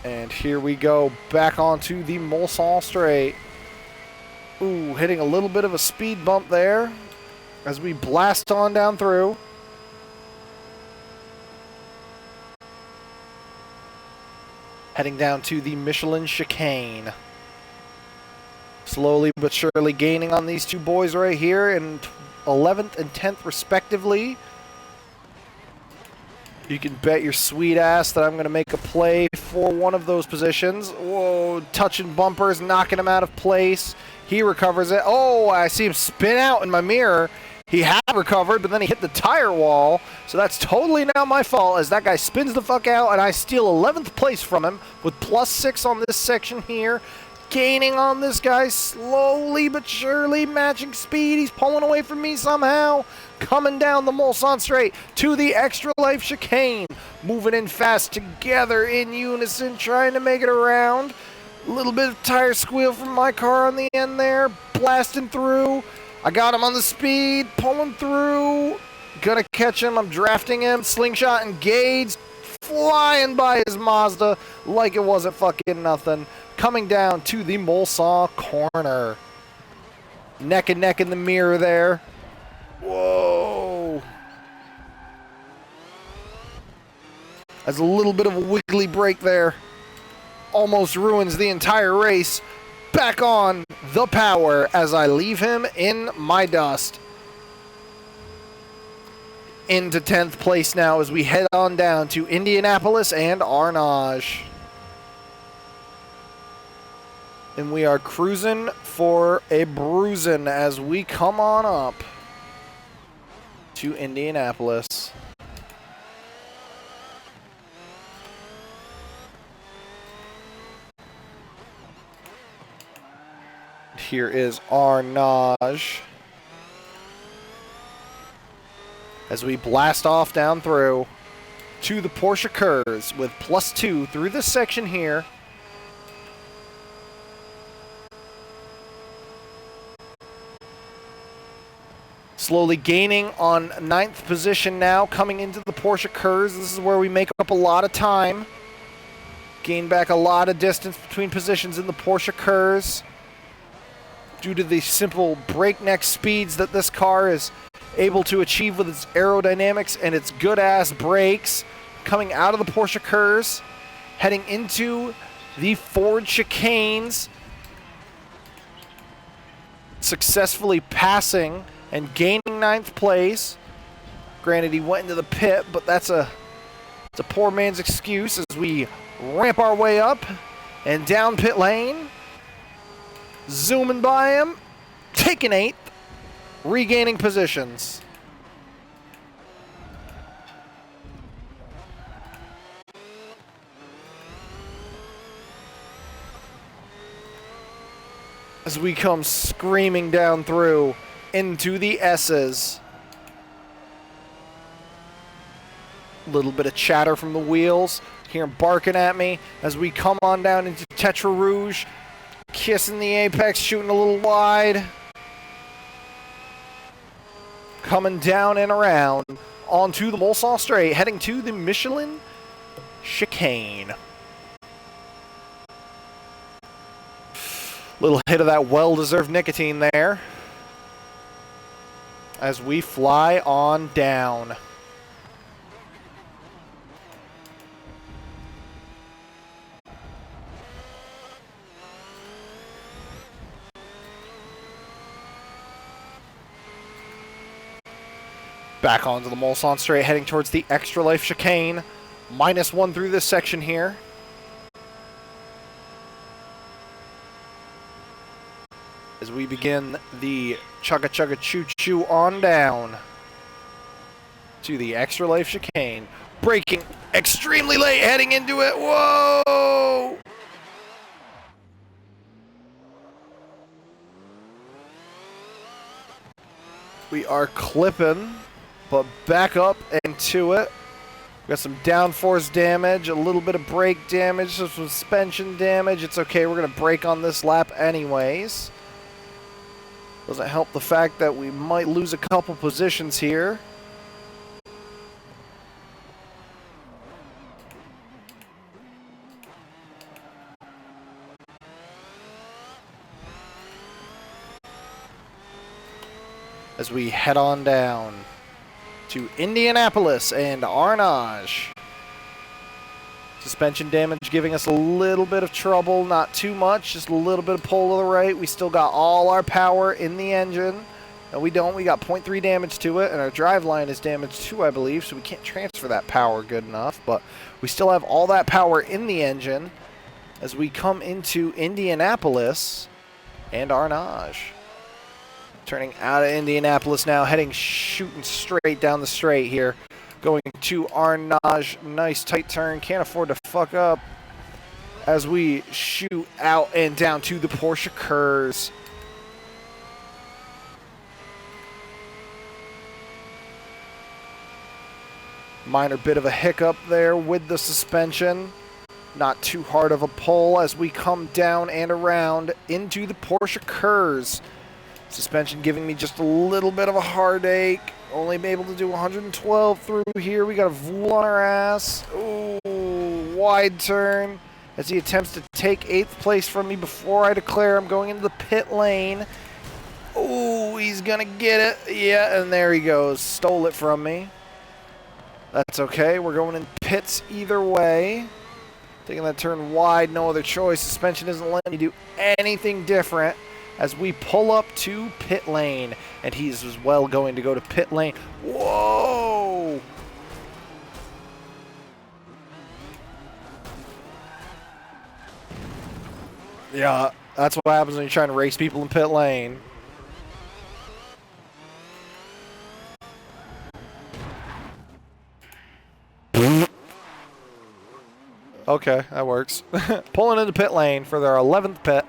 And here we go, back onto the Mulsanne Straight. Ooh, hitting a little bit of a speed bump there as we blast on down through. Heading down to the Michelin chicane. Slowly but surely gaining on these two boys right here in 11th and 10th respectively. You can bet your sweet ass that I'm going to make a play for one of those positions. Whoa, touching bumpers, knocking him out of place. He recovers it. Oh, I see him spin out in my mirror. He had recovered, but then he hit the tire wall. So that's totally now my fault as that guy spins the fuck out and I steal 11th place from him with +6 on this section here. Gaining on this guy slowly but surely, matching speed. He's pulling away from me somehow. Coming down the Mulsanne Straight to the Extra Life chicane. Moving in fast together in unison, trying to make it around. A little bit of tire squeal from my car on the end there. Blasting through. I got him on the speed, pulling through. Gonna catch him. I'm drafting him. Slingshot engaged. Flying by his Mazda like it wasn't fucking nothing. Coming down to the Mulsanne corner. Neck and neck in the mirror there. Whoa. That's a little bit of a wiggly break there. Almost ruins the entire race. Back on the power as I leave him in my dust. Into 10th place now as we head on down to Indianapolis and Arnage. And we are cruising for a bruising as we come on up to Indianapolis. Here is Arnage as we blast off down through to the Porsche Kurz with +2 through this section here. Slowly gaining on 9th position now, coming into the Porsche Kurz. This is where we make up a lot of time. Gain back a lot of distance between positions in the Porsche Kurz due to the simple breakneck speeds that this car is able to achieve with its aerodynamics and its good-ass brakes. Coming out of the Porsche Kurz, heading into the Ford chicanes, successfully passing and gaining 9th place. Granted, he went into the pit, but it's a poor man's excuse as we ramp our way up and down pit lane. zooming by him, taking 8th, regaining positions. As we come screaming down through into the S's. Little bit of chatter from the wheels. Hear him barking at me as we come on down into Tetra Rouge. Kissing the apex, shooting a little wide. Coming down and around onto the Mulsanne Straight, heading to the Michelin Chicane. Little hit of that well-deserved nicotine there as we fly on down. Back onto the Mulsanne Straight, heading towards the Extra Life Chicane. -1 through this section here. As we begin the Chugga Chugga Choo Choo on down to the Extra Life Chicane. Braking extremely late, heading into it. Whoa! We are clipping, but back up into it. Got some downforce damage, a little bit of brake damage, some suspension damage. It's okay, we're going to brake on this lap anyways. Doesn't help the fact that we might lose a couple positions here. As we head on down to Indianapolis and Arnage. Suspension damage giving us a little bit of trouble, not too much, just a little bit of pull to the right. We still got all our power in the engine. No, we don't. We got 0.3 damage to it, and our drive line is damaged too, I believe, so we can't transfer that power good enough. But we still have all that power in the engine as we come into Indianapolis and Arnage. Turning out of Indianapolis now, shooting straight down the straight here. Going to Arnage, nice tight turn, can't afford to fuck up as we shoot out and down to the Porsche Kurz. Minor bit of a hiccup there with the suspension. Not too hard of a pull as we come down and around into the Porsche Kurz. Suspension giving me just a little bit of a heartache. Only able to do 112 through here. We got a Vool on our ass. Ooh, wide turn as he attempts to take 8th place from me before I declare I'm going into the pit lane. Ooh, he's gonna get it. Yeah, and there he goes. Stole it from me. That's okay. We're going in pits either way. Taking that turn wide, no other choice. Suspension isn't letting me do anything different. As we pull up to pit lane, and he's as well going to go to pit lane. Whoa! Yeah, that's what happens when you're trying to race people in pit lane. Okay, that works. Pulling into pit lane for their 11th pit.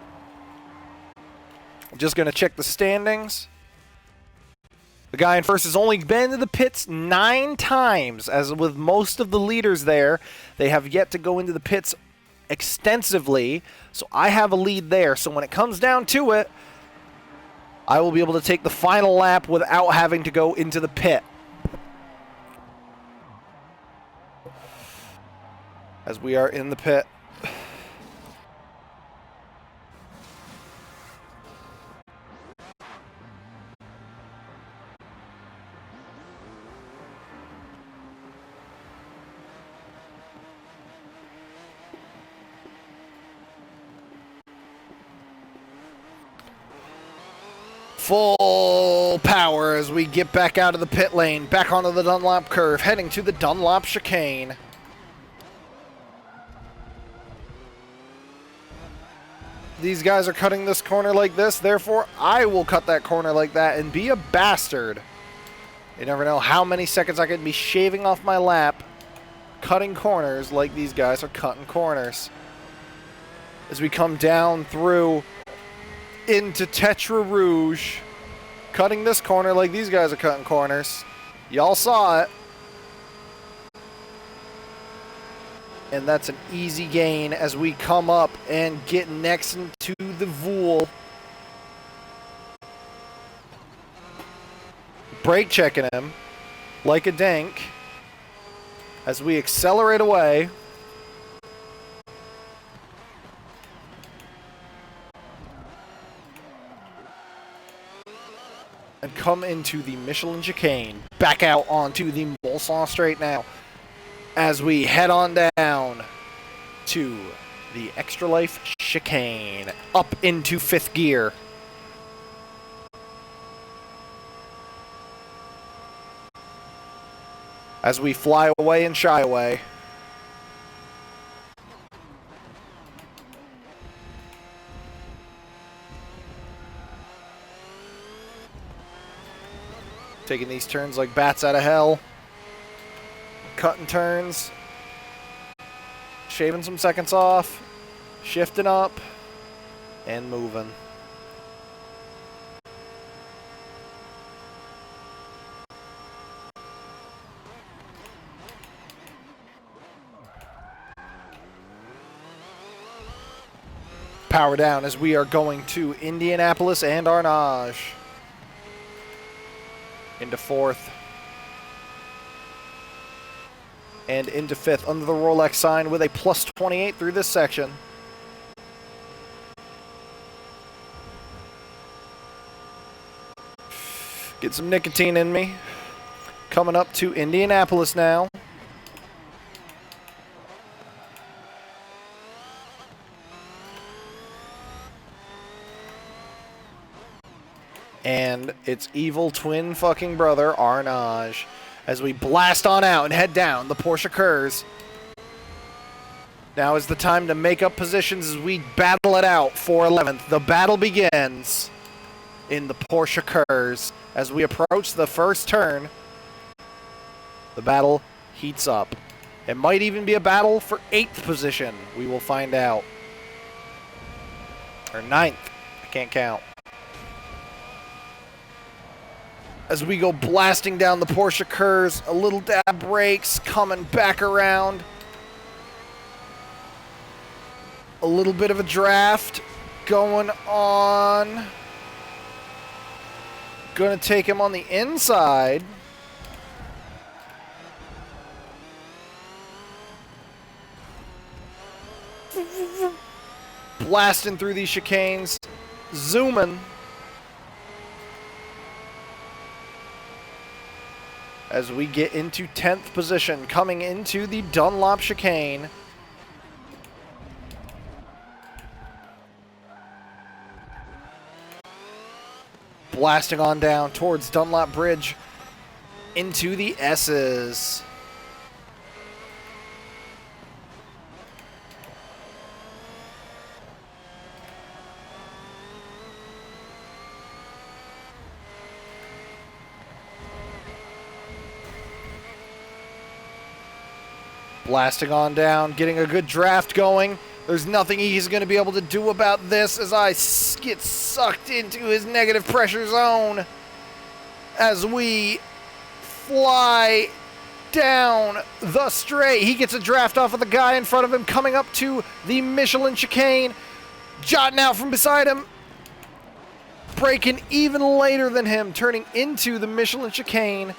Just going to check the standings. The guy in first has only been to the pits 9 times. As with most of the leaders there, they have yet to go into the pits extensively. So I have a lead there. So when it comes down to it, I will be able to take the final lap without having to go into the pit. As we are in the pit. Full power as we get back out of the pit lane, back onto the Dunlop curve, heading to the Dunlop chicane. these guys are cutting this corner like this, therefore I will cut that corner like that and be a bastard. You never know how many seconds I could be shaving off my lap, cutting corners like these guys are cutting corners. As we come down through into Tetra Rouge, cutting this corner like these guys are cutting corners. Y'all saw it. And that's an easy gain as we come up and get next into the Vool. Brake checking him like a dink as we accelerate away. And come into the Michelin chicane. Back out onto the Mulsanne straight now. As we head on down to the Extra Life chicane. Up into 5th gear. As we fly away and shy away. Taking these turns like bats out of hell. Cutting turns. Shaving some seconds off. Shifting up. And moving. Power down as we are going to Indianapolis and Arnage. Into 4th. And into 5th under the Rolex sign with a plus 28 through this section. Get some nicotine in me. Coming up to Indianapolis now. And its evil twin fucking brother, Arnage. As we blast on out and head down the Porsche Curse. Now is the time to make up positions as we battle it out for 11th. The battle begins in the Porsche Curse. As we approach the first turn, the battle heats up. It might even be a battle for 8th position. We will find out. Or 9th. I can't count. As we go blasting down the Porsche Curse, a little dab brakes, coming back around. A little bit of a draft going on. Gonna take him on the inside. Blasting through these chicanes. Zooming. As we get into 10th position, coming into the Dunlop chicane. Blasting on down towards Dunlop Bridge into the S's. Blasting on down, getting a good draft going. There's nothing he's going to be able to do about this as I get sucked into his negative pressure zone. As we fly down the straight. He gets a draft off of the guy in front of him, coming up to the Michelin chicane. Jotting out from beside him. Braking even later than him, turning into the Michelin chicane.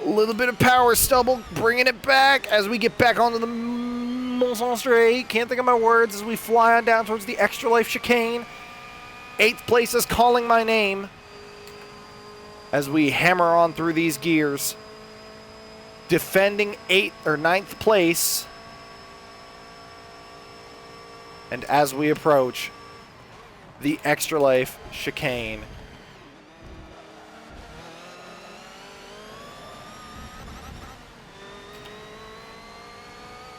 A little bit of power stubble, bringing it back as we get back onto the Mulsanne straight. Can't think of my words as we fly on down towards the Extra Life chicane. 8th place is calling my name as we hammer on through these gears. Defending 8th or 9th place. And as we approach the Extra Life chicane.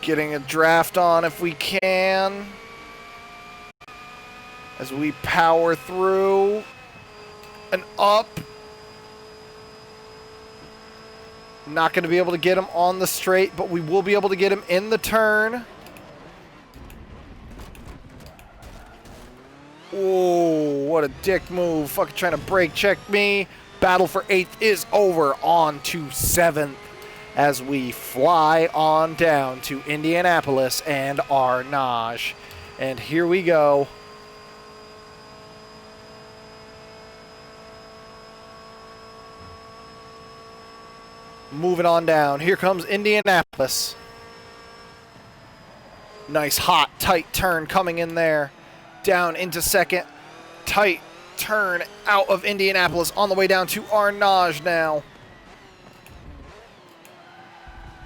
Getting a draft on if we can. as we power through and up. Not going to be able to get him on the straight, but we will be able to get him in the turn. Oh, what a dick move. Fucking trying to brake check me. Battle for 8th is over. On to 7th as we fly on down to Indianapolis and Arnage. And here we go. Moving on down. Here comes Indianapolis. Nice, hot, tight turn coming in there. Down into second. Tight turn out of Indianapolis on the way down to Arnage now.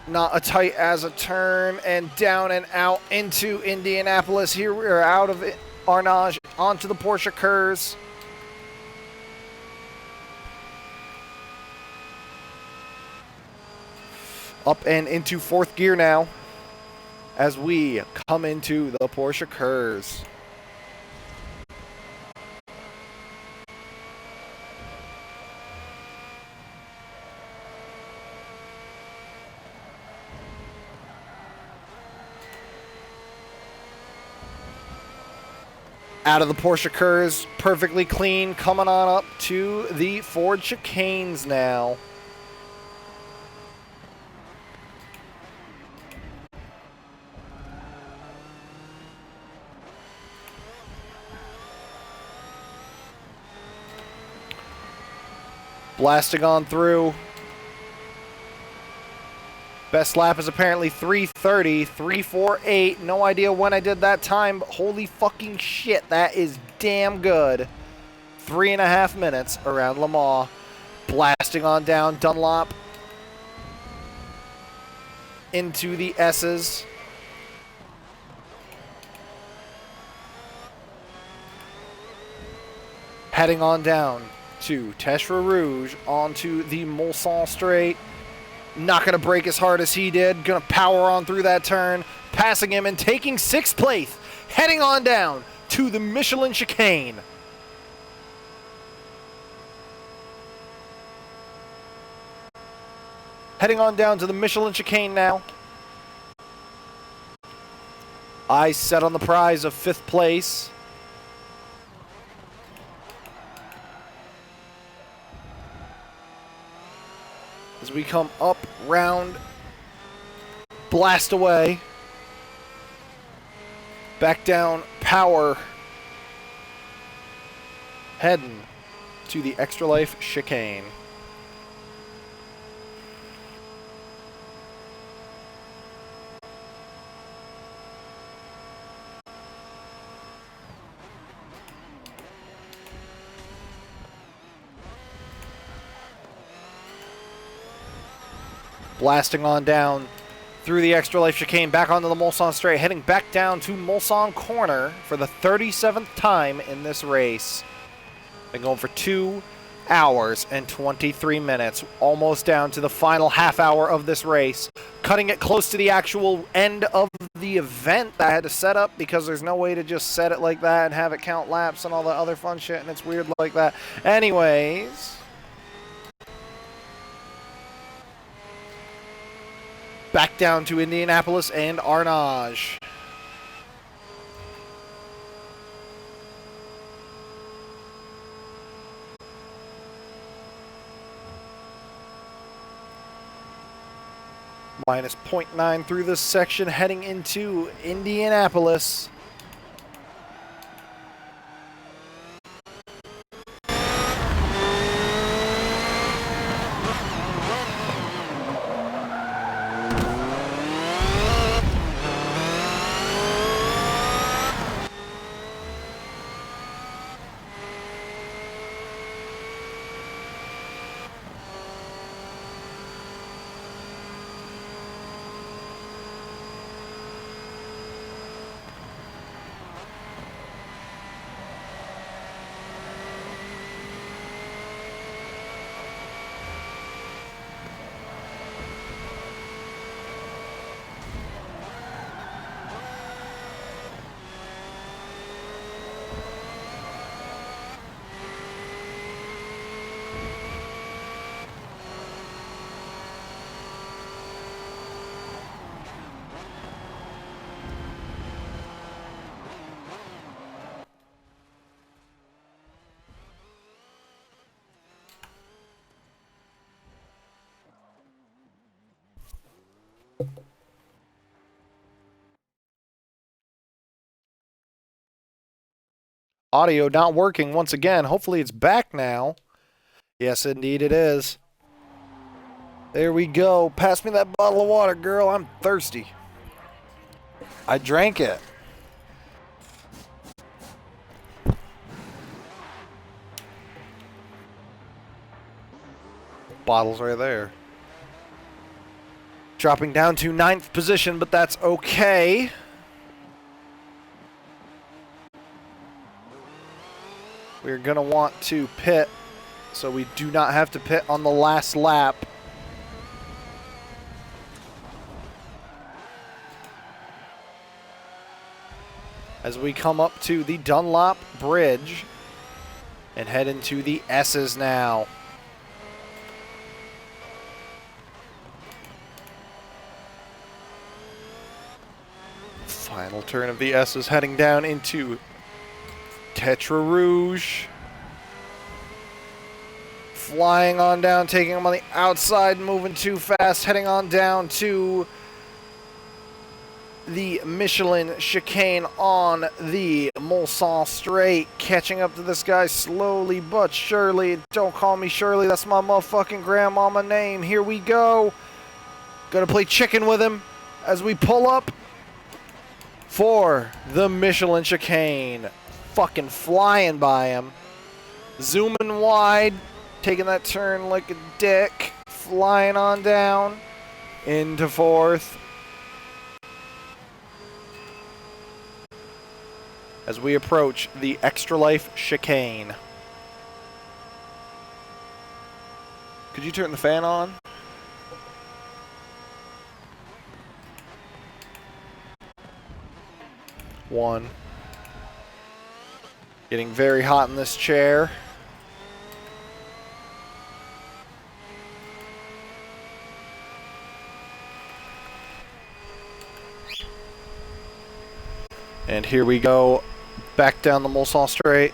Not a tight as a turn, and down and out into Indianapolis. Here we are out of Arnage onto the Porsche Kurz. Up and into 4th gear now as we come into the Porsche Kurz. Out of the Porsche Kurz, perfectly clean, coming on up to the Ford chicanes now. Blasting on through. Best lap is apparently 3:30, 3:48. No idea when I did that time, but holy fucking shit, that is damn good. 3.5 minutes around Le Mans. Blasting on down Dunlop into the S's. Heading on down to Teshra Rouge onto the Mulsanne straight. Not going to brake as hard as he did. Going to power on through that turn. Passing him and taking 6th place. Heading on down to the Michelin chicane. Heading on down to the Michelin chicane now. Eyes set on the prize of 5th place. As we come up, round, blast away. Back down, power. Heading to the Extra Life chicane. Blasting on down through the Extra Life chicane, back onto the Mulsanne straight, heading back down to Mulsanne corner for the 37th time in this race. Been going for 2 hours and 23 minutes, almost down to the final half hour of this race, cutting it close to the actual end of the event that I had to set up because there's no way to just set it like that and have it count laps and all the other fun shit, and it's weird like that. Anyways, back down to Indianapolis and Arnage. Minus 0.9 through this section, heading into Indianapolis. Audio not working once again. Hopefully it's back now. Yes, indeed it is. There we go. Pass me that bottle of water, girl. I'm thirsty. I drank it. Bottle's right there. Dropping down to 9th position, but that's okay. We're going to want to pit, so we do not have to pit on the last lap. As we come up to the Dunlop Bridge and head into the S's now. Final turn of the S's heading down into Tetra Rouge. Flying on down, taking them on the outside, moving too fast, heading on down to the Michelin chicane on the Mulsanne Straight. Catching up to this guy slowly but surely. Don't call me Shirley, that's my motherfucking grandmama name. Here we go. Gonna play chicken with him as we pull up for the Michelin chicane. Fucking flying by him. Zooming wide. Taking that turn like a dick. Flying on down into 4th. As we approach the Extra Life chicane. Could you turn the fan on? One. Getting very hot in this chair. And here we go. Back down the Mulsanne Straight.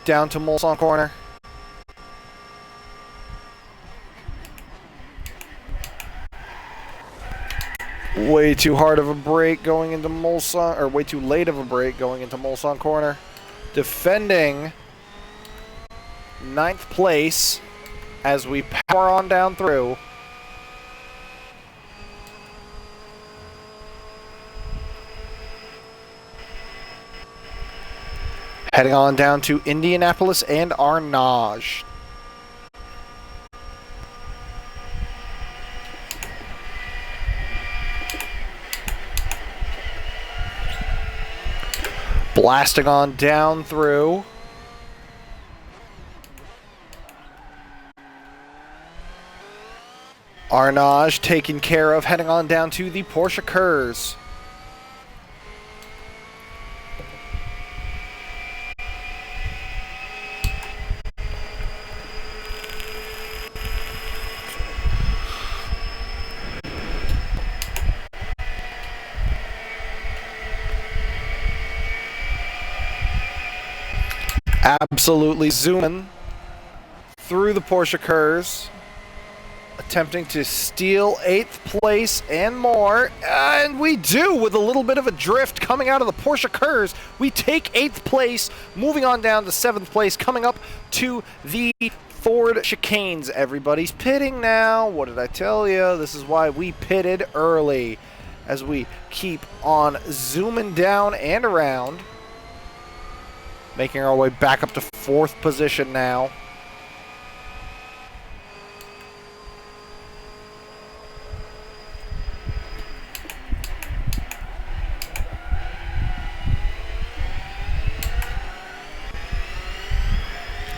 Down to Mulsanne Corner. Way too hard of a brake going into Mulsanne, or way too late of a brake going into Mulsanne Corner. Defending 9th place as we power on down through. Heading on down to Indianapolis and Arnage. Blasting on down through. Arnage taken care of, heading on down to the Porsche Kurz. Absolutely zooming through the Porsche Kurz, attempting to steal 8th place and more, and we do with a little bit of a drift coming out of the Porsche Kurz. We take 8th place, moving on down to 7th place, coming up to the Ford chicanes. Everybody's pitting now. What did I tell you? This is why we pitted early, as we keep on zooming down and around. Making our way back up to 4th position now.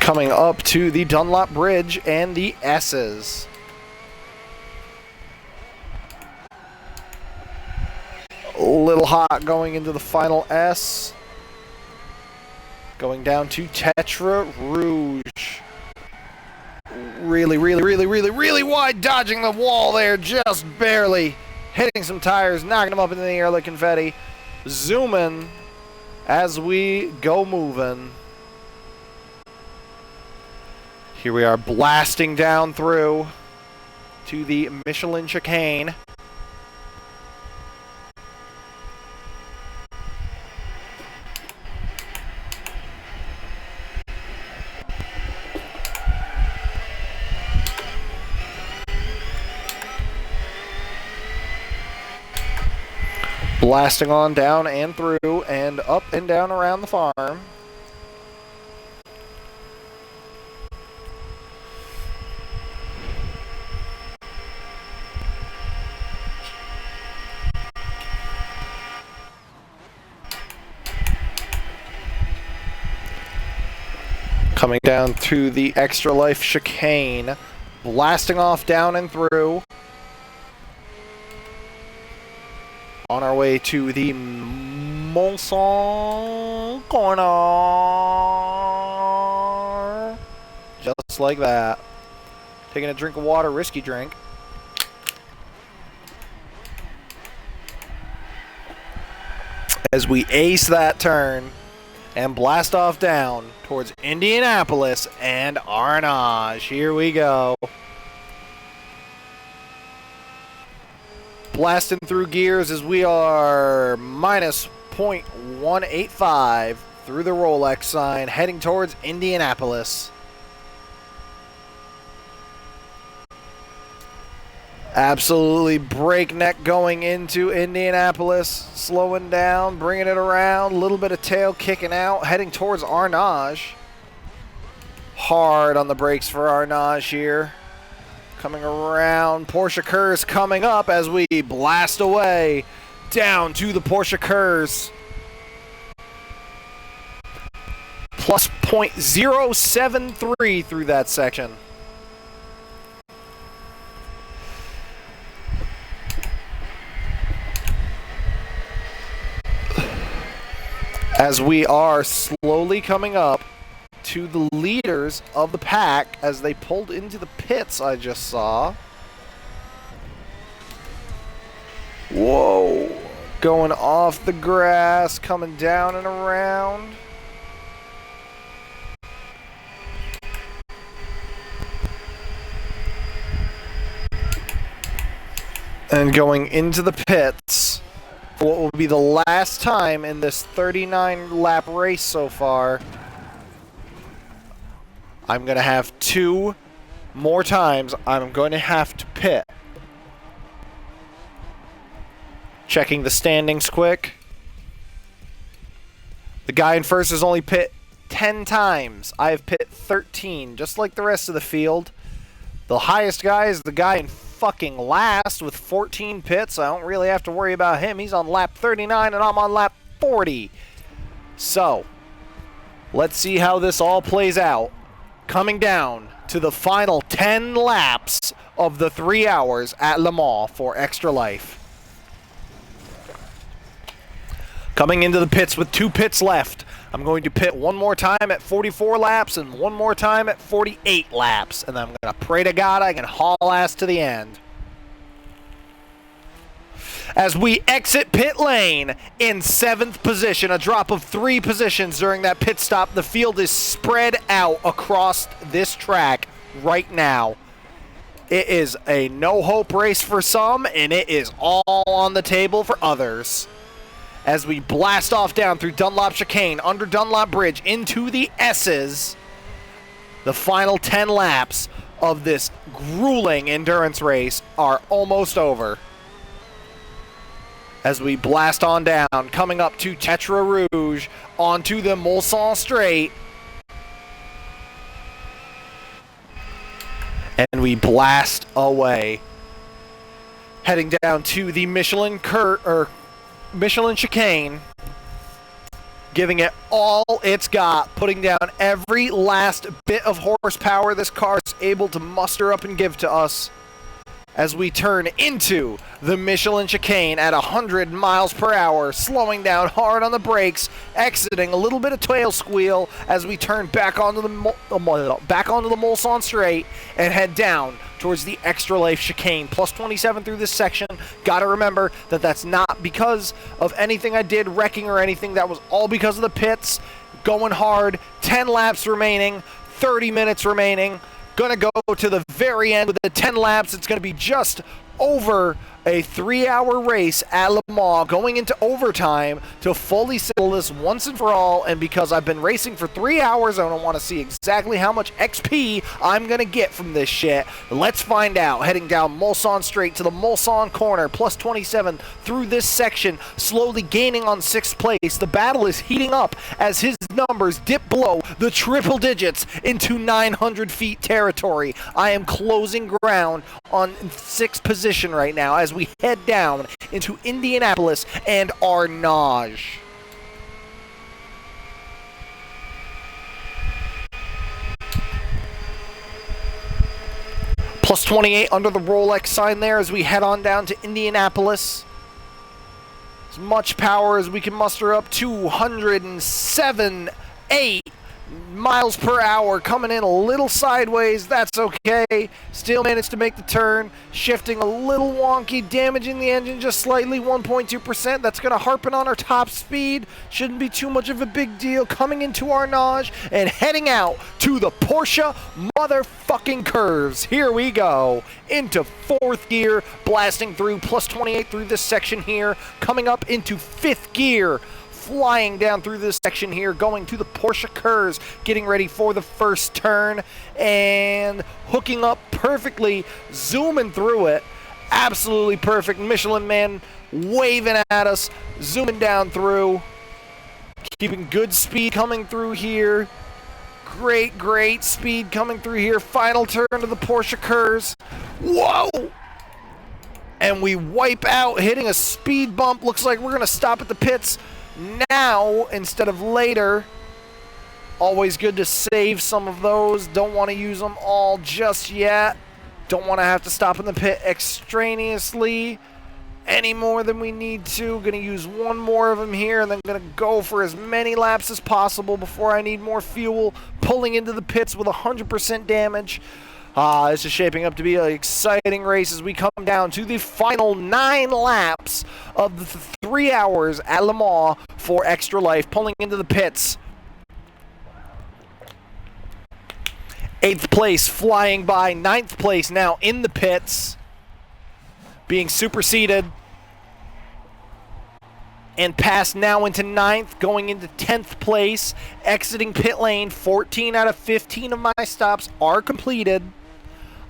Coming up to the Dunlop Bridge and the S's. A little hot going into the final S. Going down to Tetra Rouge. Really wide, dodging the wall there, just barely. Hitting some tires, knocking them up into the air like confetti. Zooming as we go moving. Here we are blasting down through to the Michelin chicane. blasting on down and through and up and down around the farm. Coming down to the Extra Life chicane, blasting off down and through. On our way to the Mulsanne corner. Just like that. Taking a drink of water, risky drink. As we ace that turn and blast off down towards Indianapolis and Arnage. Here we go. Blasting through gears as we are minus 0.185 through the Rolex sign, heading towards Indianapolis. Absolutely breakneck going into Indianapolis, slowing down, bringing it around, a little bit of tail kicking out, heading towards Arnage. Hard on the brakes for Arnage here. Coming around, Porsche Kurz coming up as we blast away down to the Porsche Kurz. Plus 0.073 through that section. As we are slowly coming up to the leaders of the pack as they pulled into the pits I just saw. Whoa. Going off the grass, coming down and around. And going into the pits. What will be the last time in this 39 lap race so far. I'm going to have 2 more times I'm going to have to pit. Checking the standings quick. The guy in first has only pit 10 times. I have pit 13, just like the rest of the field. The highest guy is the guy in fucking last with 14 pits. I don't really have to worry about him. He's on lap 39 and I'm on lap 40. So, let's see how this all plays out. Coming down to the final 10 laps of the 3 hours at Le Mans for Extra Life. Coming into the pits with 2 pits left. I'm going to pit one more time at 44 laps and one more time at 48 laps. And I'm going to pray to God I can haul ass to the end. As we exit pit lane in 7th position, a drop of 3 positions during that pit stop. The field is spread out across this track right now. It is a no-hope race for some, and it is all on the table for others. As we blast off down through Dunlop Chicane, under Dunlop Bridge, into the S's. The final 10 laps of this grueling endurance race are almost over. As we blast on down, coming up to Tetra Rouge, onto the Mulsanne Straight. And we blast away. Heading down to the Michelin Chicane, giving it all it's got, putting down every last bit of horsepower this car is able to muster up and give to us as we turn into the Michelin Chicane at 100 miles per hour, slowing down hard on the brakes, exiting a little bit of tail squeal as we turn back onto the Mulsanne Straight and head down towards the Extra Life Chicane. Plus 27 through this section. Gotta remember that that's not because of anything I did, wrecking or anything. That was all because of the pits. Going hard. 10 laps remaining. 30 minutes remaining. Gonna go to the very end with the 10 laps. It's gonna be just over a 3-hour race at Le Mans, going into overtime to fully settle this once and for all. And because I've been racing for 3 hours, I don't want to see exactly how much XP I'm going to get from this shit. Let's find out. Heading down Mulsanne Straight to the Mulsanne corner, plus 27 through this section, slowly gaining on 6th place. The battle is heating up as his numbers dip below the triple digits into 900 feet territory. I am closing ground on 6th position right now as we head down into Indianapolis and Arnage. Plus 28 under the Rolex sign there as we head on down to Indianapolis. As much power as we can muster up, 207.8 miles per hour, coming in a little sideways. That's okay. Still managed to make the turn, shifting a little wonky, damaging the engine just slightly, 1.2%. That's going to harpen on our top speed. Shouldn't be too much of a big deal. Coming into Arnage and heading out to the Porsche motherfucking curves. Here we go. Into 4th gear, blasting through plus 28 through this section here. Coming up into 5th gear. Flying down through this section here, going to the Porsche curves, getting ready for the first turn, and hooking up perfectly, zooming through it. Absolutely perfect. Michelin Man waving at us, zooming down through, keeping good speed coming through here. Great speed coming through here. Final turn to the Porsche curves. Whoa! And we wipe out, hitting a speed bump. Looks like we're going to stop at the pits now instead of later. Always good to save some of those. Don't want to use them all just yet. Don't want to have to stop in the pit extraneously any more than we need to. Gonna use one more of them here and then gonna go for as many laps as possible before I need more fuel. Pulling into the pits with 100% damage. This is shaping up to be an exciting race as we come down to the final 9 laps of the 3 hours at Le Mans for Extra Life. Pulling into the pits. 8th place flying by. 9th place now in the pits. Being superseded. And passed now into 9th, going into 10th place. Exiting pit lane. 14 out of 15 of my stops are completed.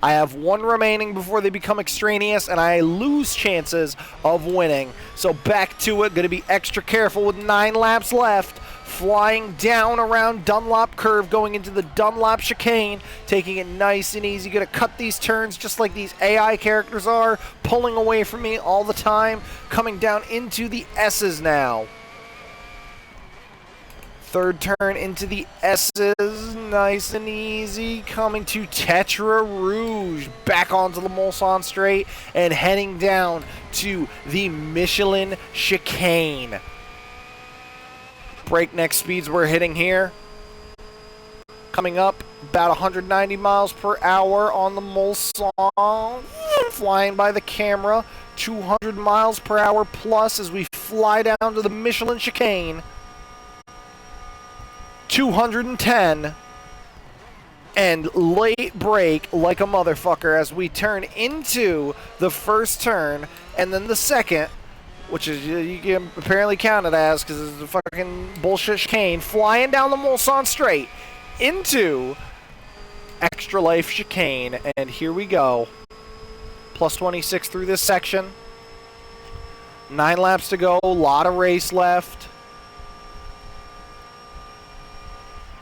I have 1 remaining before they become extraneous, and I lose chances of winning. So back to it. Going to be extra careful with 9 laps left. Flying down around Dunlop Curve, going into the Dunlop Chicane. Taking it nice and easy. Going to cut these turns just like these AI characters are. Pulling away from me all the time. Coming down into the S's now. 3rd turn into the S's, nice and easy. Coming to Tetra Rouge, back onto the Mulsanne Straight, and heading down to the Michelin Chicane. Breakneck speeds we're hitting here. Coming up about 190 miles per hour on the Mulsanne, flying by the camera, 200 miles per hour plus as we fly down to the Michelin Chicane. 210, and late brake like a motherfucker as we turn into the first turn and then the second, which is you can apparently count it as because it's a fucking bullshit chicane, flying down the Mulsanne Straight into Extra Life Chicane. And here we go. Plus 26 through this section. 9 laps to go, a lot of race left.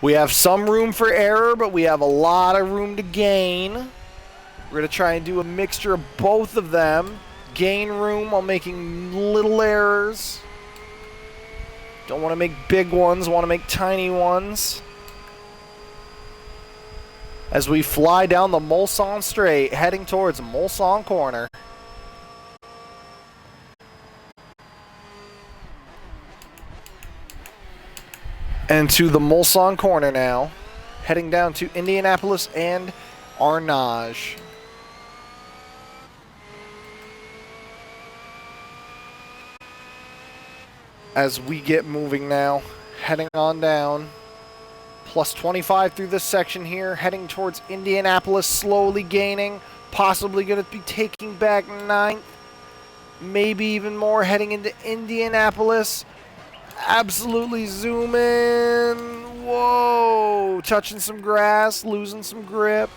We have some room for error, but we have a lot of room to gain. We're going to try and do a mixture of both of them. Gain room while making little errors. Don't want to make big ones, want to make tiny ones. As we fly down the Mulsanne Straight, heading towards Mulsanne Corner. And to the Mulsanne Corner now, heading down to Indianapolis and Arnage. As we get moving now, heading on down. Plus 25 through this section here, heading towards Indianapolis, slowly gaining. Possibly going to be taking back 9th. maybe even more heading into Indianapolis. Absolutely zoom in. Whoa, touching some grass, losing some grip.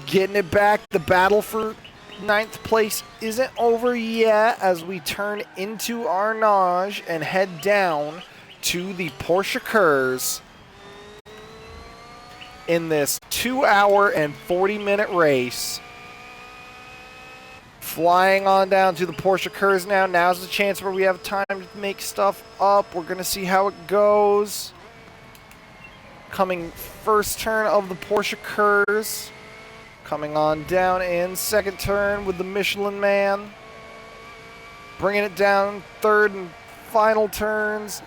Getting it back. The battle for 9th place isn't over yet as we turn into Arnage and head down to the Porsche Kurz in this 2-hour and 40-minute race. Flying on down to the Porsche Kurz now. Now's the chance where we have time to make stuff up. We're going to see how it goes. Coming first turn of the Porsche Kurz. Coming on down in second turn with the Michelin Man. Bringing it down third and final turns.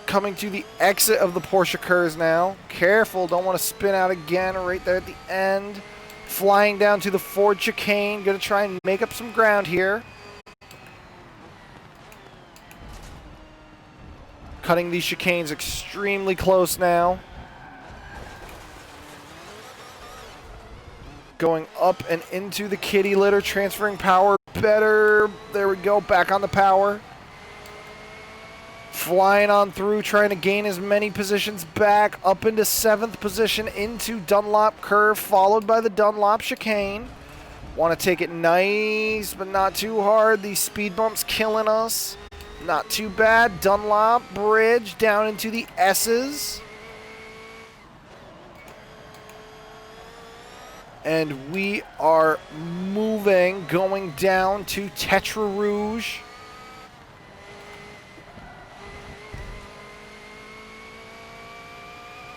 Coming to the exit of the Porsche Kurz now. Careful, don't want to spin out again right there at the end. Flying down to the Ford chicane. Going to try and make up some ground here. Cutting these chicanes extremely close now. Going up and into the kitty litter, transferring power better. There we go, back on the power. Flying on through, trying to gain as many positions back. Up into 7th position into Dunlop curve, followed by the Dunlop chicane. Want to take it nice, but not too hard. These speed bumps killing us. Not too bad. Dunlop bridge down into the S's. And we are moving, going down to Tetra Rouge.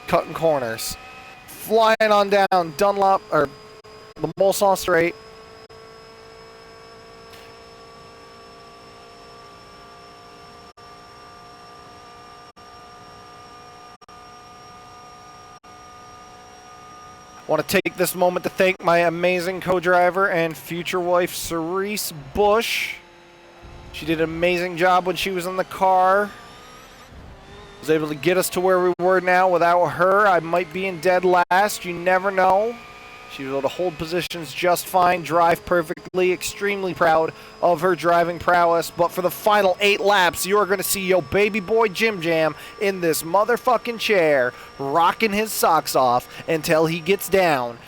Cutting corners. Flying on down Dunlop, or the Mulsanne straight. Want to take this moment to thank my amazing co-driver and future wife, Cerise Bush. She did an amazing job when she was in the car. Was able to get us to where we were now. Without her, I might be in dead last. You never know. She was able to hold positions just fine, drive perfectly. Extremely proud of her driving prowess. But for the final 8 laps, you are going to see yo baby boy Jim Jam in this motherfucking chair, rocking his socks off until he gets down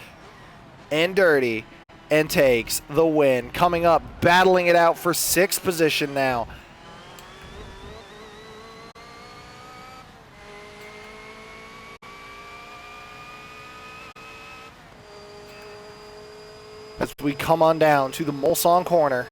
and dirty and takes the win. Coming up, battling it out for 6th position now. As we come on down to the Mulsanne corner.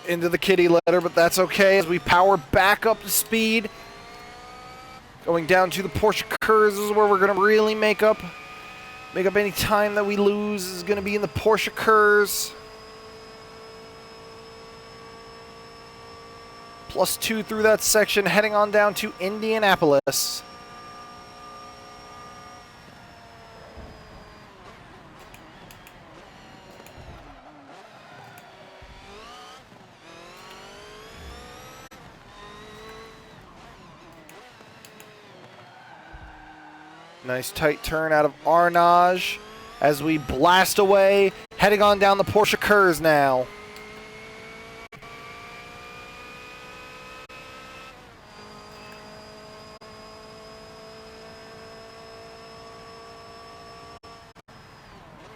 Into the kitty litter, but that's okay as we power back up to speed. Going down to the Porsche Kurz is where we're going to really make up any time that we lose is going to be in the Porsche Kurz. +2 through that section, heading on down to Indianapolis. Nice tight turn out of Arnage as we blast away, heading on down the Porsche Kurz now.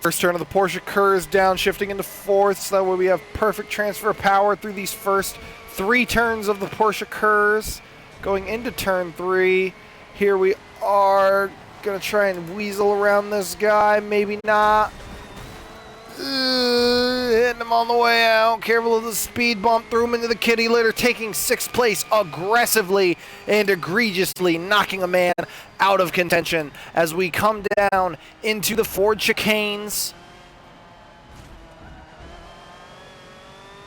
First turn of the Porsche Kurz down, shifting into 4th, so that way we have perfect transfer of power through these first 3 turns of the Porsche Kurz. Going into turn 3, here we are. Gonna try and weasel around this guy, maybe not. Hitting him on the way out. Careful of the speed bump. Threw him into the kitty litter, taking 6th place aggressively and egregiously, knocking a man out of contention as we come down into the Ford chicanes.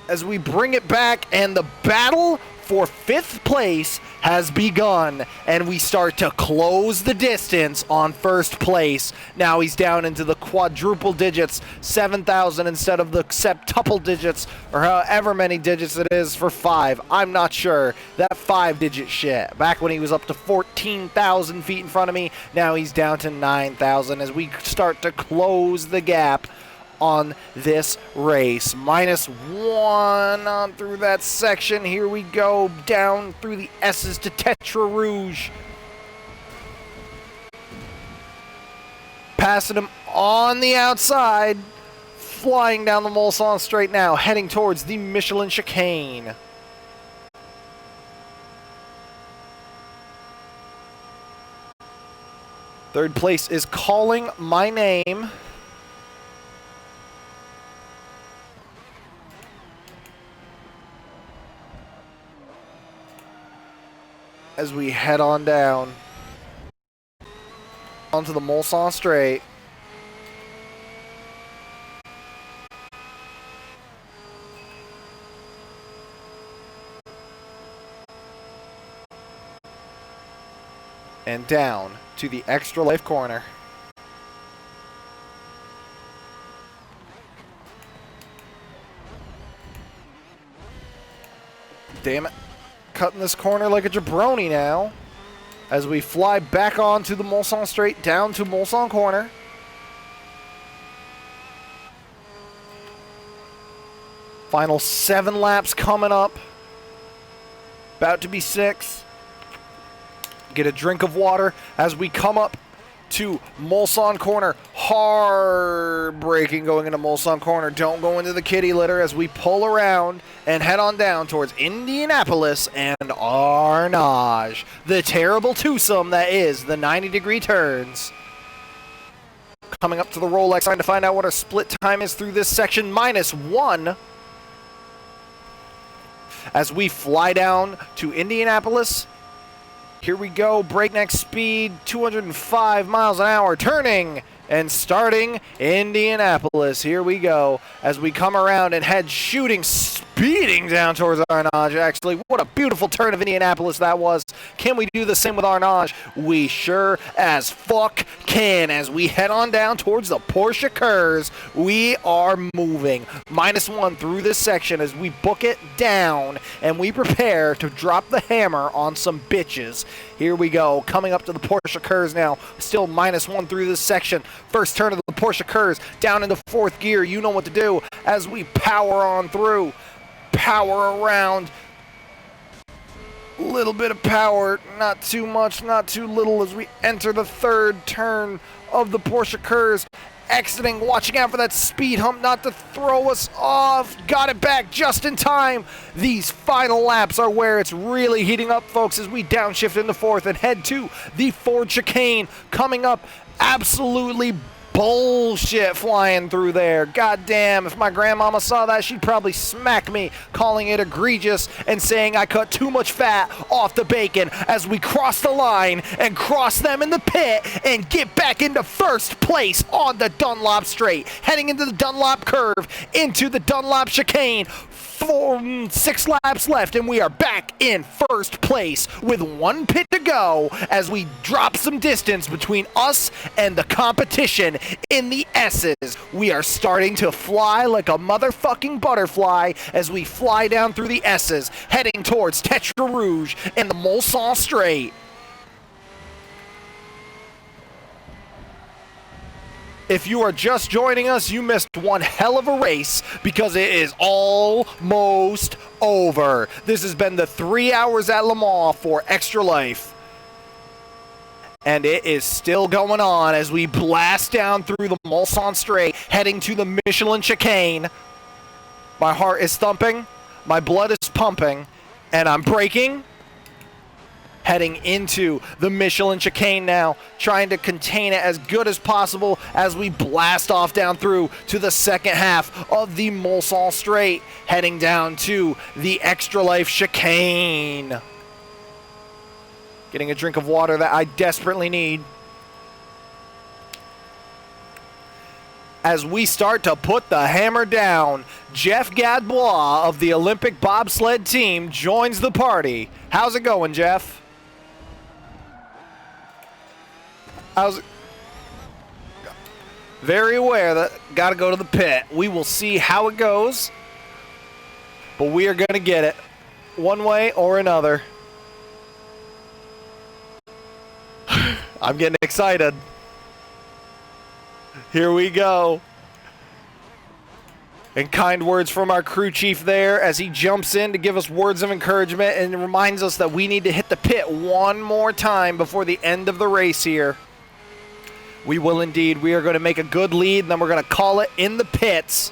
As we bring it back, and the battle for 5th place has begun, and we start to close the distance on 1st place. Now he's down into the quadruple digits, 7,000 instead of the septuple digits, or however many digits it is for 5. I'm not sure. That 5-digit shit. Back when he was up to 14,000 feet in front of me, now he's down to 9,000 as we start to close the gap on this race. -1 on through that section. Here we go down through the S's to Tetra Rouge. Passing him on the outside. Flying down the Mulsanne Straight now, heading towards the Michelin Chicane. Third place is calling my name. As we head on down onto the Mulsanne Straight. And down to the Extra Life corner. Damn it. Cutting this corner like a jabroni now. As we fly back onto the Mulsanne Straight, down to Mulsanne corner. Final 7 laps coming up. About to be 6. Get a drink of water as we come up to Mulsanne corner. Hard braking going into Mulsanne corner. Don't go into the kitty litter as we pull around and head on down towards Indianapolis and Arnage. The terrible twosome that is the 90-degree turns. Coming up to the Rolex sign to find out what our split time is through this section. -1. As we fly down to Indianapolis. Here we go, breakneck speed, 205 miles an hour, turning and starting Indianapolis. Here we go, as we come around and head speeding down towards Arnage. Actually, what a beautiful turn of Indianapolis that was. Can we do the same with Arnage? We sure as fuck can. As we head on down towards the Porsche Curves, we are moving. -1 through this section as we book it down and we prepare to drop the hammer on some bitches. Here we go, coming up to the Porsche Curves now. Still -1 through this section. First turn of the Porsche Curves, down into 4th gear. You know what to do as we power on through. Power around. Little bit of power, not too much, not too little as we enter the 3rd turn of the Porsche Curves. Exiting, watching out for that speed hump not to throw us off. Got it back just in time. These final laps are where it's really heating up, folks, as we downshift into 4th and head to the Ford Chicane. Coming up, absolutely bullshit flying through there. God damn, if my grandmama saw that, she'd probably smack me, calling it egregious and saying I cut too much fat off the bacon as we cross the line and cross them in the pit and get back into 1st place on the Dunlop Straight. Heading into the Dunlop Curve, into the Dunlop Chicane. 6 laps left and we are back in 1st place with 1 pit to go as we drop some distance between us and the competition in the S's. We are starting to fly like a motherfucking butterfly as we fly down through the S's, heading towards Tetra Rouge and the Mulsanne Straight. If you are just joining us, you missed one hell of a race because it is almost over. This has been the 3 hours at Le Mans for Extra Life. And it is still going on as we blast down through the Mulsanne Straight, heading to the Michelin Chicane. My heart is thumping, my blood is pumping, and I'm braking. Heading into the Michelin Chicane now, trying to contain it as good as possible as we blast off down through to the 2nd half of the Mulsanne Straight, heading down to the Extra Life Chicane. Getting a drink of water that I desperately need. as we start to put the hammer down. Jeff Gadbois of the Olympic bobsled team joins the party. How's it going, Jeff? How's it? Very aware that got to go to the pit. We will see how it goes, but we are going to get it one way or another. I'm getting excited. Here we go. And kind words from our crew chief there as he jumps in to give us words of encouragement and reminds us that we need to hit the pit one more time before the end of the race here. We will indeed. We are going to make a good lead, and then we're going to call it in the pits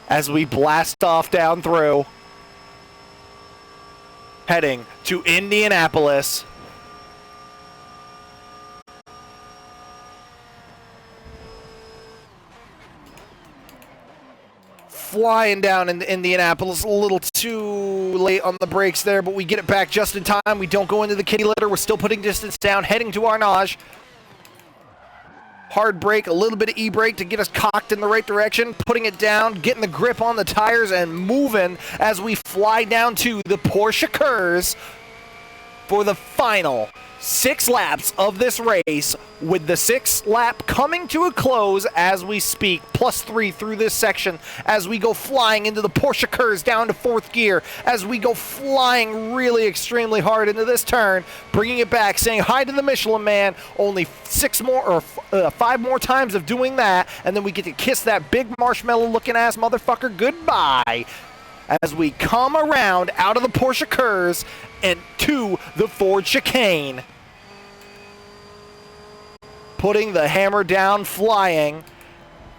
as we blast off down through, heading to Indianapolis. Flying down into Indianapolis, a little too late on the brakes there, but we get it back just in time. We don't go into the kitty litter. We're still putting distance down, heading to Arnage. Hard brake, a little bit of e-brake to get us cocked in the right direction, putting it down, getting the grip on the tires, and moving as we fly down to the Porsche Kurz for the final 6 laps of this race, with the 6th lap coming to a close as we speak, +3 through this section as we go flying into the Porsche Kurz down to 4th gear, as we go flying really extremely hard into this turn, bringing it back, saying hi to the Michelin Man. Only 5 more times of doing that, and then we get to kiss that big marshmallow looking ass motherfucker goodbye as we come around out of the Porsche Kurz and to the Ford chicane. Putting the hammer down, flying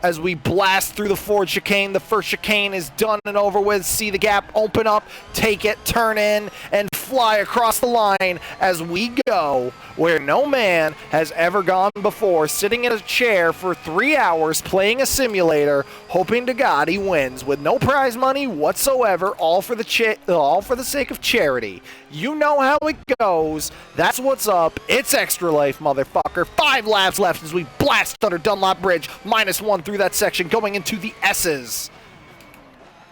as we blast through the Ford chicane. The first chicane is done and over with. See the gap open up, take it, turn in, and fly across the line as we go where no man has ever gone before, sitting in a chair for 3 hours playing a simulator, hoping to God he wins with no prize money whatsoever, all for the sake of charity. You know how it goes. That's what's up. It's Extra Life, motherfucker. 5 laps left as we blast under Dunlop Bridge, -1 through that section, going into the S's.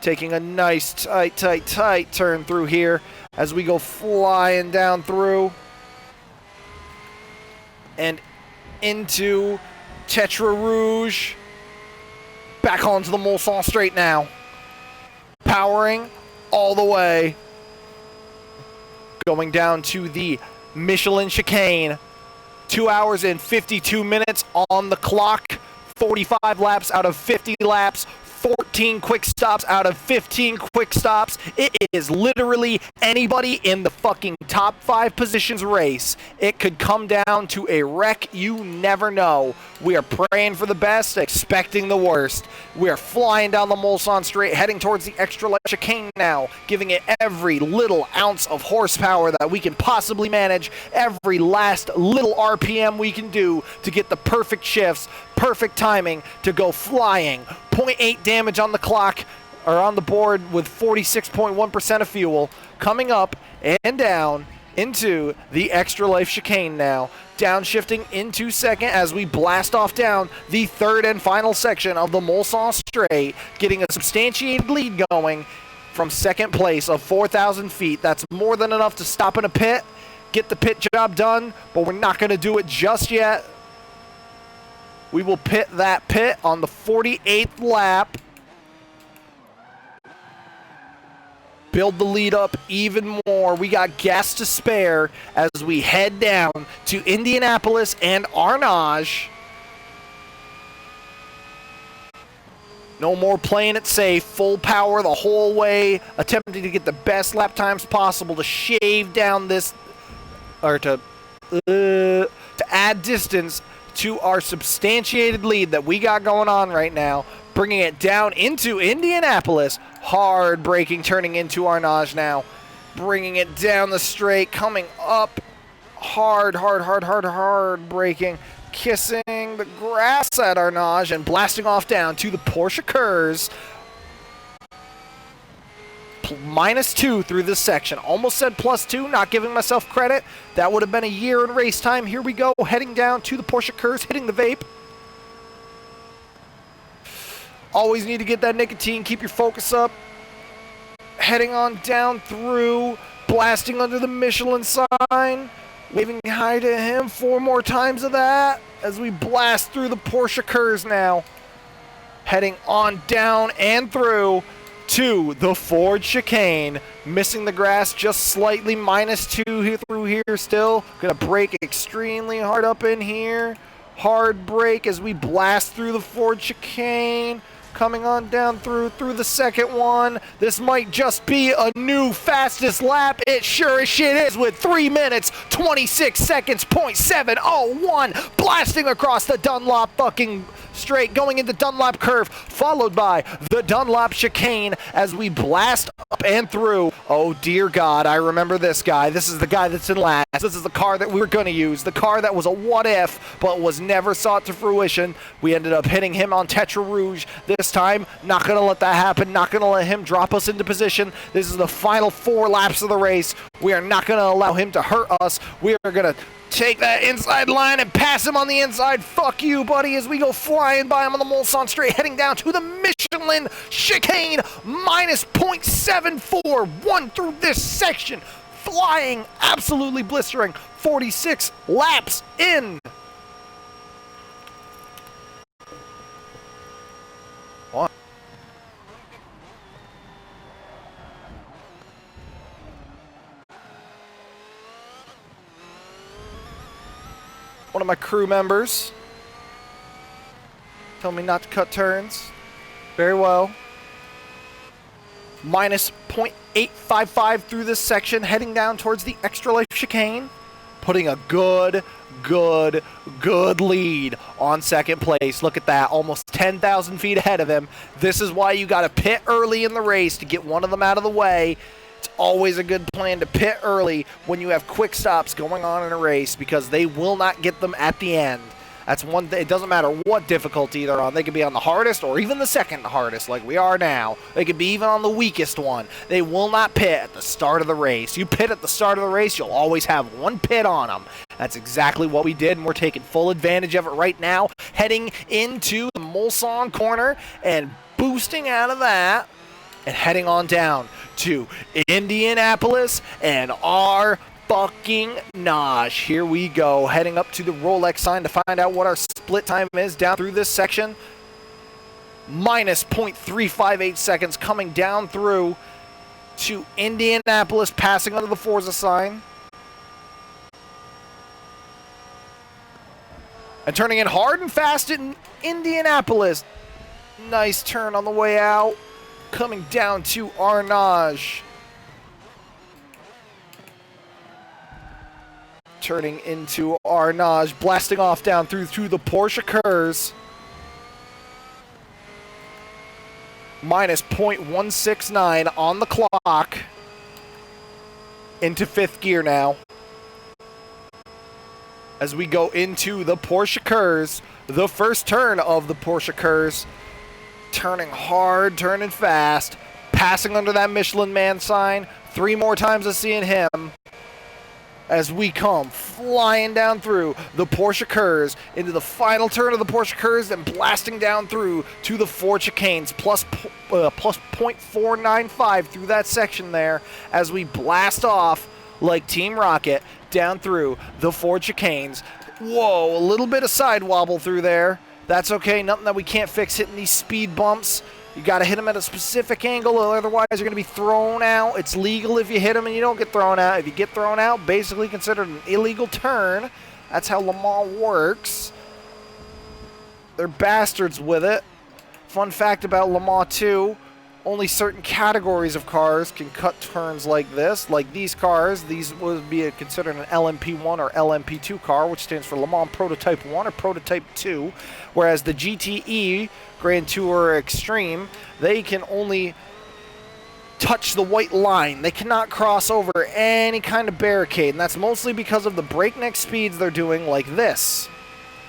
Taking a nice tight turn through here as we go flying down through and into Tetra Rouge. Back onto the Mulsanne straight now. Powering all the way. Going down to the Michelin chicane. 2 hours and 52 minutes on the clock. 45 laps out of 50 laps. 14 quick stops out of 15 quick stops. It is literally anybody in the fucking top 5 positions race. It could come down to a wreck. You never know. We are praying for the best, expecting the worst. We are flying down the Mulsanne straight, heading towards the Extra Light chicane now, giving it every little ounce of horsepower that we can possibly manage, every last little RPM we can do to get the perfect shifts, perfect timing to go flying. 0.8 damage on the clock, or on the board, with 46.1% of fuel. Coming up and down into the Extra Life chicane now. Downshifting into second as we blast off down the 3rd and final section of the Mulsanne straight, getting a substantiated lead going from second place of 4,000 feet. That's more than enough to stop in a pit, get the pit job done, but we're not going to do it just yet. We will pit that pit on the 48th lap. Build the lead up even more. We got gas to spare as we head down to Indianapolis and Arnage. No more playing it safe. Full power the whole way, attempting to get the best lap times possible to shave down this, or to add distance to our substantiated lead that we got going on right now, bringing it down into Indianapolis. Hard braking, turning into Arnage now, bringing it down the straight, coming up hard braking, kissing the grass at Arnage and blasting off down to the Porsche Kurz. -2 through this section. Almost said +2, not giving myself credit. That would have been a year in race time. Here we go, heading down to the Porsche Kurz, hitting the vape. Always need to get that nicotine. Keep your focus up. Heading on down through. Blasting under the Michelin sign. Waving hi to him. 4 more times of that. As we blast through the Porsche Curse now. Heading on down and through to the Ford chicane. Missing the grass just slightly. -2 here through here still. Gonna brake extremely hard up in here. Hard brake as we blast through the Ford chicane. Coming on down through the second one. This might just be a new fastest lap. It sure as shit is with 3 minutes, 26 seconds, .701. Blasting across the Dunlop fucking straight, going into Dunlop curve, followed by the Dunlop chicane as we blast up and through. Oh dear God, I remember this guy. This is the guy that's in last. This is the car that we were gonna use. The car that was a what if, but was never sought to fruition. We ended up hitting him on Tetra Rouge this time. Not gonna let that happen. Not gonna let him drop us into position. This is the final 4 laps of the race. We are not gonna allow him to hurt us. We are gonna take that inside line and pass him on the inside. Fuck you, buddy, as we go flying by him on the Mulsanne straight, heading down to the Michelin chicane. -0.741 through this section. Flying, absolutely blistering. 46 laps in. What? One of my crew members told me not to cut turns. Very well. -0.855 through this section, heading down towards the Extra Life chicane. Putting a good lead on second place. Look at that, almost 10,000 feet ahead of him. This is why you got to pit early in the race to get one of them out of the way. It's always a good plan to pit early when you have quick stops going on in a race, because they will not get them at the end. That's one thing. It doesn't matter what difficulty they're on. They could be on the hardest or even the second hardest like we are now. They could be even on the weakest one. They will not pit at the start of the race. You pit at the start of the race, you'll always have one pit on them. That's exactly what we did, and we're taking full advantage of it right now. Heading into the Mulsanne corner and boosting out of that and heading on down to Indianapolis and our fucking Naj. Here we go, heading up to the Rolex sign to find out what our split time is down through this section. -0.358 seconds coming down through to Indianapolis, passing under the Forza sign. And turning in hard and fast in Indianapolis. Nice turn on the way out. Coming down to Arnage. Turning into Arnage, blasting off down through the Porsche Curse. -0.169 on the clock. Into 5th gear now. As we go into the Porsche Curse, the first turn of the Porsche Curse. Turning hard, turning fast, passing under that Michelin Man sign. 3 more times of seeing him. As we come flying down through the Porsche Curse into the final turn of the Porsche Curse and blasting down through to the Ford chicanes, plus 0.495 through that section there as we blast off like Team Rocket down through the Ford chicanes. Whoa, a little bit of side wobble through there. That's okay, nothing that we can't fix hitting these speed bumps. You got to hit them at a specific angle, or otherwise you're going to be thrown out. It's legal if you hit them and you don't get thrown out. If you get thrown out, basically considered an illegal turn. That's how Le Mans works. They're bastards with it. Fun fact about Le Mans 2, only certain categories of cars can cut turns like this. Like these cars, these would be considered an LMP1 or LMP2 car, which stands for Le Mans Prototype 1 or Prototype 2. Whereas the GTE, Grand Tour Extreme, they can only touch the white line. They cannot cross over any kind of barricade, and that's mostly because of the breakneck speeds they're doing like this.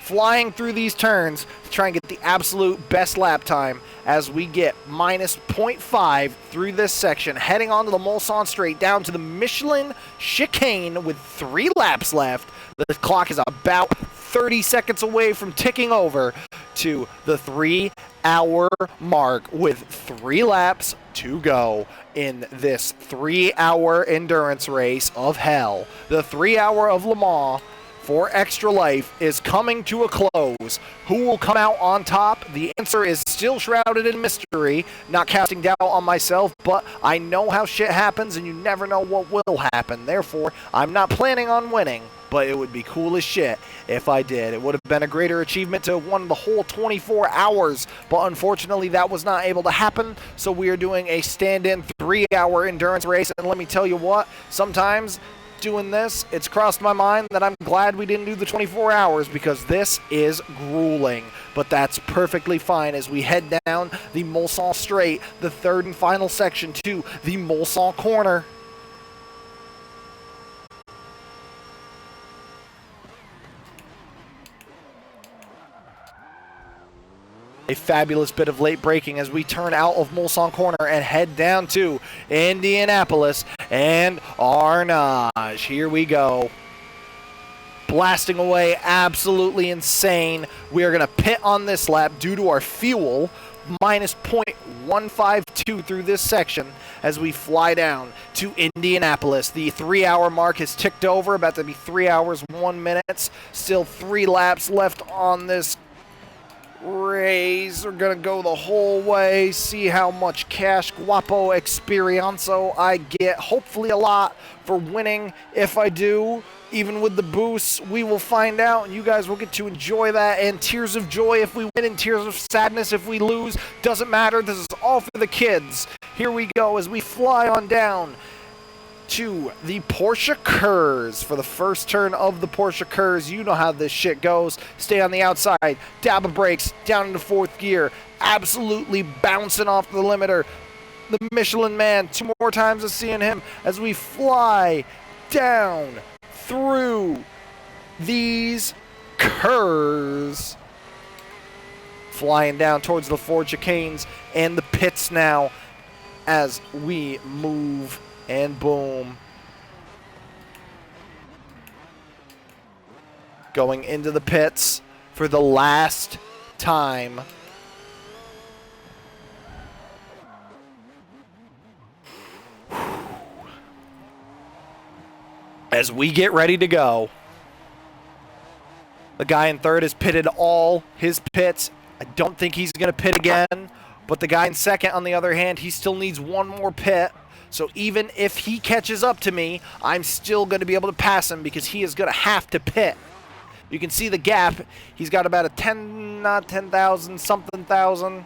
Flying through these turns to try and get the absolute best lap time as we get -0.5 through this section, heading onto the Mulsanne straight down to the Michelin chicane with 3 laps left. The clock is about 30 seconds away from ticking over to the 3 hour mark with 3 laps to go in this 3-hour endurance race of hell. The 3-hour of Le Mans for Extra Life is coming to a close. Who will come out on top? The answer is still shrouded in mystery. Not casting doubt on myself, but I know how shit happens and you never know what will happen. Therefore, I'm not planning on winning, but it would be cool as shit if I did. It would have been a greater achievement to have won the whole 24 hours, but unfortunately that was not able to happen, so we are doing a stand-in 3-hour endurance race, and let me tell you what, sometimes doing this, it's crossed my mind that I'm glad we didn't do the 24 hours because this is grueling. But that's perfectly fine as we head down the Mulsanne Straight, the third and final section to the Mulsanne Corner. A fabulous bit of late braking as we turn out of Mulsanne Corner and head down to Indianapolis and Arnage. Here we go. Blasting away, absolutely insane. We are going to pit on this lap due to our fuel, minus 0.152 through this section as we fly down to Indianapolis. The 3-hour mark has ticked over, about to be 3 hours, 1 minute. Still 3 laps left on this race. We're gonna go the whole way, see how much cash guapo experienzo I get. Hopefully a lot for winning. If I do, even with the boosts, we will find out, and you guys will get to enjoy that. And tears of joy if we win, and tears of sadness if we lose. Doesn't matter. This is all for the kids. Here we go as we fly on down to the Porsche Kurz for the first turn of the Porsche Kurz. You know how this shit goes. Stay on the outside, dab of brakes, down into 4th gear, absolutely bouncing off the limiter. The Michelin Man, 2 more times of seeing him as we fly down through these curves. Flying down towards the Ford chicanes and the pits now as we move. And boom. Going into the pits for the last time. As we get ready to go. The guy in third has pitted all his pits. I don't think he's going to pit again. But the guy in second, on the other hand, he still needs 1 more pit. So even if he catches up to me, I'm still going to be able to pass him because he is going to have to pit. You can see the gap. He's got about a 10,000 something thousand.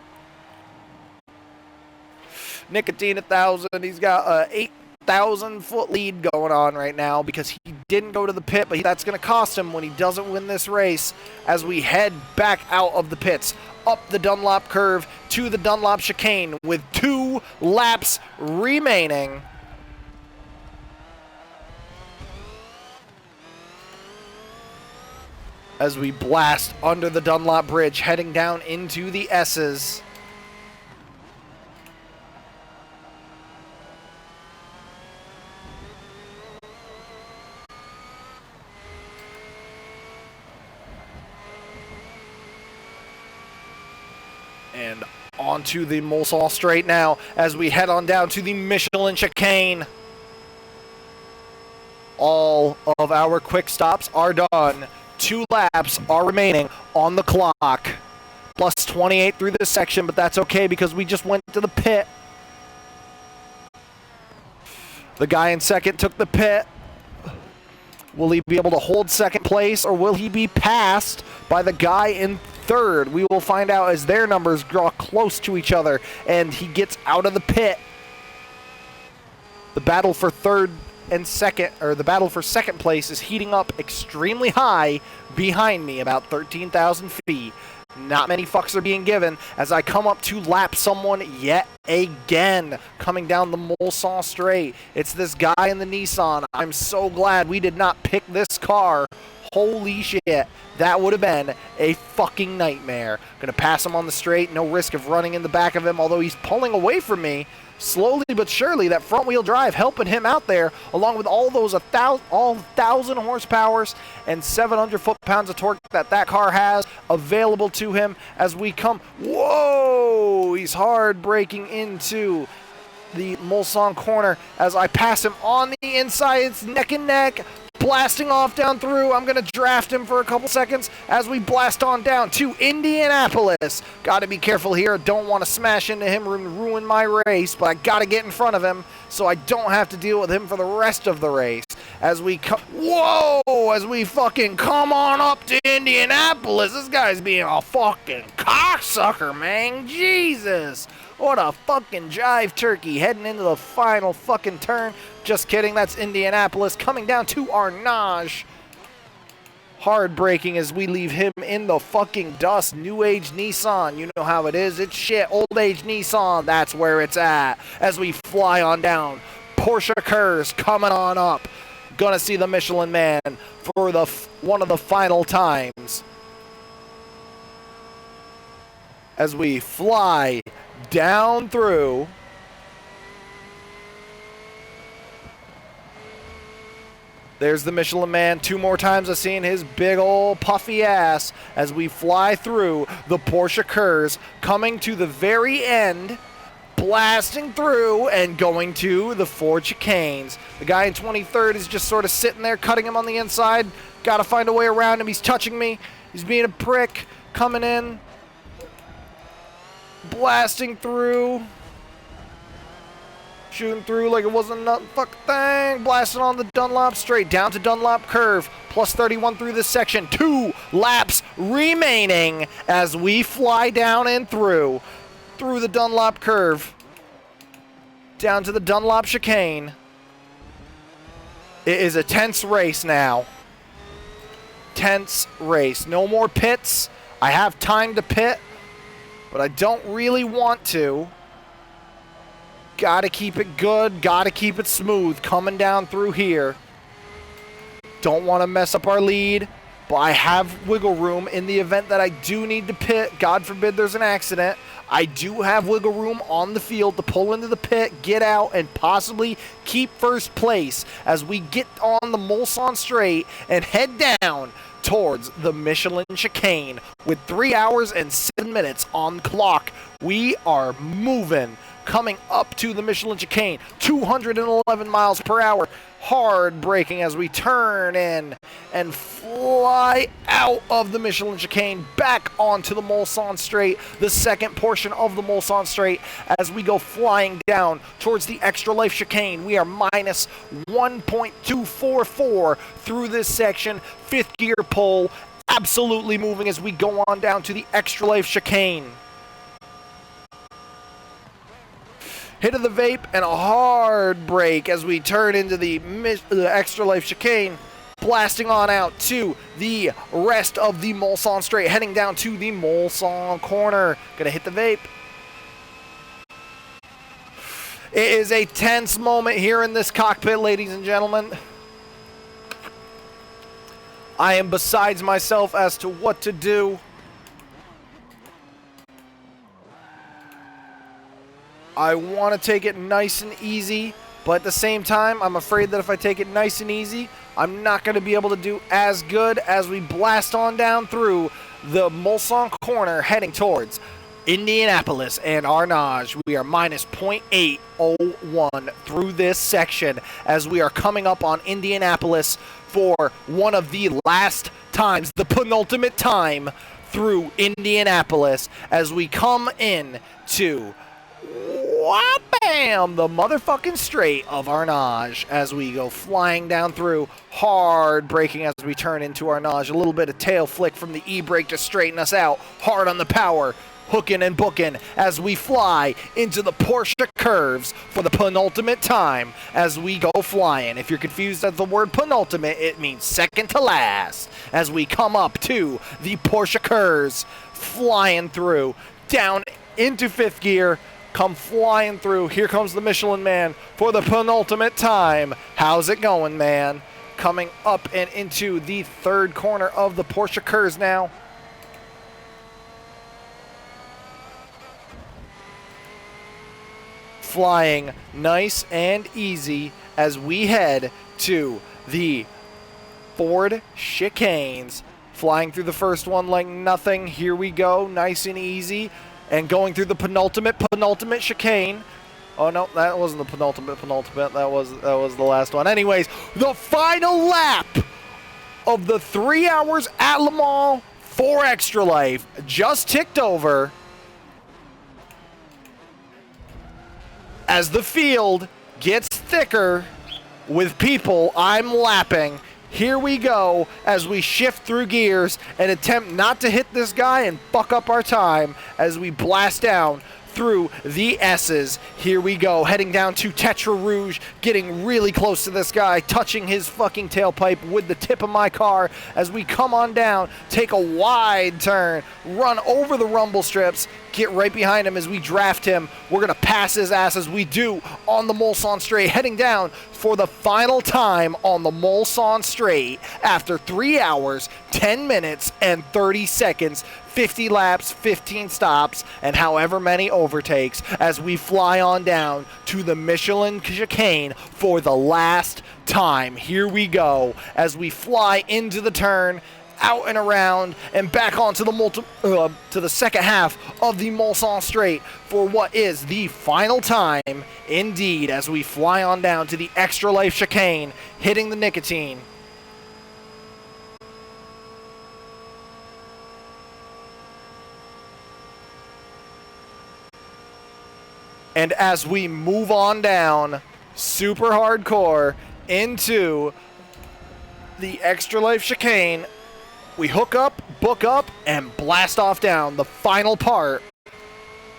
Nicotine 1,000. He's got a 8,000 foot lead going on right now because he didn't go to the pit, but that's going to cost him when he doesn't win this race as we head back out of the pits. Up the Dunlop curve to the Dunlop chicane with 2 laps remaining. As we blast under the Dunlop Bridge, heading down into the S's. And onto the Mulsanne Straight now as we head on down to the Michelin chicane. All of our quick stops are done. 2 laps are remaining on the clock. Plus 28 through this section, but that's okay because we just went to the pit. The guy in second took the pit. Will he be able to hold second place, or will he be passed by the guy in third? We will find out as their numbers draw close to each other and he gets out of the pit. The battle for third and second, or the battle for second place, is heating up extremely high behind me, about 13,000 feet. Not many fucks are being given as I come up to lap someone yet again, coming down the Mulsanne Straight. It's this guy in the Nissan. I'm so glad we did not pick this car. Holy shit, that would have been a fucking nightmare. Gonna pass him on the straight, no risk of running in the back of him, although he's pulling away from me. slowly but surely, that front-wheel drive helping him out there, along with all those 1,000 horsepowers and 700 foot-pounds of torque that car has available to him as we come. Whoa! He's hard braking into the Mulsanne corner as I pass him on the inside. It's neck and neck, blasting off down through. I'm going to draft him for a couple seconds as we blast on down to Indianapolis. Got to be careful here. Don't want to smash into him and ruin my race, but I got to get in front of him so I don't have to deal with him for the rest of the race. As we come, whoa, as we fucking come on up to Indianapolis. This guy's being a fucking cocksucker, man. Jesus. What a fucking jive turkey heading into the final fucking turn. Just kidding, that's Indianapolis coming down to Arnage. Hard braking as we leave him in the fucking dust. New age Nissan, you know how it is. It's shit. Old age Nissan, that's where it's at. As we fly on down. Porsche Kurz coming on up. Gonna see the Michelin Man for the one of the final times. As we fly down through. There's the Michelin Man. 2 more times I've seen his big old puffy ass as we fly through the Porsche Kurz, coming to the very end, blasting through and going to the Ford chicanes. The guy in 23rd is just sort of sitting there, cutting him on the inside. Got to find a way around him. He's touching me. He's being a prick. Coming in. Blasting through. Shooting through like it wasn't nothing fucking thing. Blasting on the Dunlop straight down to Dunlop curve. Plus 31 through this section. 2 laps remaining as we fly down and through the Dunlop curve. Down to the Dunlop chicane. It is a tense race now. Tense race. No more pits. I have time to pit, but I don't really want to. Gotta keep it good, gotta keep it smooth coming down through here. Don't want to mess up our lead, but I have wiggle room in the event that I do need to pit. God forbid there's an accident. I do have wiggle room on the field to pull into the pit, get out, and possibly keep first place as we get on the Mulsanne straight and head down towards the Michelin chicane. With 3 hours and 7 minutes on the clock, we are moving. Coming up to the Michelin chicane, 211 miles per hour. Hard braking as we turn in and fly out of the Michelin chicane back onto the Mulsanne straight, the second portion of the Mulsanne straight, as we go flying down towards the Extra Life chicane. We are minus 1.244 through this section. 5th gear pull, absolutely moving as we go on down to the Extra Life chicane. Hit of the vape and a hard brake as we turn into the Extra Life chicane, blasting on out to the rest of the Mulsanne straight, heading down to the Mulsanne corner. Gonna hit the vape. It is a tense moment here in this cockpit, ladies and gentlemen. I am besides myself as to what to do. I want to take it nice and easy, but at the same time, I'm afraid that if I take it nice and easy, I'm not going to be able to do as good as we blast on down through the Mulsanne corner heading towards Indianapolis and Arnage. We are minus 0.801 through this section as we are coming up on Indianapolis for one of the last times, the penultimate time through Indianapolis as we come in to wham, the motherfucking straight of Arnage as we go flying down through, hard braking as we turn into Arnage. A little bit of tail flick from the e-brake to straighten us out. Hard on the power, hooking and booking as we fly into the Porsche curves for the penultimate time as we go flying. If you're confused at the word penultimate, it means second to last as we come up to the Porsche curves, flying through, down into 5th gear, come flying through. Here comes the Michelin Man for the penultimate time. How's it going, man? Coming up and into the 3rd corner of the Porsche Kurz now. flying nice and easy as we head to the Ford chicanes. Flying through the first one like nothing. Here we go, nice and easy. And going through the penultimate chicane. Oh no, that wasn't the penultimate. That was the last one. Anyways, the final lap of the 3 hours at Le Mans for Extra Life just ticked over as the field gets thicker with people I'm lapping. Here we go as we shift through gears and attempt not to hit this guy and fuck up our time as we blast down through the S's. Here we go, heading down to Tetra Rouge, getting really close to this guy, touching his fucking tailpipe with the tip of my car as we come on down, take a wide turn, run over the rumble strips, get right behind him as we draft him. We're gonna pass his ass as we do on the Mulsanne Straight, heading down for the final time on the Mulsanne Straight after 3 hours, 10 minutes, and 30 seconds, 50 laps, 15 stops, and however many overtakes as we fly on down to the Michelin chicane for the last time. Here we go as we fly into the turn, out and around, and back onto the to the second half of the Mulsanne Straight for what is the final time indeed as we fly on down to the Extra Life chicane, hitting the nicotine. And as we move on down super hardcore into the Extra Life chicane, we hook up, book up, and blast off down the final part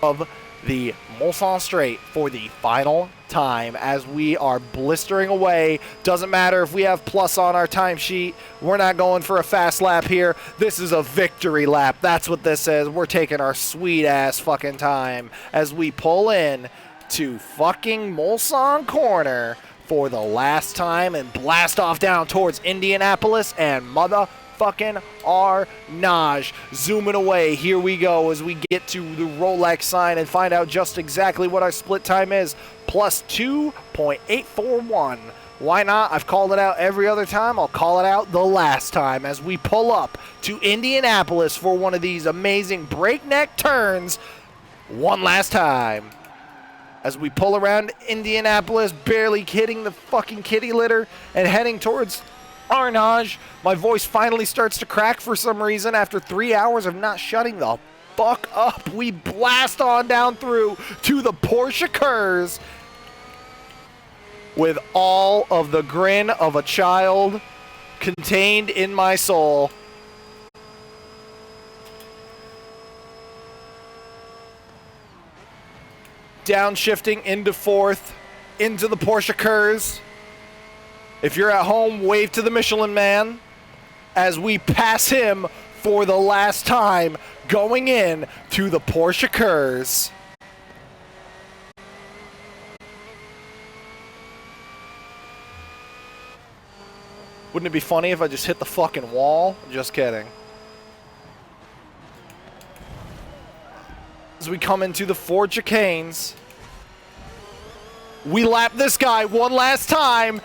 of the Mulsanne Straight for the final time as we are blistering away. Doesn't matter if we have plus on our timesheet. We're not going for a fast lap here. This is a victory lap. That's what this is. We're taking our sweet ass fucking time as we pull in to fucking Mulsanne Corner for the last time and blast off down towards Indianapolis and motherfucking Arnage. Zooming away, here we go as we get to the Rolex sign and find out just exactly what our split time is. Plus 2.841. Why not? I've called it out every other time. I'll call it out the last time as we pull up to Indianapolis for one of these amazing breakneck turns one last time. As we pull around Indianapolis, barely hitting the fucking kitty litter and heading towards Arnage, my voice finally starts to crack for some reason after 3 hours of not shutting the fuck up. We blast on down through to the Porsche Curse with all of the grin of a child contained in my soul. Downshifting into fourth, into the Porsche Curse. If you're at home, wave to the Michelin Man as we pass him for the last time going in to the Porsche Curse. Wouldn't it be funny if I just hit the fucking wall? Just kidding. As we come into the Ford chicanes, we lap this guy one last time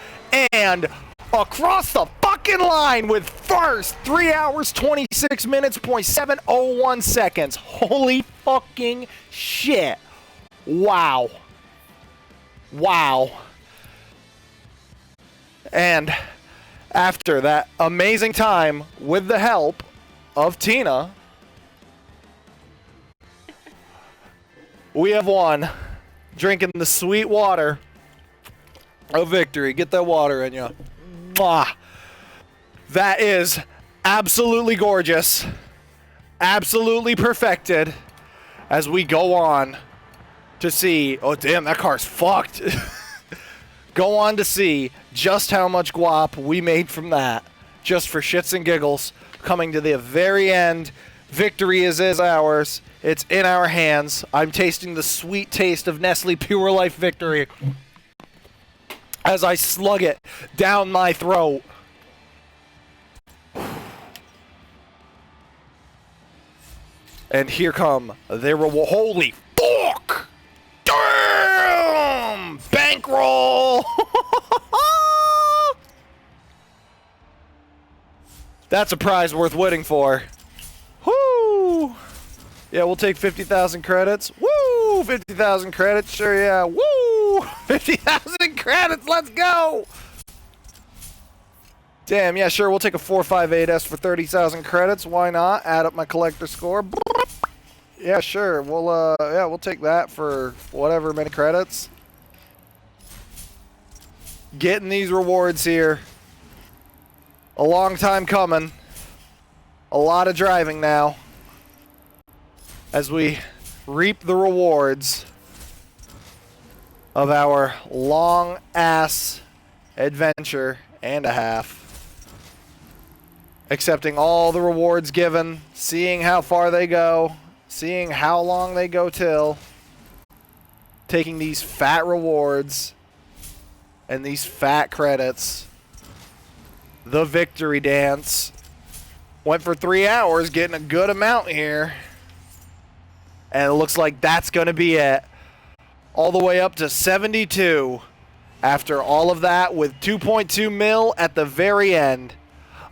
and across the fucking line with first 3 hours 26 minutes 0.701 seconds. Holy fucking shit. Wow. Wow. And after that amazing time with the help of Tina, we have won, drinking the sweet water of victory. Get that water in you. Mwah. That is absolutely gorgeous. Absolutely perfected. As we go on to see, oh damn, that car's fucked. Go on to see just how much guap we made from that. Just for shits and giggles. Coming to the very end. Victory is ours. It's in our hands. I'm tasting the sweet taste of Nestle Pure Life Victory as I slug it down my throat. And here come the reward. Holy fuck! Damn! That's a prize worth waiting for. Woo! Yeah, we'll take 50,000 credits. Woo! 50,000 credits. Sure, yeah. Woo! 50,000 credits. Let's go! Damn, yeah, sure. We'll take a 458S for 30,000 credits. Why not? Add up my collector score. Yeah, sure. We'll take that for whatever many credits. Getting these rewards here. A long time coming. A lot of driving now. As we reap the rewards of our long-ass adventure and a half. Accepting all the rewards given, seeing how far they go, seeing how long they go till, taking these fat rewards and these fat credits. The victory dance. Went for 3 hours, getting a good amount here. And it looks like that's going to be it. All the way up to 72 after all of that with 2.2 mil at the very end.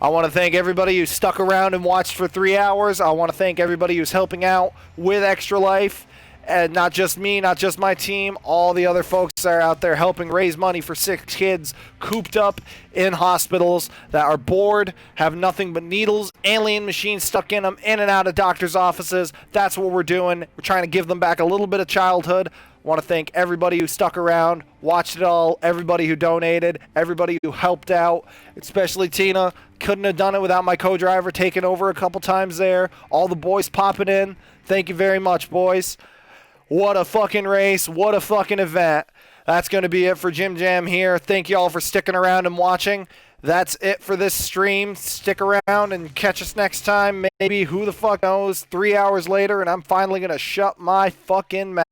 I want to thank everybody who stuck around and watched for 3 hours. I want to thank everybody who's helping out with Extra Life. And not just me, not just my team, all the other folks that are out there helping raise money for 6 kids cooped up in hospitals that are bored, have nothing but needles, alien machines stuck in them, in and out of doctors' offices. That's what we're doing. We're trying to give them back a little bit of childhood. I want to thank everybody who stuck around, watched it all, everybody who donated, everybody who helped out, especially Tina. Couldn't have done it without my co-driver taking over a couple times there. All the boys popping in. Thank you very much, boys. What a fucking race. What a fucking event. That's going to be it for Jim Jam here. Thank you all for sticking around and watching. That's it for this stream. Stick around and catch us next time. Maybe, who the fuck knows, 3 hours later, and I'm finally going to shut my fucking mouth.